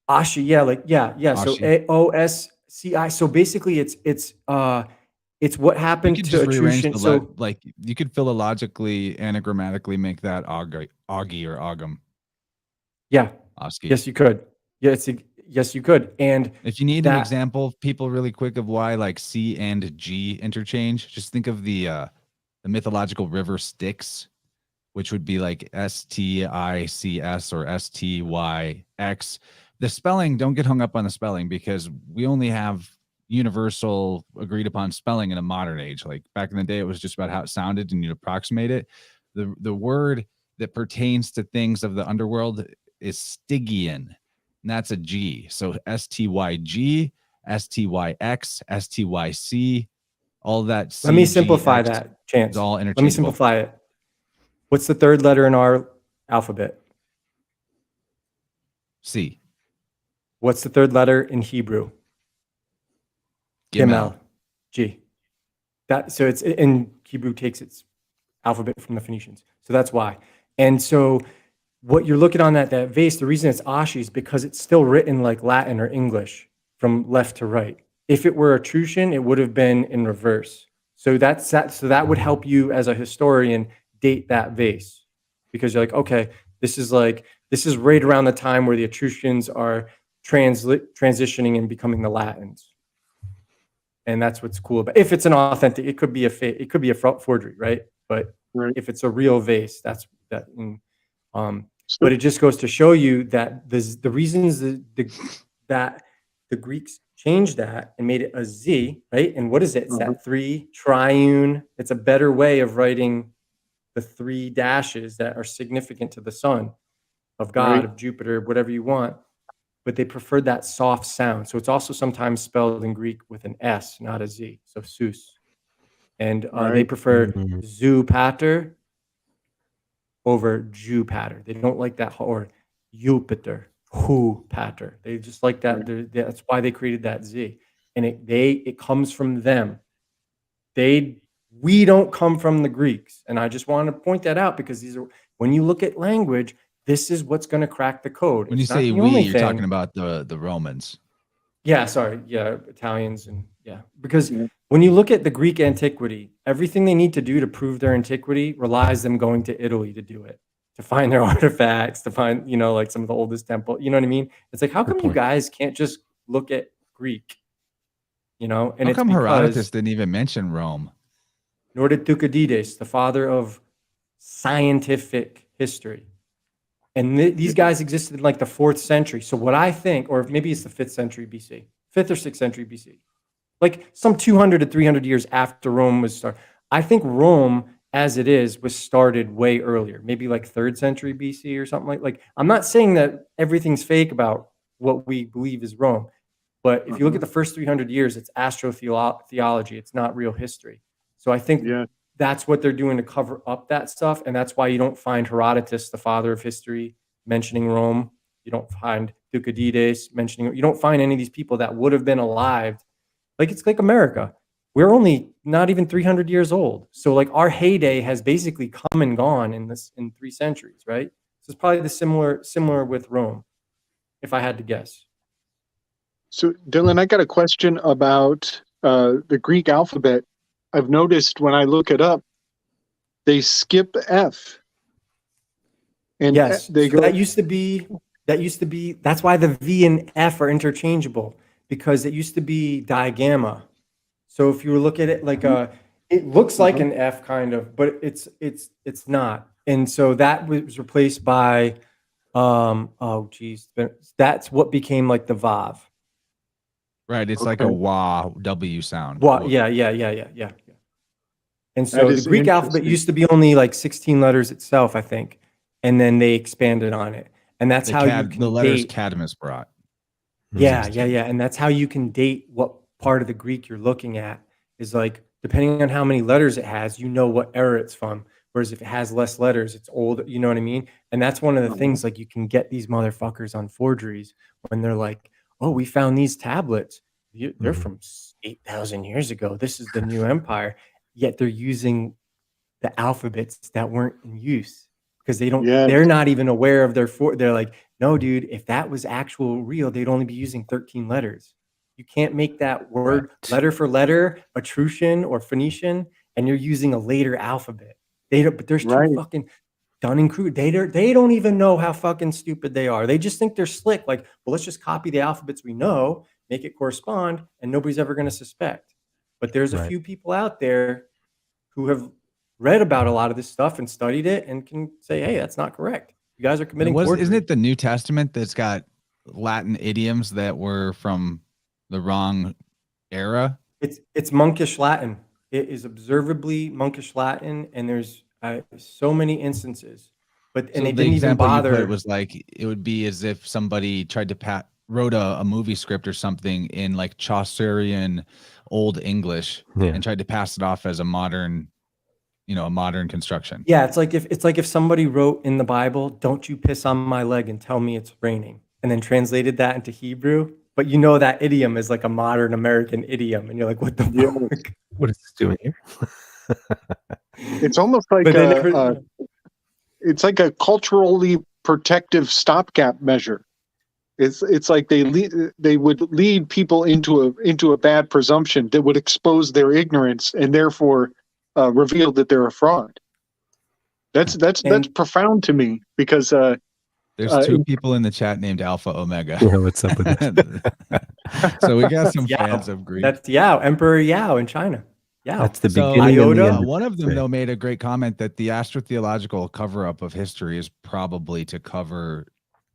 Ashi, yeah, like, yeah. So AOSCI. So basically it's what happened to attrition. So like you could philologically, anagrammatically make that Augie or Ogum. Yeah. Oski. Yes, you could. Yes, you could. And if you need an example, people, really quick, of why like C and G interchange, just think of the mythological river Styx, which would be like STICS or STYX. The spelling, don't get hung up on the spelling, because we only have universal agreed upon spelling in a modern age. Like back in the day, it was just about how it sounded and you'd approximate it. The word that pertains to things of the underworld is Stygian, and that's a G. So STYG, STYX, STYC, all that. Let me simplify that, Chance. All interchangeable. Let me simplify it. What's the third letter in our alphabet? C. What's the third letter in Hebrew? Gimel. G. So it's in Hebrew, takes its alphabet from the Phoenicians. So that's why. And so what you're looking on that vase, the reason it's Ashi is because it's still written like Latin or English from left to right. If it were Etruscan, it would have been in reverse. So that would help you as a historian date that vase, because you're like, okay, this is right around the time where the Etruscans are transitioning and becoming the Latins. And that's what's cool about. If it's an authentic, it could be a forgery, right? But if it's a real vase, that's that. But it just goes to show you that the reasons that the Greeks changed that and made it a Z, right? And what is it? It's that 3 triune. It's a better way of writing the 3 dashes that are significant to the sun, of God, of Jupiter, whatever you want. But they preferred that soft sound. So it's also sometimes spelled in Greek with an S, not a Z. So Zeus. And they prefer Zu Pater over Jew Pater. They don't like that, or Jupiter, Hu Pater. They just like that. That's why they created that Z. And it comes from them. We don't come from the Greeks. And I just want to point that out, because when you look at language, this is what's going to crack the code. When you say we, you're talking about the Romans. Yeah, sorry. Yeah, Italians and because when you look at the Greek antiquity, everything they need to do to prove their antiquity relies them going to Italy to do it, to find their artifacts, to find, like some of the oldest temple. You know what I mean? It's like, how come you guys can't just look at Greek? And How it's come Herodotus because didn't even mention Rome? nor did Thucydides, the father of scientific history. And these guys existed in like the 4th century. So what I think, or maybe it's the 5th century BC, 5th or 6th century BC, like some 200 to 300 years after Rome was started. I think Rome, as it is, was started way earlier, maybe like 3rd century BC or something like. I'm not saying that everything's fake about what we believe is Rome, but if you look at the first 300 years, it's astrotheology. It's not real history. So I think that's what they're doing to cover up that stuff. And that's why you don't find Herodotus, the father of history, mentioning Rome. You don't find Thucydides mentioning, you don't find any of these people that would have been alive. Like, it's like America. We're only not even 300 years old. So like our heyday has basically come and gone in 3 centuries, right? So it's probably the similar with Rome, if I had to guess. So Dylan, I got a question about the Greek alphabet. I've noticed when I look it up, they skip F. And yes, they go. That used to be. That's why the V and F are interchangeable, because it used to be digamma. So if you look at it like it looks like an F kind of, but it's not. And so that was replaced by, that's what became like the Vav. Right, it's like a wa W sound. Yeah. And so the Greek alphabet used to be only like 16 letters itself, I think, and then they expanded on it, and that's how you can the letters date. Cadmus brought. Yeah, and that's how you can date what part of the Greek you're looking at. Is like, depending on how many letters it has, you know what era it's from. Whereas if it has less letters, it's old. You know what I mean? And that's one of the things. Like, you can get these motherfuckers on forgeries when they're like, "Oh, we found these tablets. They're from 8,000 years ago. This is the new empire." Yet they're using the alphabets that weren't in use, because they don't. They're not even aware of they're like, "No, dude. If that was actual real, they'd only be using 13 letters. You can't make that word letter for letter Etruscan or Phoenician, and you're using a later alphabet. They don't. But there's two fucking Dunning-Kruger. They don't even know how fucking stupid they are. They just think they're slick. Like, well, let's just copy the alphabets we know, make it correspond, and nobody's ever going to suspect. But there's a few people out there who have read about a lot of this stuff and studied it and can say, hey, that's not correct. You guys are committing forgery. Isn't it the New Testament that's got Latin idioms that were from the wrong era? It's monkish Latin. It is observably monkish Latin, and there's so many instances. But and they didn't even bother. It was like, it would be as if somebody tried to wrote a movie script or something in like Chaucerian Old English and tried to pass it off as a modern, a modern construction. Yeah, it's like if somebody wrote in the Bible, "Don't you piss on my leg and tell me it's raining," and then translated that into Hebrew. But that idiom is like a modern American idiom, and you're like, "What the fuck? What is this doing here?" It's almost like it's like a culturally protective stopgap measure. It's like they would lead people into a bad presumption that would expose their ignorance and therefore reveal that they're a fraud. That's profound to me, because there's two people in the chat named Alpha Omega. Yeah, what's up with that? So we got some fans of Greek. That's Yao, Emperor Yao in China. Yeah, that's the beginning. One of them though made a great comment that the astrotheological cover-up of history is probably to cover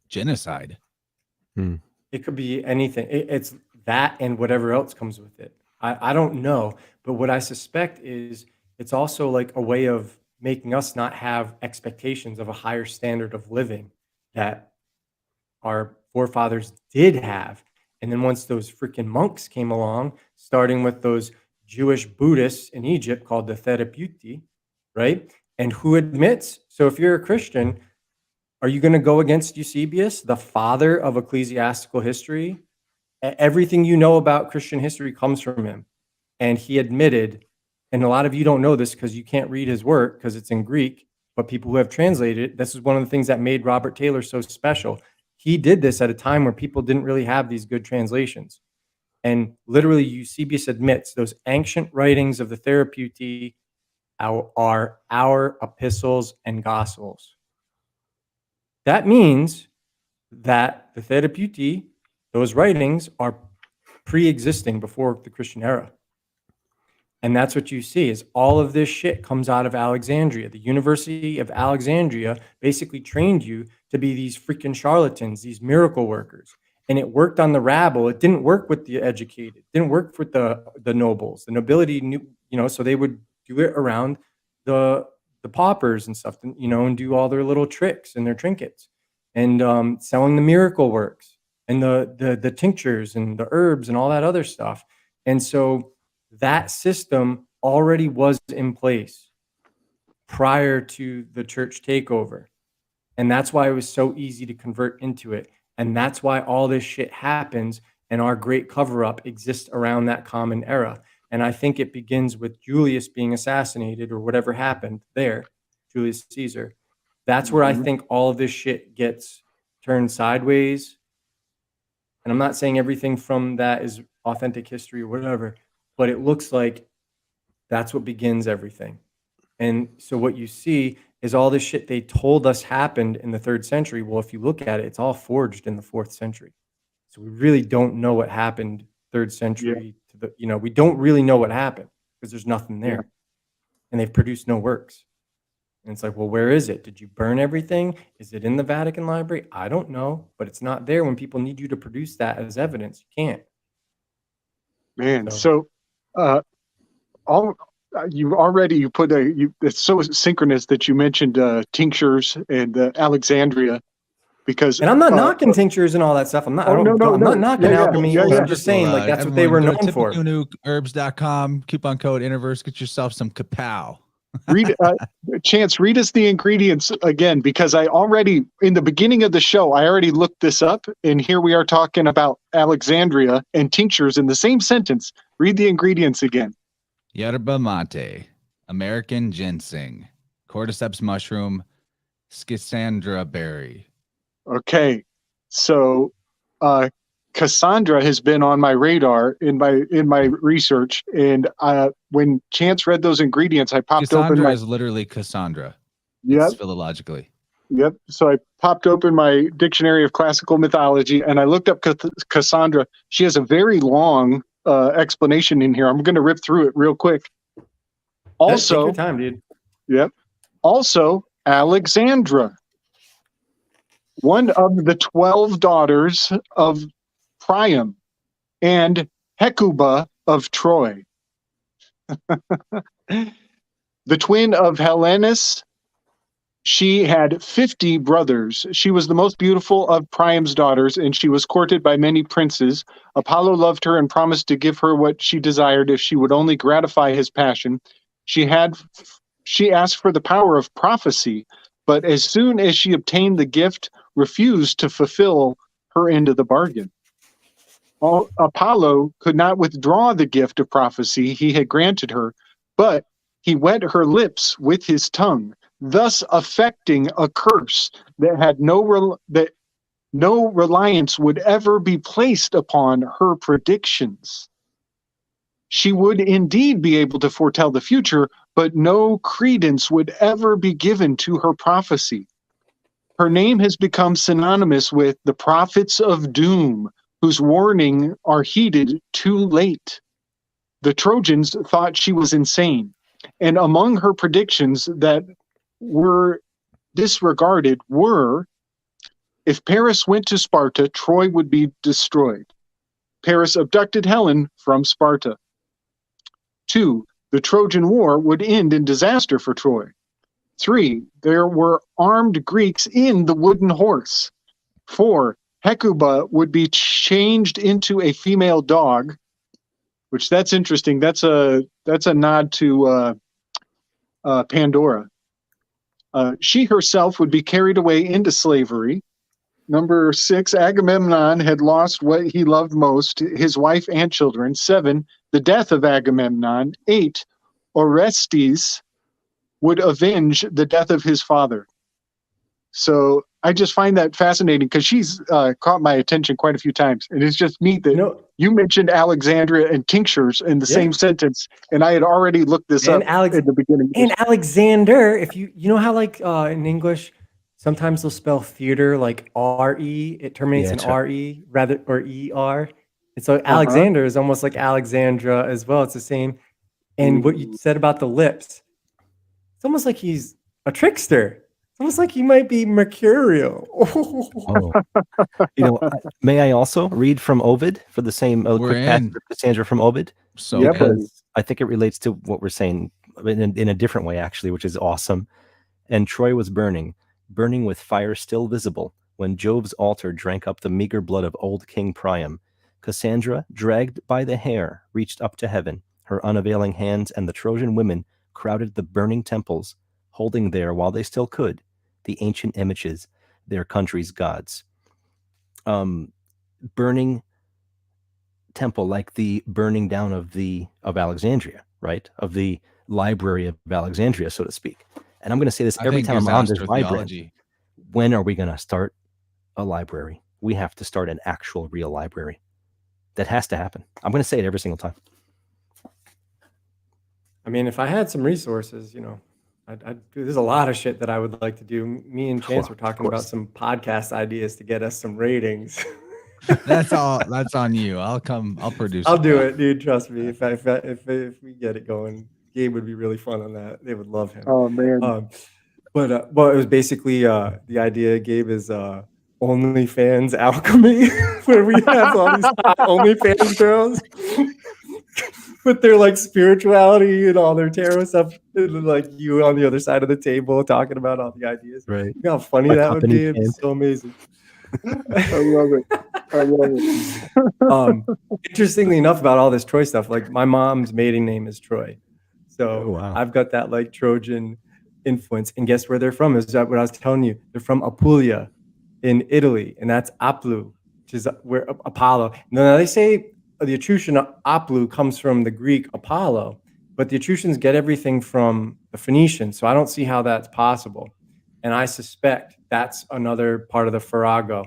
genocide. It could be anything. It's that and whatever else comes with it. I don't know, but what I suspect is it's also like a way of making us not have expectations of a higher standard of living that our forefathers did have. And then once those freaking monks came along, starting with those Jewish Buddhists in Egypt called the Therapeuti, right? And who admits, so if you're a Christian, are you going to go against Eusebius, the father of ecclesiastical history? Everything you know about Christian history comes from him. And he admitted, and a lot of you don't know this because you can't read his work because it's in Greek, but people who have translated it, this is one of the things that made Robert Taylor so special. He did this at a time where people didn't really have these good translations. And literally, Eusebius admits those ancient writings of the Therapeuti are our epistles and gospels. That means that the Therapeuti, those writings, are pre-existing before the Christian era. And that's what you see is all of this shit comes out of Alexandria. The University of Alexandria basically trained you to be these freaking charlatans, these miracle workers. And it worked on the rabble. It didn't work with the educated. It didn't work with the nobles. The nobility knew, so they would do it around the paupers and stuff, and do all their little tricks and their trinkets, and selling the miracle works and the tinctures and the herbs and all that other stuff. And so that system already was in place prior to the church takeover. And that's why it was so easy to convert into it. And that's why all this shit happens, and our great cover-up exists around that common era. And I think it begins with Julius being assassinated, or whatever happened there, Julius Caesar. That's where I think all of this shit gets turned sideways. And I'm not saying everything from that is authentic history or whatever, but it looks like that's what begins everything. And so what you see is all this shit they told us happened in the 3rd century. Well, if you look at it, it's all forged in the 4th century. So we really don't know what happened 3rd century to the, we don't really know what happened because there's nothing there. And they've produced no works. And it's like, well, where is it? Did you burn everything? Is it in the Vatican Library? I don't know, but it's not there when people need you to produce that as evidence. You can't. Man, so it's so synchronous that you mentioned tinctures and Alexandria, because and I'm not knocking tinctures and all that stuff. I'm not. I'm not knocking alchemy. I'm just saying that's what they were known for. Herbs.com, coupon code InnerVerse. Get yourself some kapow. Chance, read us the ingredients again, because I already, in the beginning of the show, I already looked this up, and here we are talking about Alexandria and tinctures in the same sentence. Read the ingredients again. Yerba mate, American ginseng, cordyceps mushroom, schisandra berry. Okay, so Cassandra has been on my radar in my research, and when Chance read those ingredients, I popped open. Cassandra is literally Cassandra. Yep. Philologically. Yep. So I popped open my dictionary of classical mythology, and I looked up Cassandra. She has a very long explanation in here. I'm going to rip through it real quick. Also, take your time, dude. Yep. Also, Alexandra, one of the 12 daughters of Priam and Hecuba of Troy, the twin of Helenus. She had 50 brothers. She was the most beautiful of Priam's daughters, and she was courted by many princes. Apollo loved her and promised to give her what she desired if she would only gratify his passion. She asked for the power of prophecy, but as soon as she obtained the gift, refused to fulfill her end of the bargain. Apollo could not withdraw the gift of prophecy he had granted her, but he wet her lips with his tongue, thus affecting a curse that no reliance would ever be placed upon her predictions. She would indeed be able to foretell the future, but no credence would ever be given to her prophecy. Her name has become synonymous with the prophets of doom, whose warning are heeded too late. The Trojans thought she was insane, and among her predictions that were disregarded were: if Paris went to Sparta, Troy would be destroyed. Paris abducted Helen from Sparta. 2, the Trojan War would end in disaster for Troy. 3, there were armed Greeks in the wooden horse. 4, Hecuba would be changed into a female dog, which that's interesting. That's a nod to Pandora. She herself would be carried away into slavery. Number 6, Agamemnon had lost what he loved most, his wife and children. 7, the death of Agamemnon. 8, Orestes would avenge the death of his father. So I just find that fascinating because she's caught my attention quite a few times. And it's just neat that you mentioned Alexandria and tinctures in the same sentence. And I had already looked this up at the beginning. And Alexander, if you know how like in English, sometimes they'll spell theater like R-E, it terminates in R-E rather, or E-R. And so Alexander is almost like Alexandra as well. It's the same. And what you said about the lips, it's almost like he's a trickster. It's almost like he might be mercurial. May I also read from Ovid for the same quick passage of Cassandra from Ovid? So because I think it relates to what we're saying in a different way, actually, which is awesome. And Troy was burning with fire still visible, when Jove's altar drank up the meager blood of old King Priam. Cassandra, dragged by the hair, reached up to heaven, her unavailing hands, and the Trojan women crowded the burning temples, holding there, while they still could, the ancient images, their country's gods. Burning temple, like the burning down of Alexandria, right? Of the library of Alexandria, so to speak. And I'm going to say this every time I'm on this library. When are we going to start a library? We have to start an actual real library. That has to happen. I'm going to say it every single time. I mean, if I had some resources, there's a lot of shit that I would like to do. Me and Chance were talking about some podcast ideas to get us some ratings. That's on you. I'll produce. I'll do it, dude. Trust me. If we get it going, Gabe would be really fun on that. They would love him. Oh man. But it was basically the idea Gabe is OnlyFans Alchemy, where we have all these OnlyFans girls with their like spirituality and all their tarot stuff, and then, like you on the other side of the table talking about all the ideas. Right. You know how funny that would be? It's so amazing. I love it. Interestingly enough, about all this Troy stuff, like my mom's maiden name is Troy, so I've got that like Trojan influence. And guess where they're from? Is that what I was telling you? They're from Apulia in Italy, and that's Aplu, which is where Apollo. Now they say the Etruscan Aplu comes from the Greek Apollo, but the Etruscans get everything from the Phoenicians, so I don't see how that's possible. And I suspect that's another part of the Farrago,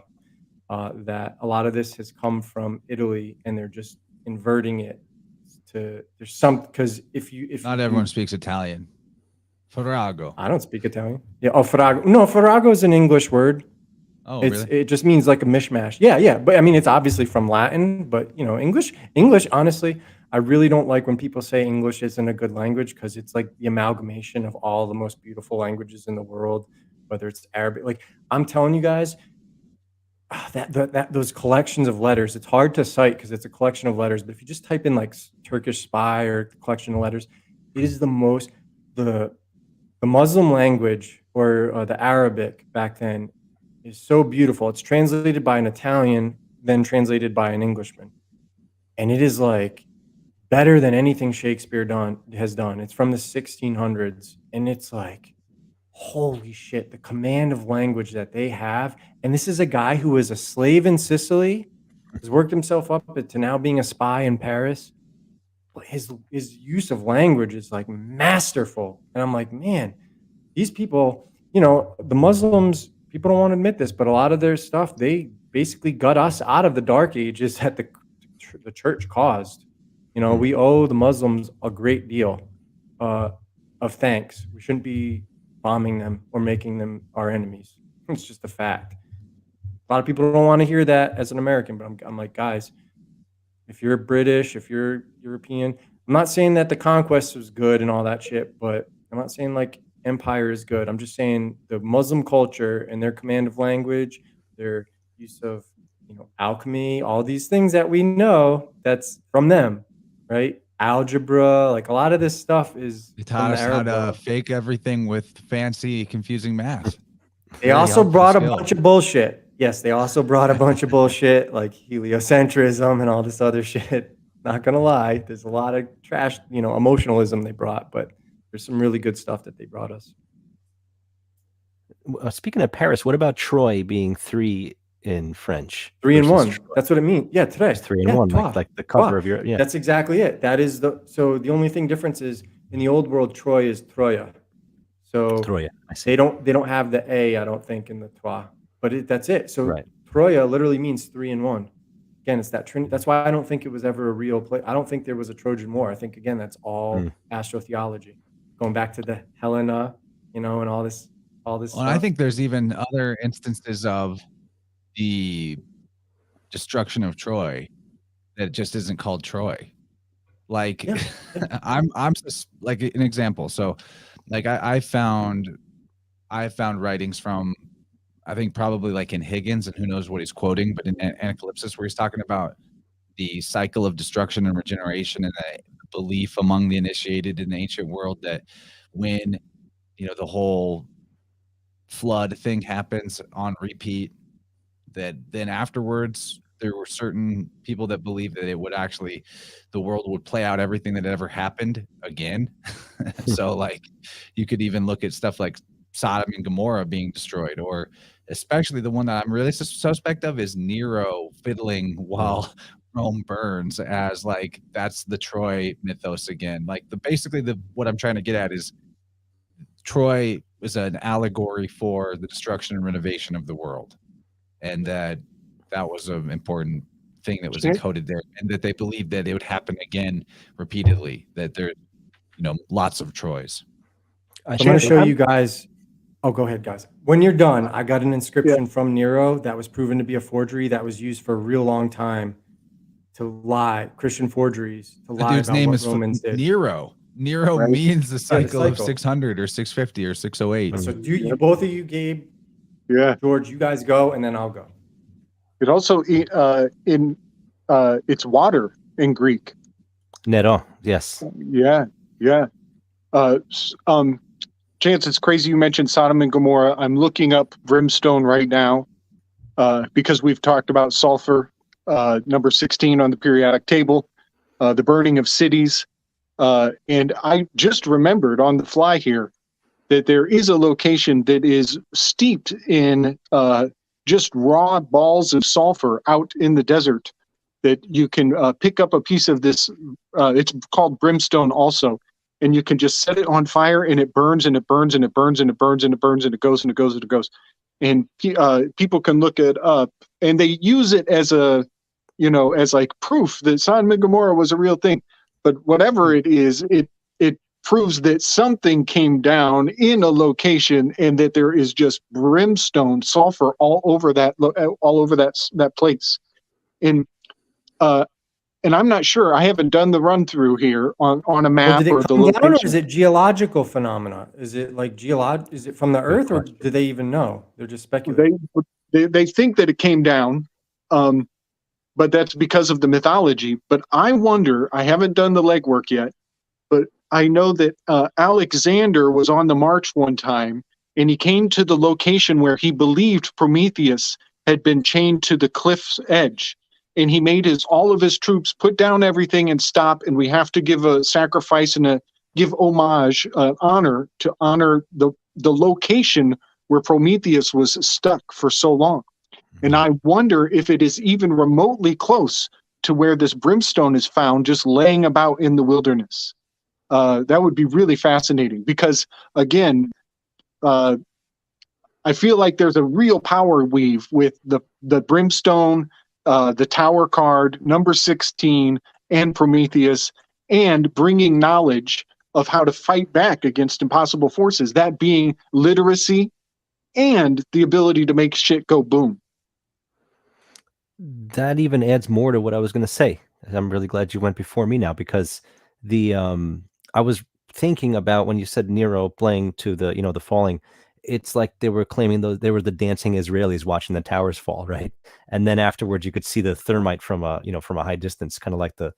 that a lot of this has come from Italy, and they're just inverting it to there's some, because if not everyone speaks Italian. Farrago. I don't speak Italian. Yeah. Oh, Farrago. No, Farrago is an English word. Oh, really? It just means like a mishmash. Yeah. But I mean, it's obviously from Latin, but English, honestly, I really don't like when people say English isn't a good language, because it's like the amalgamation of all the most beautiful languages in the world, whether it's Arabic. Like I'm telling you guys, those collections of letters, it's hard to cite because it's a collection of letters, but if you just type in like Turkish spy or collection of letters, it is the Muslim language, or the Arabic back then, is so beautiful. It's translated by an Italian, then translated by an Englishman. And it is like better than anything Shakespeare has done. It's from the 1600s. And it's like, holy shit, the command of language that they have. And this is a guy who was a slave in Sicily, has worked himself up to now being a spy in Paris. But his use of language is like masterful. And I'm like, man, these people, the Muslims, people don't want to admit this, but a lot of their stuff, they basically got us out of the dark ages that the church caused. We owe the Muslims a great deal of thanks. We shouldn't be bombing them or making them our enemies. It's just a fact. A lot of people don't want to hear that as an American, but I'm like, guys, if you're British, if you're European, I'm not saying that the conquest was good and all that shit, but I'm not saying like empire is good. I'm just saying the Muslim culture and their command of language, their use of alchemy, all these things that we know, that's from them, right? Algebra, like a lot of this stuff is. They taught us how to fake everything with fancy, confusing math. They also brought a bunch of bullshit. Yes, they also brought a bunch of bullshit like heliocentrism and all this other shit. Not gonna lie, there's a lot of trash, emotionalism they brought, but there's some really good stuff that they brought us. Speaking of Paris, what about Troy being 3 in French? 3 in 1. That's what it means. Yeah, today. 3 in 1, like the cover of your. Yeah, that's exactly it. That is so the only difference is in the old world, Troy is Troya. So Troya. I see. they don't have the A, I don't think, in the Trois, but that's it. So Right. Troya literally means 3 in 1. Again, it's that Trinity. That's why I don't think it was ever a real place. I don't think there was a Trojan War. I think, again, that's all astrotheology, going back to the Helena, and all this stuff. I think there's even other instances of the destruction of Troy that just isn't called Troy. Like, Yeah. I'm just like an example. So, like, I found writings from, I think probably like in Higgins, and who knows what he's quoting, but in Anacalypsis, where he's talking about the cycle of destruction and regeneration, and the belief among the initiated in the ancient world that when, the whole flood thing happens on repeat, that then afterwards there were certain people that believed that it would actually, the world would play out everything that ever happened again. So like you could even look at stuff like Sodom and Gomorrah being destroyed, or especially the one that I'm really suspect of is Nero fiddling while Rome burns, as like that's the Troy mythos again. Like basically what I'm trying to get at is Troy is an allegory for the destruction and renovation of the world, and that was an important thing that was encoded there, and that they believed that it would happen again repeatedly, that there lots of Troys. I'm going to show you guys. Oh, go ahead, guys. When you're done, I got an inscription from Nero that was proven to be a forgery that was used for a real long time to lie, Christian forgeries, to lie about what Romans did. Nero. Nero means the cycle of 600 or 650 or 608. So you both of you, Gabe, George, you guys go, and then I'll go. It also it's water in Greek. Nero, yes. Yeah. Chance, it's crazy you mentioned Sodom and Gomorrah. I'm looking up brimstone right now because we've talked about sulfur, number 16 on the periodic table, the burning of cities. And I just remembered on the fly here that there is a location that is steeped in just raw balls of sulfur out in the desert that you can pick up a piece of this. It's called brimstone also. And you can just set it on fire, and it burns, and it burns, and it burns, and it burns, and it burns, and it goes, and it goes, and it goes. And people can look it up, and they use it as as like proof that Sodom and Gomorrah was a real thing. But whatever it is, it proves that something came down in a location, and that there is just brimstone, sulfur all over that place. And I'm not sure. I haven't done the run through here on a map or the location. Down, or is it geological phenomena? Is it like Is it from the Earth, or do they even know? They're just speculating. They think that it came down, but that's because of the mythology. But I wonder. I haven't done the legwork yet, but I know that Alexander was on the march one time, and he came to the location where he believed Prometheus had been chained to the cliff's edge. And he made all of his troops put down everything and stop. And we have to give a sacrifice and give homage, honor the location where Prometheus was stuck for so long. And I wonder if it is even remotely close to where this brimstone is found, just laying about in the wilderness. That would be really fascinating because, again, I feel like there's a real power weave with the brimstone, the Tower card, number 16, and Prometheus, and bringing knowledge of how to fight back against impossible forces, that being literacy and the ability to make shit go boom. That even adds more to what I was going to say. I'm really glad you went before me now, because I was thinking about when you said Nero playing to the the falling. It's like they were claiming they were the dancing Israelis watching the towers fall, right? And then afterwards, you could see the thermite from a high distance, kind of like the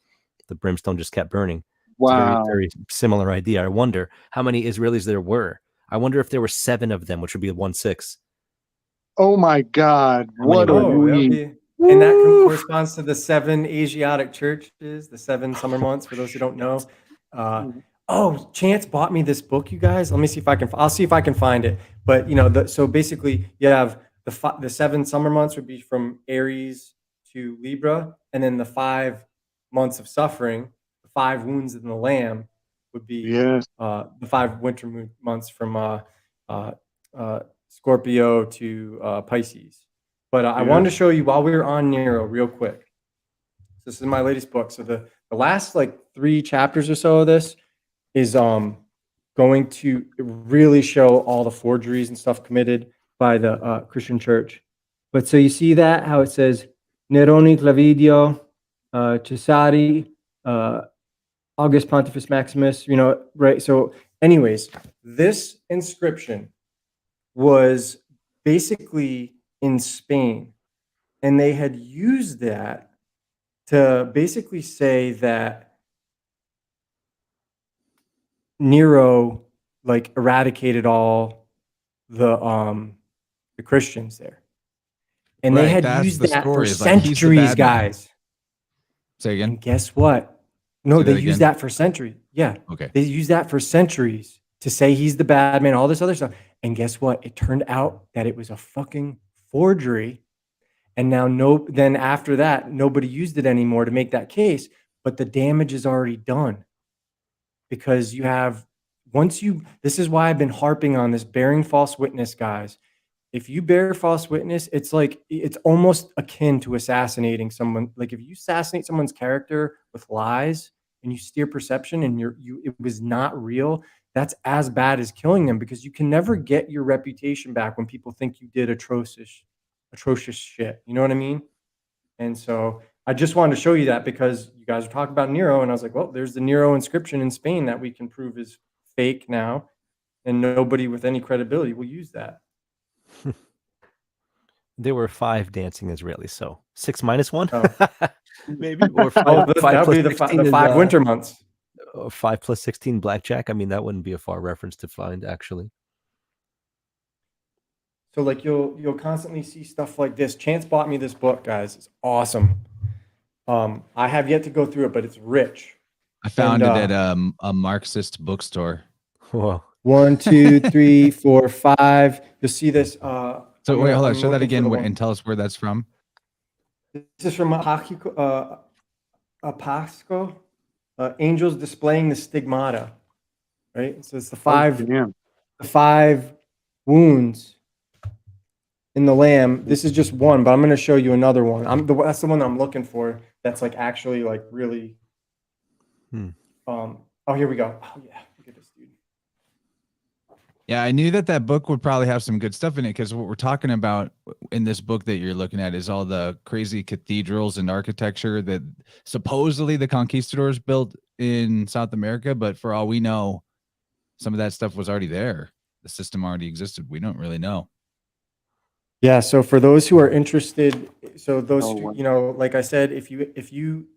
brimstone just kept burning. Wow, it's a very, very similar idea. I wonder how many Israelis there were. I wonder if there were 7 of them, which would be 1/6. Oh my God! What a week! And that corresponds to the 7 Asiatic churches, the 7 summer months. For those who don't know. Chance bought me this book, you guys. Let me see if I'll see if I can find it. But so basically you have the 7 summer months would be from Aries to Libra, and then the 5 months of suffering, the 5 wounds in the Lamb, would be Yes. the 5 winter months from Scorpio to Pisces. But I wanted to show you while we were on Nero real quick. This is my latest book. So the last like 3 chapters or so of this is going to really show all the forgeries and stuff committed by the Christian church. But so you see that how it says Neroni Clavidio, Cesari, August Pontifex Maximus, you know, right? So anyways, this inscription was basically in Spain, and they had used that to basically say that Nero like eradicated all the Christians there. And they had used that for centuries, guys. Say again. And guess what? No, they used that for centuries. Yeah. Okay. They used that for centuries to say he's the bad man, all this other stuff. And guess what? It turned out that it was a fucking forgery. And now then after that, nobody used it anymore to make that case, but the damage is already done. Because you have, this is why I've been harping on this bearing false witness, guys. If you bear false witness, it's almost akin to assassinating someone. Like if you assassinate someone's character with lies and you steer perception and it was not real, that's as bad as killing them, because you can never get your reputation back when people think you did atrocious shit. You know what I mean? And so I just wanted to show you that because you guys are talking about Nero, and I was like, well, there's the Nero inscription in Spain that we can prove is fake now, and nobody with any credibility will use that. There were 5 dancing Israelis, so 6 minus 1, maybe, or 5. That would be the 5 winter months. 5 plus 16 blackjack. I mean, that wouldn't be a far reference to find, actually. So like you'll constantly see stuff like this. Chance bought me this book, guys. It's awesome. I have yet to go through it, but it's rich. I found it at a Marxist bookstore. Whoa. 1, 2, 3, 4, 5. You'll see this. So wait, hold on. Show that again and tell us where that's from. This is from Apasco, Angels Displaying the Stigmata. Right. So it's the 5 wounds in the lamb. This is just one, but I'm going to show you another one. That's the one that I'm looking for. That's like actually like really. Oh, here we go. Oh yeah, look at this dude. Yeah, I knew that book would probably have some good stuff in it, because what we're talking about in this book that you're looking at is all the crazy cathedrals and architecture that supposedly the conquistadors built in South America, but for all we know, some of that stuff was already there. The system already existed. We don't really know. Yeah, so for those who are interested, so those you know, like I said, if you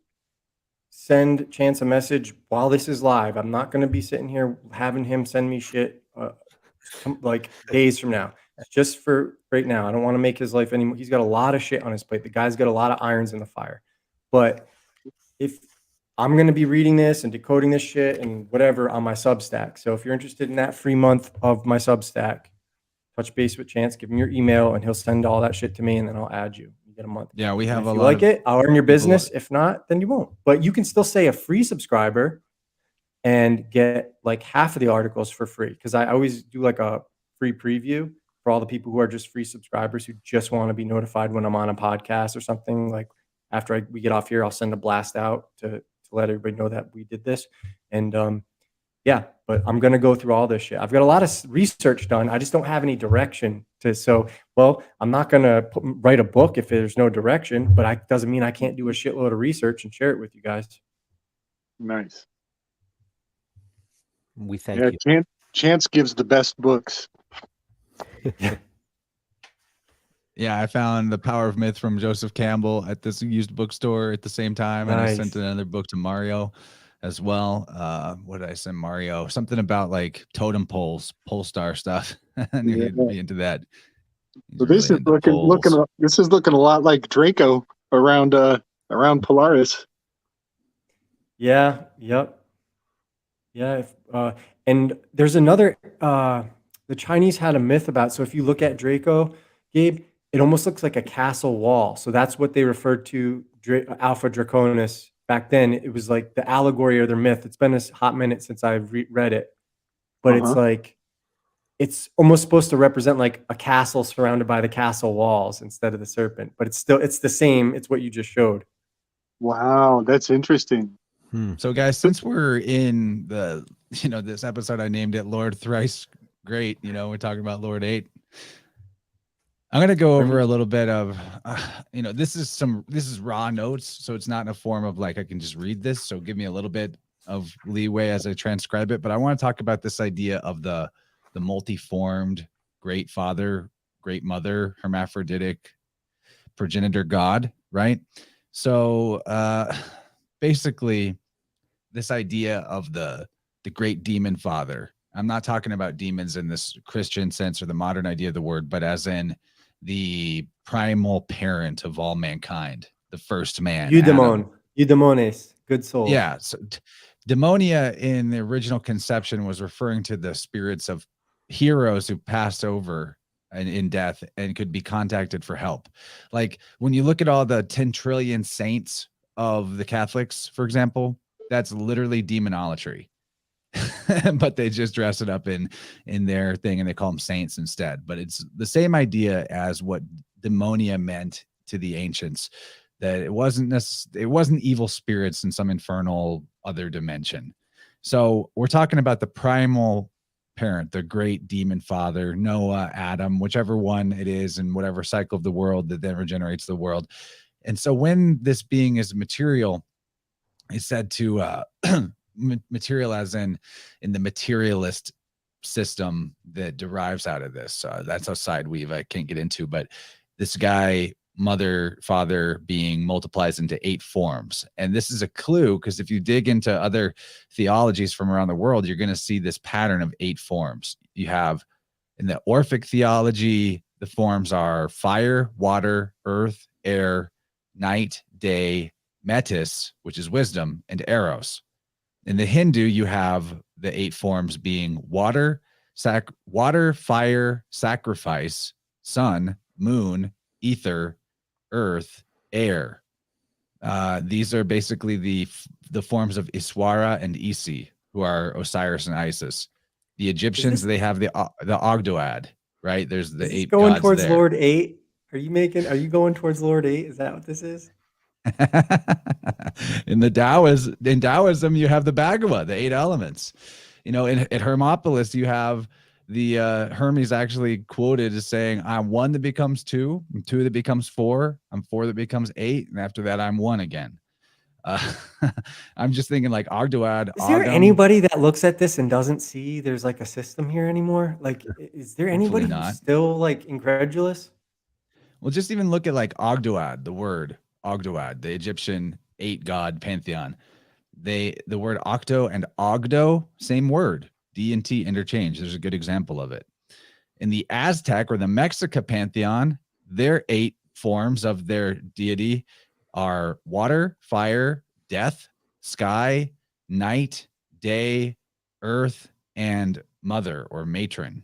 send Chance a message while this is live, I'm not going to be sitting here having him send me shit like days from now. It's just for right now. I don't want to make his life anymore. He's got a lot of shit on his plate. The guy's got a lot of irons in the fire. But if I'm going to be reading this and decoding this shit and whatever on my Substack. So if you're interested in that free month of my Substack, touch base with Chance, give him your email, and he'll send all that shit to me, and then I'll add you. You get a month. Yeah, we have a lot. If you like it, I'll earn your business. If not, then you won't. But you can still say a free subscriber and get like half of the articles for free, because I always do like a free preview for all the people who are just free subscribers who just want to be notified when I'm on a podcast or something. Like after we get off here, I'll send a blast out to let everybody know that we did this. And yeah, but I'm going to go through all this shit. I've got a lot of research done. I just don't have any direction well, I'm not going to write a book if there's no direction, but it doesn't mean I can't do a shitload of research and share it with you guys. Nice. We thank you. Chance gives the best books. Yeah, I found The Power of Myth from Joseph Campbell at this used bookstore at the same time. Nice. And I sent another book to Mario as well. What did I send Mario? Something about like totem poles, pole star stuff. I knew he'd be into that. So this is looking a lot like Draco around Polaris. Yeah. Yep. Yeah. And there's another. The Chinese had a myth about. So if you look at Draco, Gabe, it almost looks like a castle wall. So that's what they referred to Alpha Draconis back then it was like the allegory or their myth. It's been a hot minute since I've read it, but it's like, it's almost supposed to represent like a castle surrounded by the castle walls instead of the serpent, but it's the same. It's what you just showed. Wow, that's interesting. So guys, since we're in the, this episode, I named it Lord Thrice Great, we're talking about Lord 8. I'm going to go over a little bit of, this is raw notes. So it's not in a form of like, I can just read this. So give me a little bit of leeway as I transcribe it. But I want to talk about this idea of the multi-formed great father, great mother, hermaphroditic progenitor God, right? So basically this idea of the great demon father. I'm not talking about demons in this Christian sense or the modern idea of the word, but as in the primal parent of all mankind, the first man. Eudaimones, good soul. Yeah. So demonia in the original conception was referring to the spirits of heroes who passed over in death and could be contacted for help. Like when you look at all the 10 trillion saints of the Catholics, for example, that's literally demonolatry. But they just dress it up in their thing and they call them saints instead. But it's the same idea as what demonia meant to the ancients, that it wasn't evil spirits in some infernal other dimension. So we're talking about the primal parent, the great demon father, Noah, Adam, whichever one it is in whatever cycle of the world that then regenerates the world. And so when this being is material, it's said to material as in the materialist system that derives out of this. That's a side weave I can't get into, but this guy, mother, father being multiplies into 8 forms. And this is a clue because if you dig into other theologies from around the world, you're going to see this pattern of 8 forms. You have in the Orphic theology, the forms are fire, water, earth, air, night, day, metis, which is wisdom, and eros. In the Hindu, you have the 8 forms being water, fire, sacrifice, sun, moon, ether, earth, air. These are basically the forms of Iswara and Isi, who are Osiris and Isis. The Egyptians, they have the Ogdoad, right? There's the 8 going gods towards there. Lord 8. Are you going towards Lord 8? Is that what this is? In Taoism, you have the Bhagavad, the 8 elements. At Hermopolis, you have the Hermes actually quoted as saying, I'm 1 that becomes 2, I'm 2 that becomes 4, I'm 4 that becomes 8, and after that, I'm 1 again. I'm just thinking like Ogdoad. Is there anybody that looks at this and doesn't see there's like a system here anymore? Like, is there anybody who's still like incredulous? Well, just even look at like Ogdoad, the word Ogdoad, the Egyptian 8 god pantheon. The word octo and ogdo, same word, D and T interchange. There's a good example of it. In the Aztec or the Mexica pantheon, their 8 forms of their deity are water, fire, death, sky, night, day, earth, and mother or matron.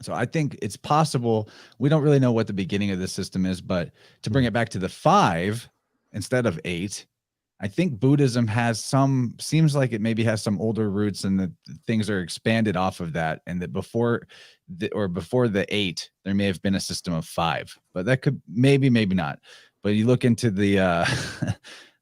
So I think it's possible. We don't really know what the beginning of this system is, but to bring it back to the 5 instead of 8, I think Buddhism seems like it maybe has some older roots and that things are expanded off of that. And that before the 8, there may have been a system of 5, but that could maybe not. But you look into the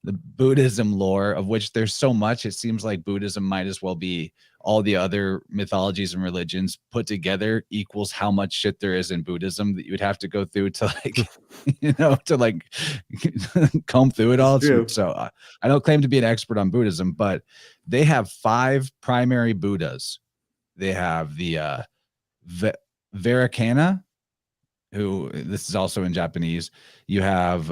the Buddhism lore, of which there's so much, it seems like Buddhism might as well be all the other mythologies and religions put together equals how much shit there is in Buddhism that you would have to go through to like, comb through it all. So I don't claim to be an expert on Buddhism, but they have 5 primary Buddhas. They have the Vairocana, who this is also in Japanese. You have,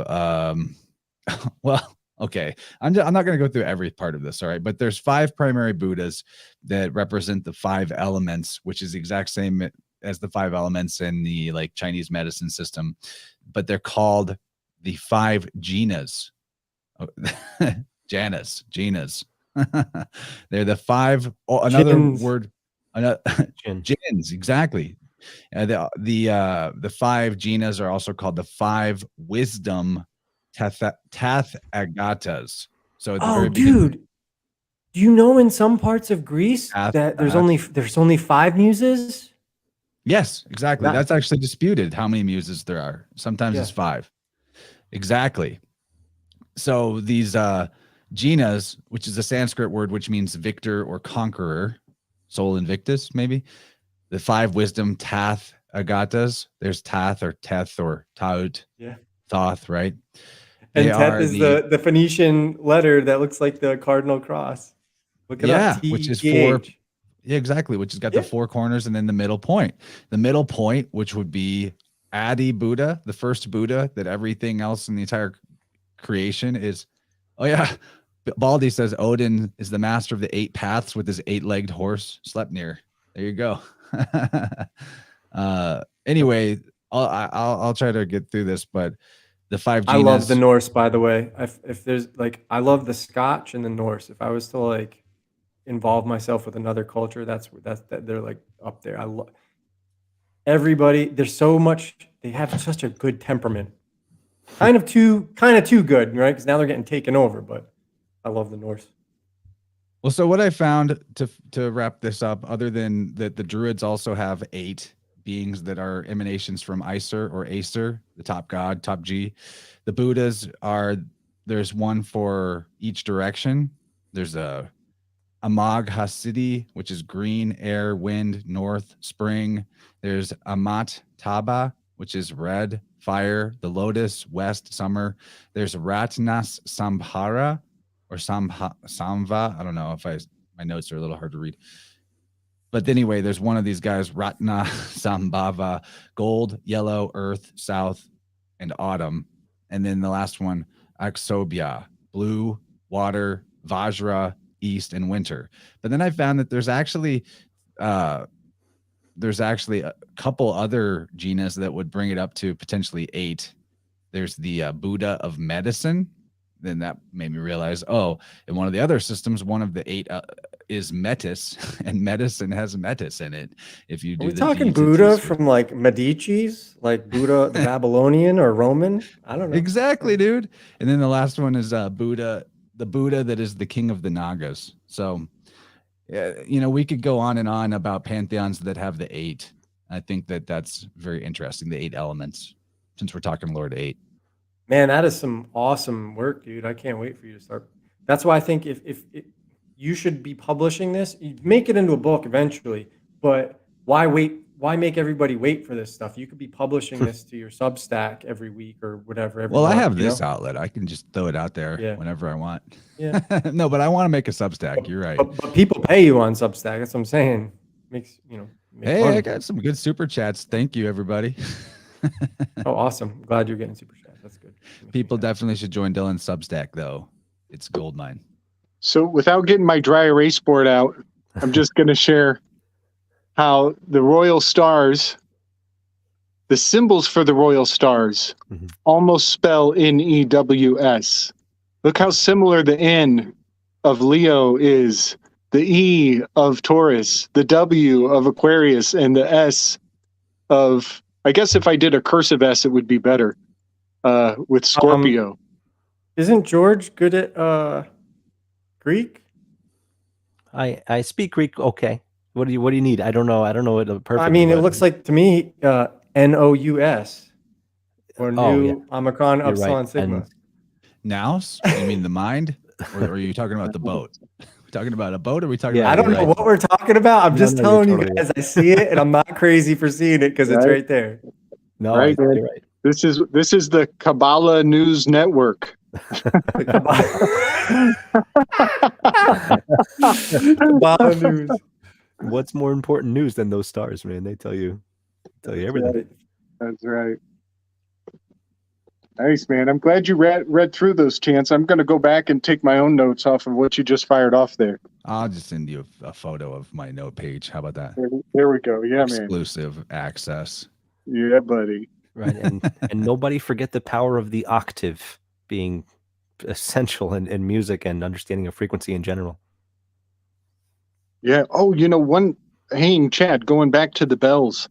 okay, I'm not going to go through every part of this, all right? But there's 5 primary Buddhas that represent the 5 elements, which is the exact same as the 5 elements in the like Chinese medicine system, but they're called the 5 jinas. Jinas. They're the 5. Another Jins. word. Jins, exactly. The 5 jinas are also called the 5 wisdom Tathagatas. So at the very beginning, dude, do you know in some parts of Greece that there's only 5 muses? Yes, exactly. That's actually disputed how many muses there are. Sometimes it's 5. Exactly. So these Jinas, which is a Sanskrit word which means victor or conqueror, Sol Invictus, maybe. The 5 wisdom Tath Agatas. There's Tath or Teth or Taut. Yeah. Thoth, right? And Teth is the Phoenician letter that looks like the cardinal cross. Look it up. Which is 4. Yeah, exactly. Which has got the 4 corners and then the middle point. The middle point, which would be Adi Buddha, the first Buddha, that everything else in the entire creation is. Oh yeah, Baldy says Odin is the master of the 8 paths with his 8-legged horse Sleipnir. There you go. Anyway, I'll try to get through this, but the 5 Jinas. I love the Norse, by the way. If there's like, I love the Scotch and the Norse. If I was to like involve myself with another culture, that's they're like up there. I love everybody. There's so much. They have such a good temperament. Kind of too good, right? Because now they're getting taken over. But I love the Norse. Well, so what I found to wrap this up, other than that, the Druids also have 8 beings that are emanations from Aesir or Acer, the top god, top G. The Buddhas there's one for each direction. There's a Amag Hasiddhi, which is green, air, wind, north, spring. There's Amat Taba, which is red, fire, the lotus, west, summer. There's Ratnas Samhara or Samva. I don't know if my notes are a little hard to read. But anyway, there's one of these guys, Ratna Sambhava, gold, yellow, earth, south, and autumn. And then the last one, Aksobya, blue, water, Vajra, east, and winter. But then I found that there's actually a couple other Jinas that would bring it up to potentially 8. There's the Buddha of medicine. Then that made me realize, in one of the other systems, one of the 8 is Metis, and medicine has Metis in it. If you do, are we talking Buddha from like Medici's, like Buddha the Babylonian or Roman? I don't know. Exactly, dude. And then the last one is Buddha, the Buddha that is the king of the Nagas. So, we could go on and on about pantheons that have the 8. I think that's very interesting, the 8 elements, since we're talking Lord 8. Man, that is some awesome work, dude. I can't wait for you to start. That's why I think if you should be publishing this, you make it into a book eventually, but why wait? Why make everybody wait for this stuff? You could be publishing this to your Substack every week or whatever. Well, I have this outlet. I can just throw it out there whenever I want. Yeah. No, but I want to make a Substack. You're right. But people pay you on Substack. That's what I'm saying. Makes hey, money. I got some good super chats. Thank you, everybody. Oh, awesome. I'm glad you're getting super chats. That's good. People definitely should join Dylan's Substack, though. It's goldmine. So without getting my dry erase board out, I'm just going to share how the royal stars, the symbols for the royal stars, almost spell N-E-W-S. Look how similar the N of Leo is, the E of Taurus, the W of Aquarius, and the S of, I guess if I did a cursive S, it would be better, with Scorpio. Isn't George good at Greek? I speak Greek. Okay. What do you need? I don't know. I don't know what the perfect. I mean, it looks like to me Nous or new Omicron Upsilon Sigma. Nous? You mean the mind, or are you talking about the boat? We're talking about a boat, or are we talking about? I don't know what we're talking about. I'm just telling you guys. I see it, and I'm not crazy for seeing it because it's right there. No, right, you're right. This is the Kabbalah News Network. Kabbalah News. What's more important news than those stars, man? They tell you everything. Right. That's right. Nice, man. I'm glad you read through those, Chance. I'm going to go back and take my own notes off of what you just fired off there. I'll just send you a photo of my note page. How about that? There we go. Yeah, Exclusive access. Yeah, buddy. Right, and nobody forget the power of the octave being essential in music and understanding of frequency in general. Yeah. Oh, Chad, going back to the bells,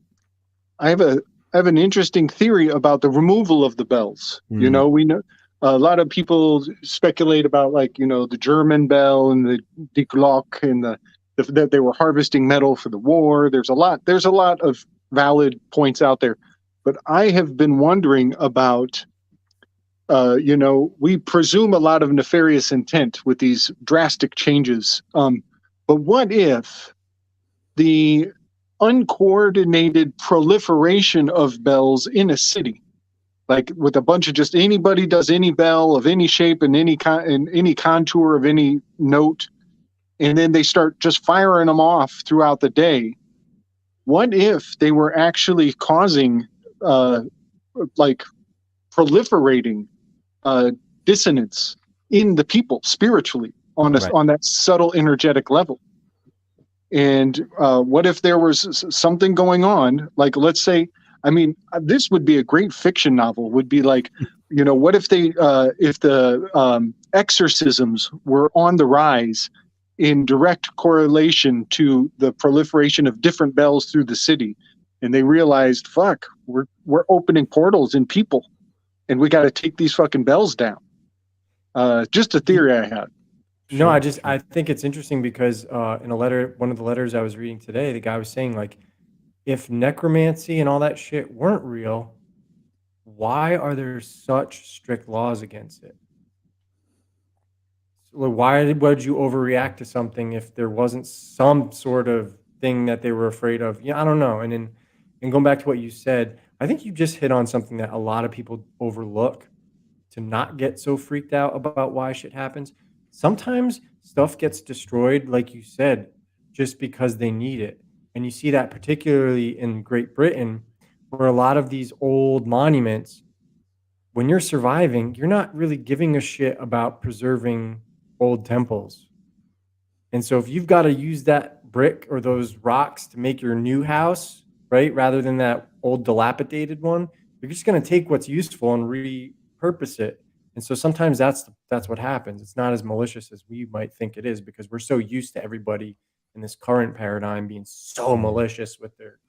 I have an interesting theory about the removal of the bells. We A lot of people speculate about, like, the German bell and the Die Glock and that they were harvesting metal for the war. There's a lot of valid points out there, but I have been wondering about, we presume a lot of nefarious intent with these drastic changes. But what if the uncoordinated proliferation of bells in a city, like with a bunch of just anybody does any bell of any shape and any contour of any note, and then they start just firing them off throughout the day? What if they were actually causing, like, proliferating dissonance in the people spiritually on that subtle energetic level? And what if there was something going on, like, let's say, I mean, this would be a great fiction novel, would be like, what if the exorcisms were on the rise in direct correlation to the proliferation of different bells through the city, and they realized, fuck, we're opening portals in people, and we got to take these fucking bells down. Just a theory I had. No, I think it's interesting because in one of the letters I was reading today, the guy was saying, like, if necromancy and all that shit weren't real, why are there such strict laws against it? So why would you overreact to something if there wasn't some sort of thing that they were afraid of? Yeah, I don't know. And going back to what you said, I think you just hit on something that a lot of people overlook, to not get so freaked out about why shit happens. Sometimes stuff gets destroyed, like you said, just because they need it. And you see that particularly in Great Britain, where a lot of these old monuments, when you're surviving, you're not really giving a shit about preserving old temples. And so if you've got to use that brick or those rocks to make your new house, right, rather than that old dilapidated one, you're just going to take what's useful and repurpose it. And so sometimes that's what happens. It's not as malicious as we might think it is, because we're so used to everybody in this current paradigm being so malicious with their,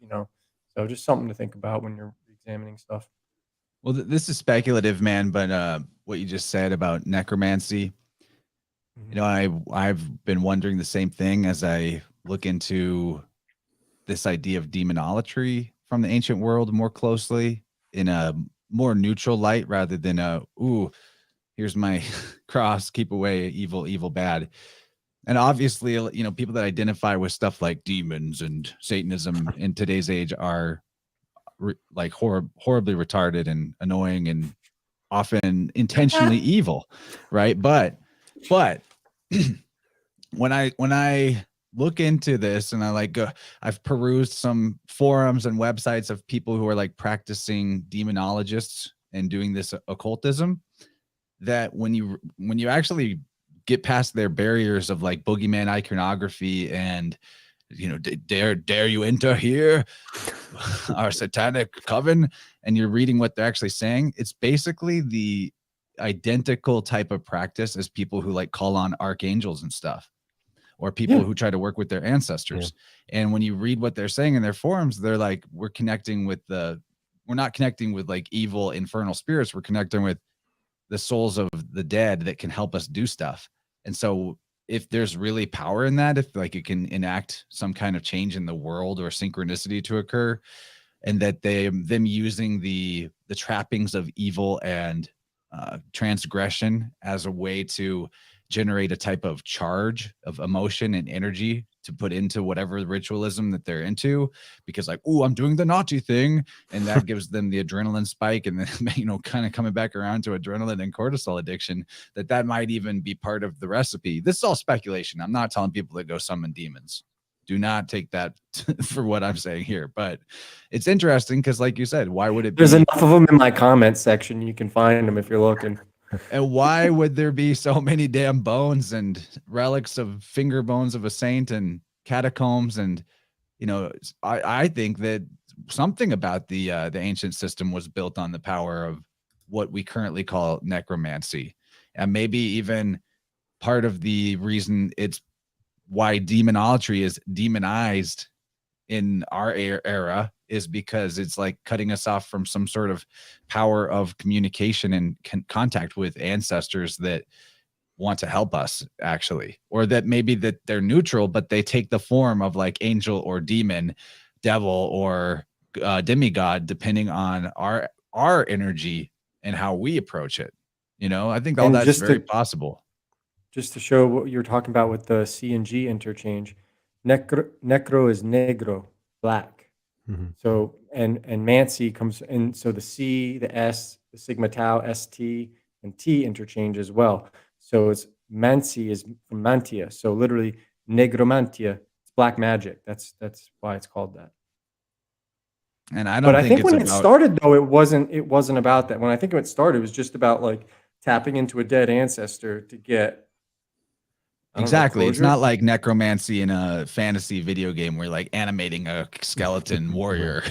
so just something to think about when you're examining stuff. Well, this is speculative, man, but what you just said about necromancy, I've been wondering the same thing as I look into this idea of demonolatry from the ancient world more closely, in a more neutral light, rather than here's my cross, keep away evil, bad. And obviously, people that identify with stuff like demons and Satanism in today's age are like horribly retarded and annoying and often intentionally evil, right? But when I look into this, and I've perused some forums and websites of people who are like practicing demonologists and doing this occultism, that when you actually get past their barriers of like boogeyman iconography and dare you enter here, our satanic coven, and you're reading what they're actually saying, it's basically the identical type of practice as people who like call on archangels and stuff, or people who try to work with their ancestors. And when you read what they're saying in their forums, they're like, we're not connecting with like evil infernal spirits, we're connecting with the souls of the dead that can help us do stuff. And so if there's really power in that, if like it can enact some kind of change in the world or synchronicity to occur, and that them using the trappings of evil and transgression as a way to generate a type of charge of emotion and energy to put into whatever ritualism that they're into, because like, I'm doing the naughty thing, and that gives them the adrenaline spike, and then kind of coming back around to adrenaline and cortisol addiction, that might even be part of the recipe. This is all speculation. I'm not telling people to go summon demons. Do not take that for what I'm saying here, but it's interesting because, like you said, why would it be? There's enough of them in my comments section. You can find them if you're looking. And why would there be so many damn bones and relics of finger bones of a saint and catacombs? And, I think that something about the ancient system was built on the power of what we currently call necromancy. And maybe even part of the reason it's why demonolatry is demonized in our era is because it's like cutting us off from some sort of power of communication and contact with ancestors that want to help us, actually, or that maybe that they're neutral, but they take the form of like angel or demon, devil or demigod, depending on our energy and how we approach it. I think all And that's very possible. Just to show what you're talking about with the C and G interchange, necro is negro, black. So and mancy comes in, so the C, the S, the sigma tau, ST, and T interchange as well. So it's mancy is from mantia. So literally negromantia, it's black magic. That's why it's called that. And I don't think when it started though, it wasn't about that. When I think when it started, it was just about like tapping into a dead ancestor to get exactly. It's not like necromancy in a fantasy video game where you're like animating a skeleton warrior.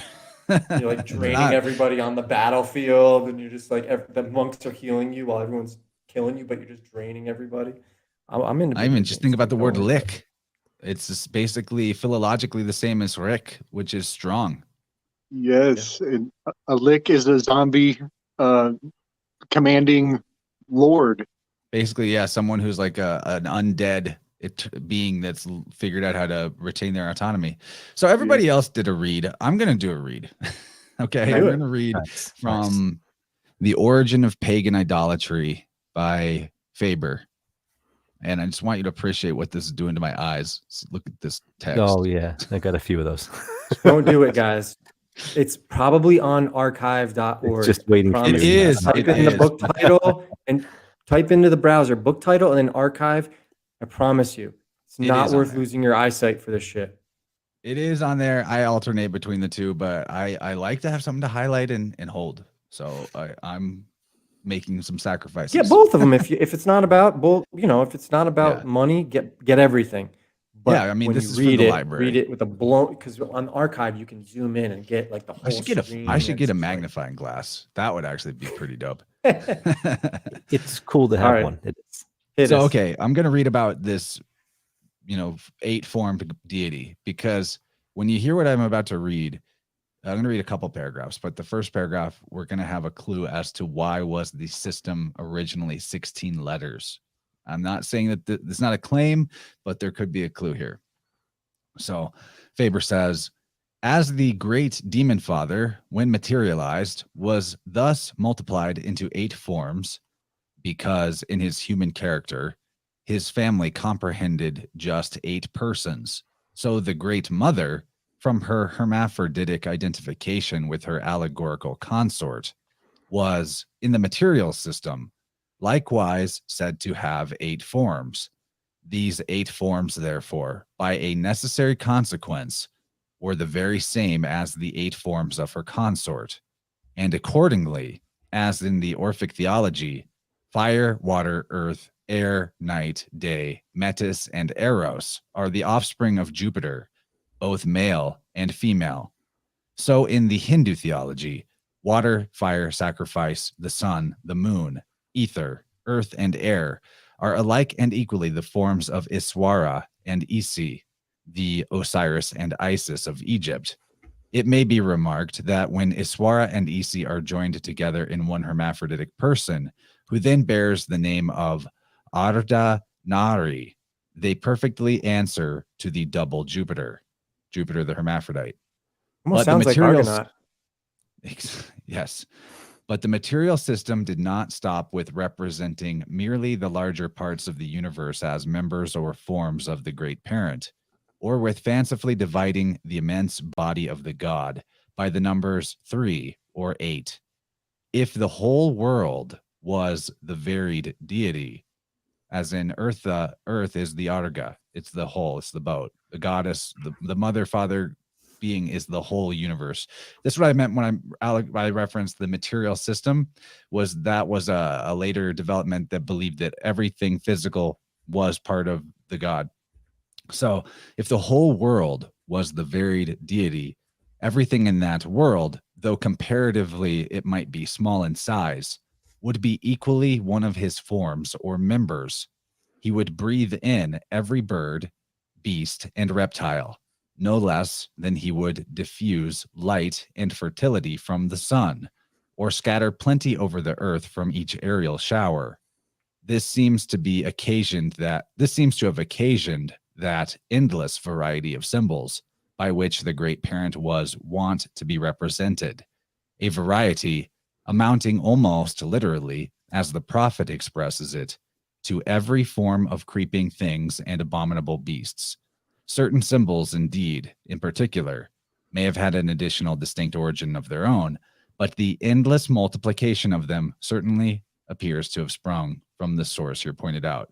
You're like draining everybody on the battlefield, and you're just like the monks are healing you while everyone's killing you, but you're just draining everybody. I'm into. I even just think about the word lick. It's just basically philologically the same as Rick, which is strong. Yes, and a lick is a zombie commanding lord. Basically, yeah, someone who's like an undead being that's figured out how to retain their autonomy. So everybody else did a read. I'm going to do a read. Okay, I'm going to read from The Origin of Pagan Idolatry by Faber. And I just want you to appreciate what this is doing to my eyes. Look at this text. Oh, yeah. I got a few of those. Don't do it, guys. It's probably on archive.org. It's just waiting for you. It is. Type in the book title and type into the browser book title and then archive. I promise you, it's not worth losing your eyesight for this shit. It is on there. I alternate between the two, but I like to have something to highlight and hold. So I'm making some sacrifices. Yeah, both of them. If it's not about if it's not about money, get everything. But yeah, I mean, this is for the library. Read it with a blown, because on archive you can zoom in and get like the whole. I should get a magnifying glass. That would actually be pretty dope. It's cool to have one. It is. Okay, I'm gonna read about this, 8-formed deity, because when you hear what I'm about to read, I'm gonna read a couple paragraphs, but the first paragraph we're gonna have a clue as to why was the system originally 16 letters. I'm not saying that it's not a claim, but there could be a clue here. So Faber says, as the great demon father, when materialized, was thus multiplied into 8 forms, because in his human character, his family comprehended just 8 persons. So the great mother, from her hermaphroditic identification with her allegorical consort, was, in the material system, likewise said to have 8 forms. These 8 forms, therefore, by a necessary consequence, were the very same as the 8 forms of her consort. And accordingly, as in the Orphic theology, fire, water, earth, air, night, day, Metis, and Eros are the offspring of Jupiter, both male and female. So in the Hindu theology, water, fire, sacrifice, the sun, the moon, ether, earth, and air are alike and equally the forms of Iswara and Isi, the Osiris and Isis of Egypt. It may be remarked that when Iswara and Isi are joined together in one hermaphroditic person, who then bears the name of Ardha Nari, they perfectly answer to the double Jupiter the hermaphrodite. Almost sounds like Argonaut. Yes. But the material system did not stop with representing merely the larger parts of the universe as members or forms of the great parent, or with fancifully dividing the immense body of the god by the numbers 3 or 8. If the whole world was the varied deity, as in earth is the Arga, it's the whole, it's the boat, the goddess, the mother, father, being is the whole universe. This is what I meant when I referenced the material system, was a later development that believed that everything physical was part of the god. So if the whole world was the varied deity, everything in that world, though comparatively it might be small in size, would be equally one of his forms or members. He would breathe in every bird, beast, and reptile, no less than he would diffuse light and fertility from the sun, or scatter plenty over the earth from each aerial shower. This seems to have occasioned that endless variety of symbols by which the great parent was wont to be represented, a variety amounting almost literally, as the prophet expresses it, to every form of creeping things and abominable beasts. Certain symbols, indeed, in particular, may have had an additional distinct origin of their own, but the endless multiplication of them certainly appears to have sprung from the source here pointed out.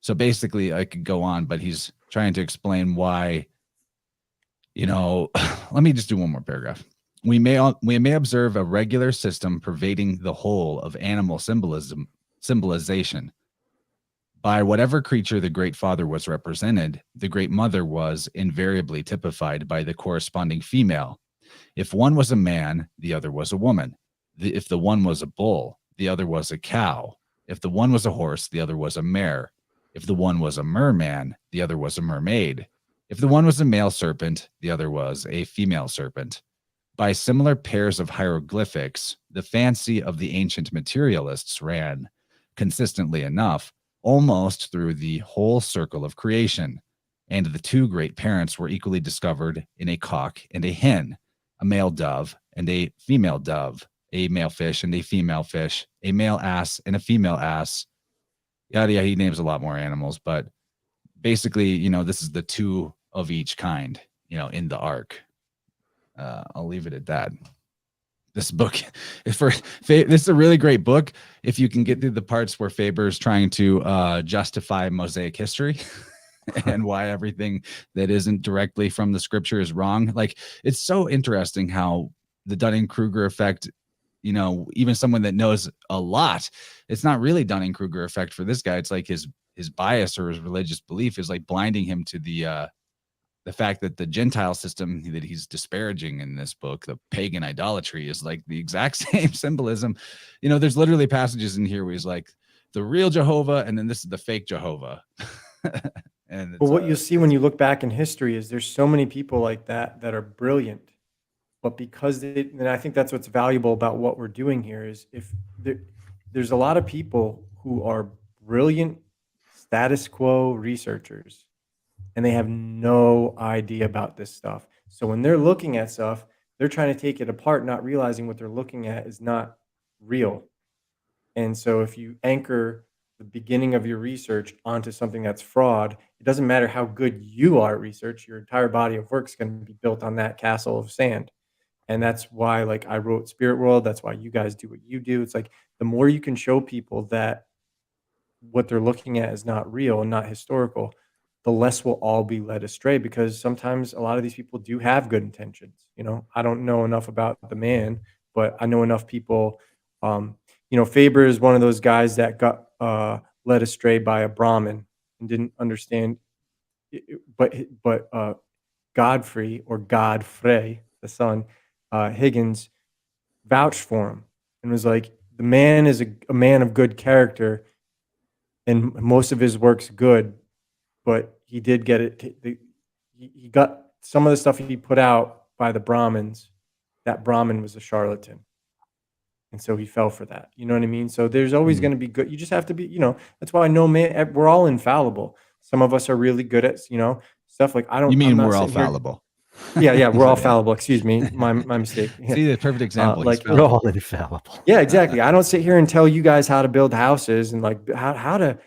So basically, I could go on, but he's trying to explain why, let me just do one more paragraph. We may observe a regular system pervading the whole of animal symbolization. By whatever creature the Great Father was represented, the Great Mother was invariably typified by the corresponding female. If one was a man, the other was a woman. If the one was a bull, the other was a cow. If the one was a horse, the other was a mare. If the one was a merman, the other was a mermaid. If the one was a male serpent, the other was a female serpent. By similar pairs of hieroglyphics, the fancy of the ancient materialists ran, consistently enough, almost through the whole circle of creation, and the two great parents were equally discovered in a cock and a hen, a male dove and a female dove, a male fish and a female fish, a male ass and a female ass. Yeah, he names a lot more animals, but basically, this is the two of each kind, in the ark. I'll leave it at that. This book, this is a really great book if you can get through the parts where Faber's trying to justify Mosaic history and why everything that isn't directly from the scripture is wrong. Like, it's so interesting how the Dunning-Kruger effect, even someone that knows a lot, it's not really Dunning-Kruger effect for this guy. It's like his bias or his religious belief is like blinding him to the fact that the Gentile system that he's disparaging in this book, the pagan idolatry, is like the exact same symbolism. There's literally passages in here where he's like, the real Jehovah, and then this is the fake Jehovah. And but what you'll see when you look back in history is there's so many people like that are brilliant, but because and I think that's what's valuable about what we're doing here is if there's a lot of people who are brilliant status quo researchers, and they have no idea about this stuff. So when they're looking at stuff, they're trying to take it apart, not realizing what they're looking at is not real. And so if you anchor the beginning of your research onto something that's fraud, it doesn't matter how good you are at research, your entire body of work is going to be built on that castle of sand. And that's why, like, I wrote Spirit World. That's why you guys do what you do. It's like the more you can show people that what they're looking at is not real and not historical, the less we'll all be led astray, because sometimes a lot of these people do have good intentions. I don't know enough about the man, but I know enough people. Faber is one of those guys that got led astray by a Brahmin and didn't understand. But Godfrey or Godfrey, the son, Higgins, vouched for him and was like, the man is a man of good character, and most of his work's good. But he did get it. He got some of the stuff he put out by the Brahmins. That Brahmin was a charlatan. And so he fell for that. You know what I mean? So there's always going to be good. You just have to be, that's why we're all infallible. Some of us are really good at, stuff like, You mean we're all fallible? Yeah, we're all fallible. Excuse me. My mistake. See, the perfect example. We're all infallible. Yeah, exactly. I don't sit here and tell you guys how to build houses and like how to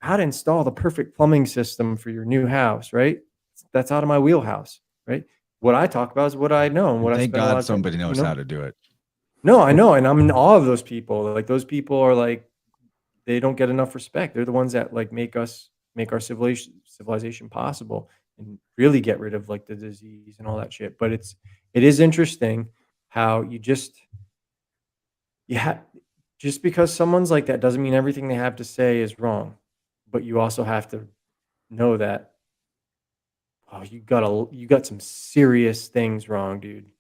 install the perfect plumbing system for your new house, right? That's out of my wheelhouse, right? What I talk about is what I know and what Thank God somebody knows how to do it. No, I know, and I'm in awe of those people. Like, those people are like, they don't get enough respect. They're the ones that like make our civilization possible and really get rid of like the disease and all that shit. But it is interesting how just because someone's like that doesn't mean everything they have to say is wrong. But you also have to know that, you got some serious things wrong, dude.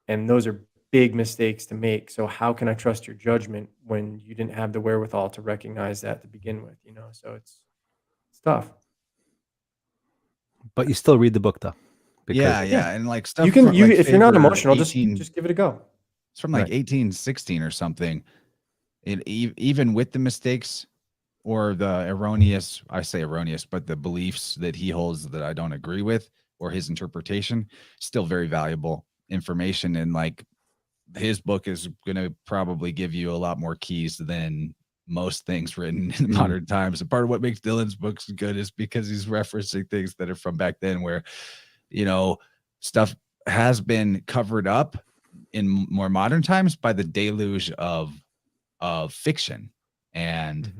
And those are big mistakes to make. So how can I trust your judgment when you didn't have the wherewithal to recognize that to begin with? So it's tough. But you still read the book, though. Yeah, and like stuff. You can, from, like, if you're not favor emotional, 18 just give it a go. It's from like 1816 or something. Even with the mistakes or the erroneous, I say erroneous, but the beliefs that he holds that I don't agree with, or his interpretation, still very valuable information. And like his book is going to probably give you a lot more keys than most things written in modern times. And part of what makes Dylan's books good is because he's referencing things that are from back then, where, you know, stuff has been covered up in more modern times by the deluge of fiction and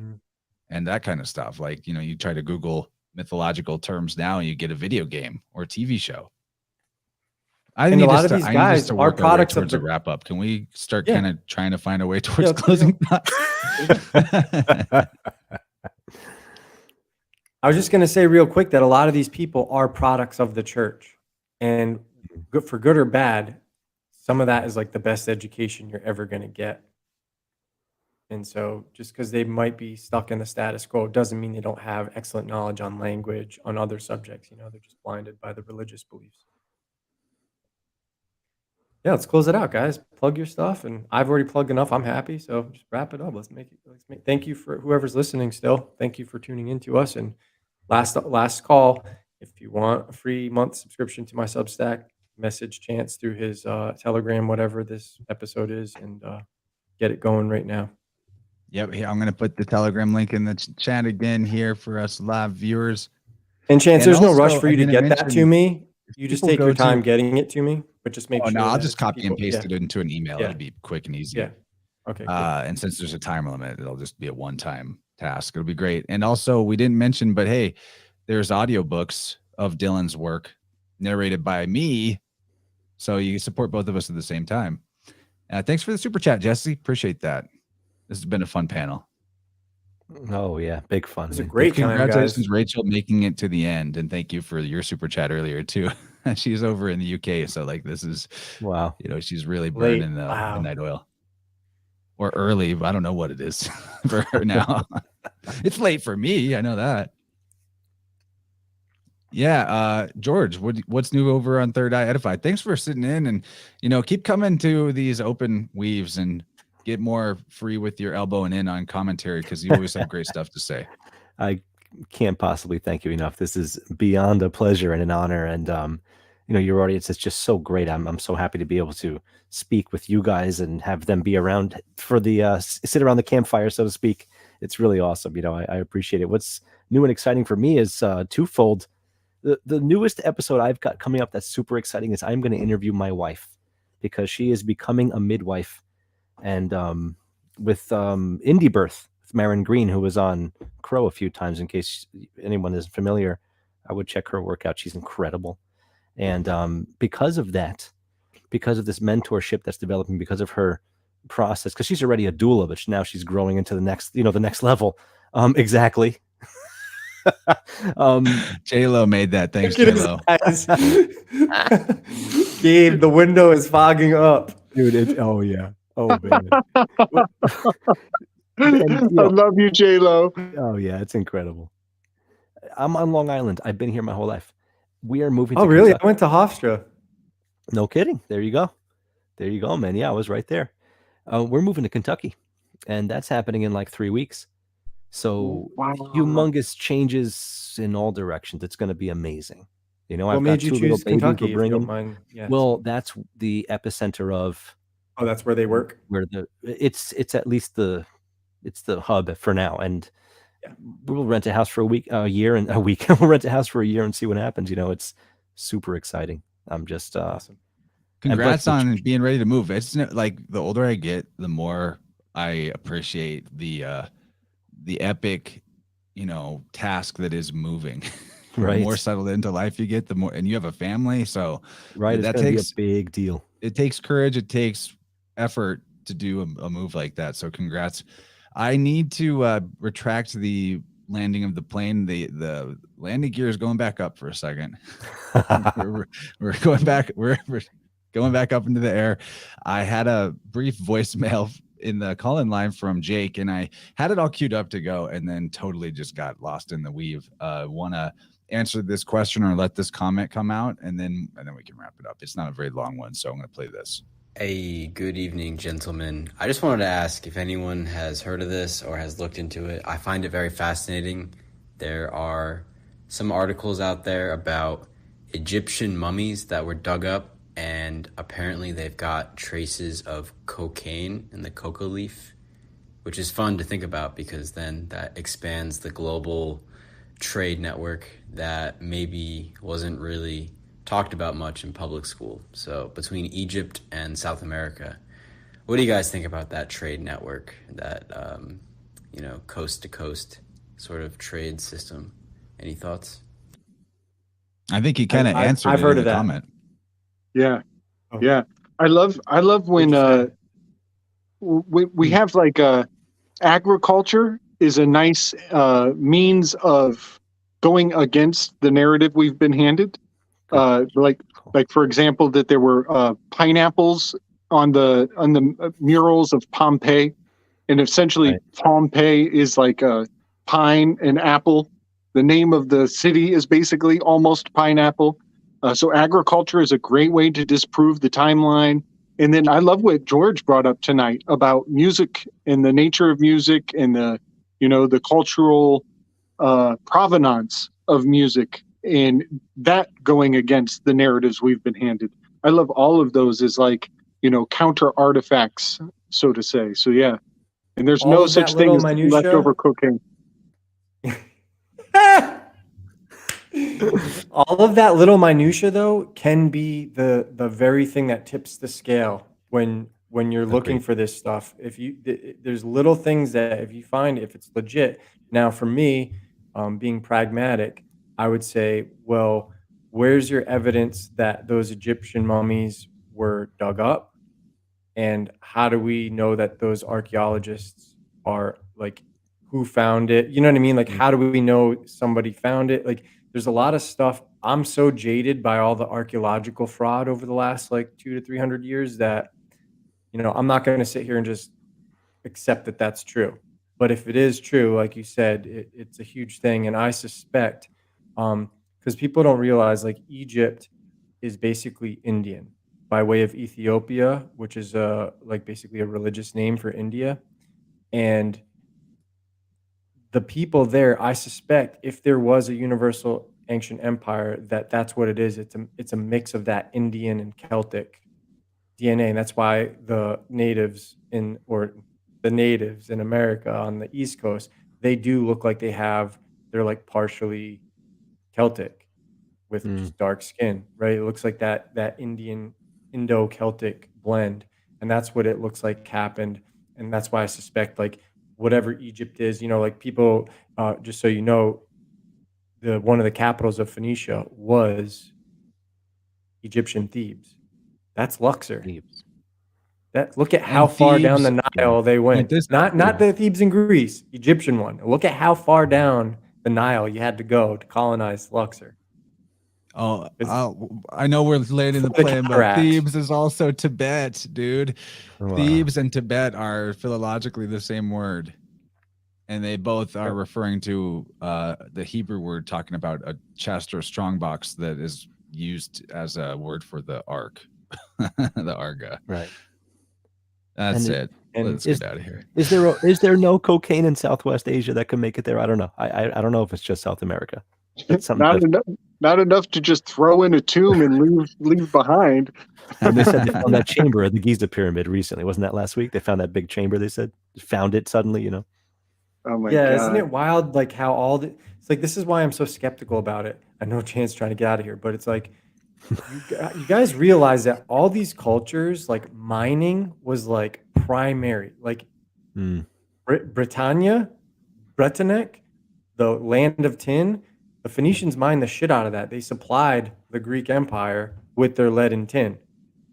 that kind of stuff. Like, you know, you try to Google mythological terms now and you get a video game or a TV show. I need a lot of these guys are products towards a wrap up. Can we start kind of trying to find a way towards closing? I was just going to say real quick that a lot of these people are products of the church, and for good or bad, some of that is like the best education you're ever going to get. And so just because they might be stuck in the status quo doesn't mean they don't have excellent knowledge on language, on other subjects. You know, they're just blinded by the religious beliefs. Yeah, let's close it out, guys. Plug your stuff, and I've already plugged enough. I'm happy, so just wrap it up. Let's make it. Thank you for whoever's listening still. Thank you for tuning in to us. And last call, if you want a free month subscription to my Substack, message Chance through his Telegram, whatever this episode is, and get it going right now. Yep, I'm going to put the Telegram link in the chat again here for us live viewers. And Chance, there's no rush for you to get that to me. You just take your time getting it to me, but just make sure. No, I'll just copy and paste it into an email. It'll be quick and easy. Yeah. Okay. Cool. And since there's a time limit, it'll just be a one-time task. It'll be great. And also, we didn't mention, but hey, there's audiobooks of Dylan's work narrated by me. So you support both of us at the same time. Thanks for the super chat, Jesse. Appreciate that. This has been a fun panel. Oh yeah, big fun. It was a great time, congratulations, guys. Rachel, making it to the end, and thank you for your super chat earlier too. She's over in the UK, so like this is wow. You know, she's really burning the midnight oil, or early. I don't know what it is for her now. It's late for me. I know that. Yeah, George, what's new over on Third Eye Edified? Thanks for sitting in, and you know, keep coming to these open weaves and get more free with your elbowing in on commentary, because you always have great stuff to say. I can't possibly thank you enough. This is beyond a pleasure and an honor. And you know, your audience is just so great. I'm so happy to be able to speak with you guys and have them be around for the sit around the campfire, so to speak. It's really awesome. You know, I appreciate it. What's new and exciting for me is twofold. The newest episode I've got coming up that's super exciting is I'm going to interview my wife, because she is becoming a midwife. And with Indie Birth with Marin Green, who was on Crow a few times, in case anyone isn't familiar, I would check her work out. She's incredible. And because of that, because of this mentorship that's developing, because of her process, because she's already a doula, but now she's growing into the next level. Exactly. J-Lo made that. Thanks, J-Lo. Gabe, the window is fogging up. Dude, oh yeah. Oh man. I love you, J-Lo. Oh yeah, it's incredible. I'm on Long Island. I've been here my whole life. We are moving to really? Kentucky. I went to Hofstra. No kidding. There you go. There you go, man. Yeah, I was right there. We're moving to Kentucky, and that's happening in like 3 weeks. So humongous changes in all directions. It's going to be amazing. You know, what made you choose Kentucky? If you don't mind. Yeah. Well, that's the epicenter of. Oh, that's where they work. It's at least it's the hub for now, and we'll rent a house for a year. We'll rent a house for a year and see what happens. You know, it's super exciting. I'm just awesome. Congrats on being ready to move. It's like the older I get, the more I appreciate the epic, you know, task that is moving. Right. The more settled into life you get, the more, and you have a family, so right, that takes a big deal. It takes courage. It takes effort to do a move like that. So congrats. I need to retract the landing of the plane. The landing gear is going back up for a second. we're going back. We're going back up into the air. I had a brief voicemail in the call-in line from Jake, and I had it all queued up to go, and then totally just got lost in the weave. Want to answer this question or let this comment come out, and then we can wrap it up. It's not a very long one, so I'm going to play this. Hey, good evening, gentlemen. I just wanted to ask if anyone has heard of this or has looked into it. I find it very fascinating. There are some articles out there about Egyptian mummies that were dug up, and apparently they've got traces of cocaine in the coca leaf, which is fun to think about because then that expands the global trade network that maybe wasn't really talked about much in public school. So between Egypt and South America, what do you guys think about that trade network, that coast to coast sort of trade system? Any thoughts? I think he kind of answered I've it heard in of the that. comment. Yeah. Oh. Yeah. I love when we have like agriculture is a nice means of going against the narrative we've been handed. Like for example, that there were pineapples on the murals of Pompeii, and essentially Pompeii is like a pine and apple. The name of the city is basically almost pineapple. So agriculture is a great way to disprove the timeline. And then I love what George brought up tonight about music and the nature of music and the cultural provenance of music, and that going against the narratives we've been handed. I love all of those as like, counter artifacts, so to say. So yeah. And there's no such thing as leftover cocaine. All of that little minutia, though, can be the very thing that tips the scale when you're looking for this stuff. There's little things that if you find, if it's legit. Now, for me, being pragmatic, I would say, well, where's your evidence that those Egyptian mummies were dug up? And how do we know that those archaeologists are like, who found it? You know what I mean? Like, how do we know somebody found it? Like, there's a lot of stuff. I'm so jaded by all the archaeological fraud over the last like 200 to 300 years that, I'm not going to sit here and just accept that that's true. But if it is true, like you said, it's a huge thing. And I suspect, because people don't realize, like, Egypt is basically Indian by way of Ethiopia, which is basically a religious name for India. And the people there, I suspect, if there was a universal ancient empire, that's what it is. It's a mix of that Indian and Celtic DNA, and that's why the natives in America on the East Coast, they do look like they're like partially Celtic with just dark skin, right? It looks like that Indian Indo-Celtic blend, and that's what it looks like happened, and that's why I suspect, like, whatever Egypt is, like people, just so you know, one of the capitals of Phoenicia was Egyptian Thebes. That's Luxor. Thebes. Look at how far down the Nile they went. Not the the Thebes in Greece, Egyptian one. Look at how far down the Nile you had to go to colonize Luxor. Oh, I know we're late in the plan, but Thebes is also Tibet, dude. Wow. Thebes and Tibet are philologically the same word, and they both are referring to the Hebrew word talking about a chest or strongbox that is used as a word for the ark, the arga. Right. That's it. Let's get out of here. Is there no cocaine in Southwest Asia that could make it there? I don't know. I don't know if it's just South America. Not enough to just throw in a tomb and leave behind. And they said they found that chamber at the Giza pyramid recently. Wasn't that last week? They found that big chamber. They said found it suddenly. Oh my God! Isn't it wild? Like how it's like, this is why I'm so skeptical about it. I know Chan's trying to get out of here, but it's like, you guys realize that all these cultures, like mining was like primary, like Britannia, Bretonnic, the land of tin. The Phoenicians mined the shit out of that. They supplied the Greek Empire with their lead and tin,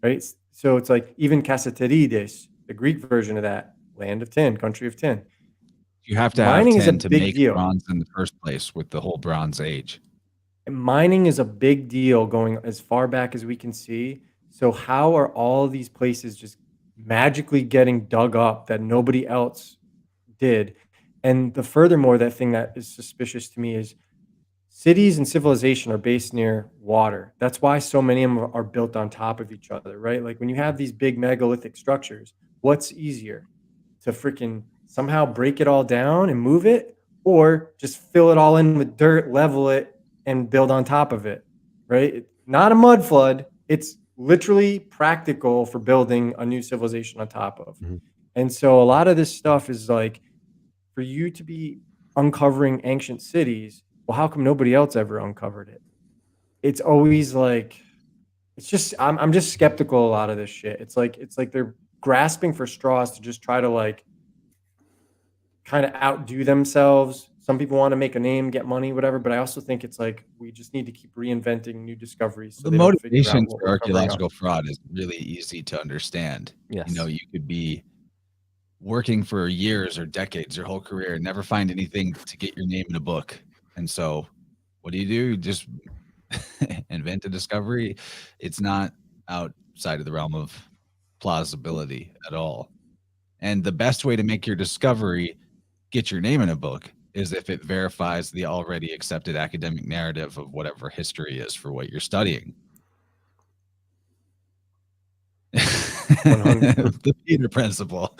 right? So it's like even Cassiterides, the Greek version of that, land of tin, country of tin. You have to have tin to make bronze in the first place with the whole Bronze Age. Mining is a big deal going as far back as we can see. So how are all these places just magically getting dug up that nobody else did? And furthermore, that thing that is suspicious to me is cities and civilization are based near water. That's why so many of them are built on top of each other, right? Like when you have these big megalithic structures, what's easier to freaking somehow break it all down and move it, or just fill it all in with dirt, level it, and build on top of it, right? Not a mud flood. It's literally practical for building a new civilization on top of. Mhm. And so a lot of this stuff is like, for you to be uncovering ancient cities, well, how come nobody else ever uncovered it? It's always like, it's just, I'm just skeptical a lot of this shit. It's like they're grasping for straws to just try to like kind of outdo themselves. Some people want to make a name, get money, whatever. But I also think it's like we just need to keep reinventing new discoveries. So the motivation for archaeological fraud is really easy to understand. Yes. You know, you could be working for years or decades, your whole career, and never find anything to get your name in a book. And so what do? You just invent a discovery. It's not outside of the realm of plausibility at all. And the best way to make your discovery get your name in a book is if it verifies the already accepted academic narrative of whatever history is for what you're studying. The Peter principle.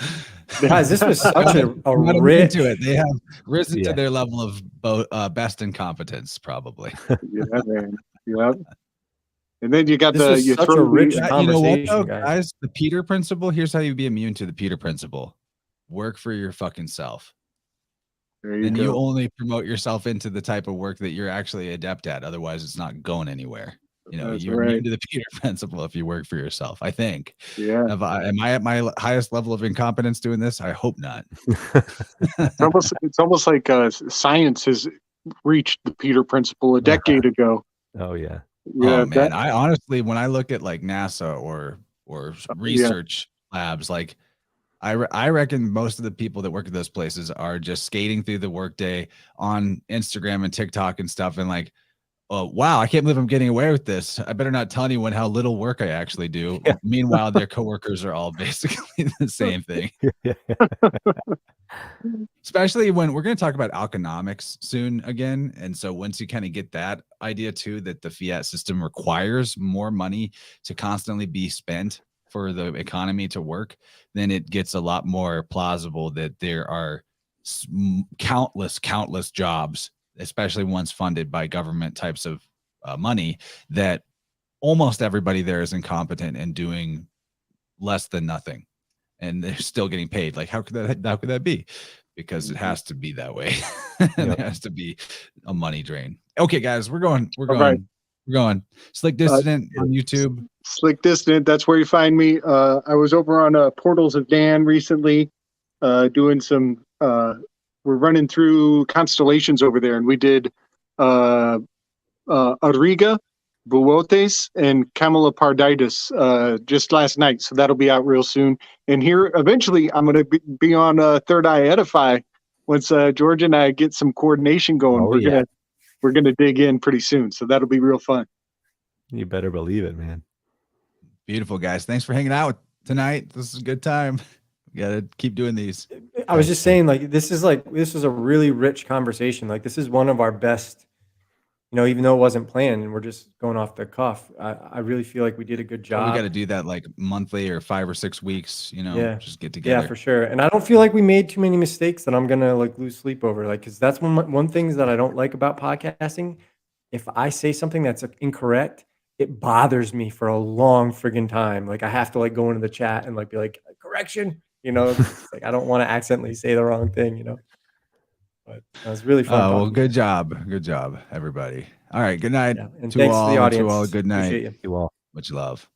Guys, this was such a rich to it. They have risen to their level of best incompetence, probably. Yeah, man. Yeah. And then you got this you such throw a rich the, conversation, you know what, though, guys. guys. The Peter principle. Here's how you be immune to the Peter principle: work for your fucking self. And you only promote yourself into the type of work that you're actually adept at. Otherwise, it's not going anywhere. You know, you're immune to the Peter principle if you work for yourself, I think. Yeah. Am I at my highest level of incompetence doing this? I hope not. It's almost like science has reached the Peter principle a decade ago. Oh yeah. Yeah, oh man, I honestly, when I look at like NASA or research labs, like I reckon most of the people that work at those places are just skating through the workday on Instagram and TikTok and stuff, and like, oh wow, I can't believe I'm getting away with this. I better not tell anyone how little work I actually do. Yeah. Meanwhile, their coworkers are all basically the same thing. Especially when we're going to talk about alchonomics soon again. And so once you kind of get that idea too, that the fiat system requires more money to constantly be spent for the economy to work, then it gets a lot more plausible that there are countless jobs, especially ones funded by government types of money, that almost everybody there is incompetent and doing less than nothing, and they're still getting paid. Like, how could that be? Because it has to be that way. And it has to be a money drain. Okay, guys, we're going. Slick Dissident on YouTube. Slick Dissident, that's where you find me. I was over on Portals of Dan recently, doing some. We're running through constellations over there, and we did Ariga, Buotes, and Cameloparditis just last night. So that'll be out real soon. And here, eventually, I'm going to be on Third Eye Edify once George and I get some coordination going. We're gonna dig in pretty soon. So that'll be real fun. You better believe it, man. Beautiful, guys. Thanks for hanging out tonight. This is a good time. We gotta keep doing these. I was just saying, like, this is a really rich conversation. Like, this is one of our best, you know, even though it wasn't planned and we're just going off the cuff. I really feel like we did a good job. We got to do that like monthly or 5 or 6 weeks, you know, just get together. Yeah, for sure. And I don't feel like we made too many mistakes that I'm going to like lose sleep over. Like, cause that's one thing that I don't like about podcasting. If I say something that's incorrect, it bothers me for a long friggin' time. Like, I have to like go into the chat and like be like, correction, you know, it's like, I don't want to accidentally say the wrong thing, you know. But that was really fun. Well, good job, everybody. All right, good night. And to thanks all, to the audience. To all, good night. Appreciate you. You all. Much love.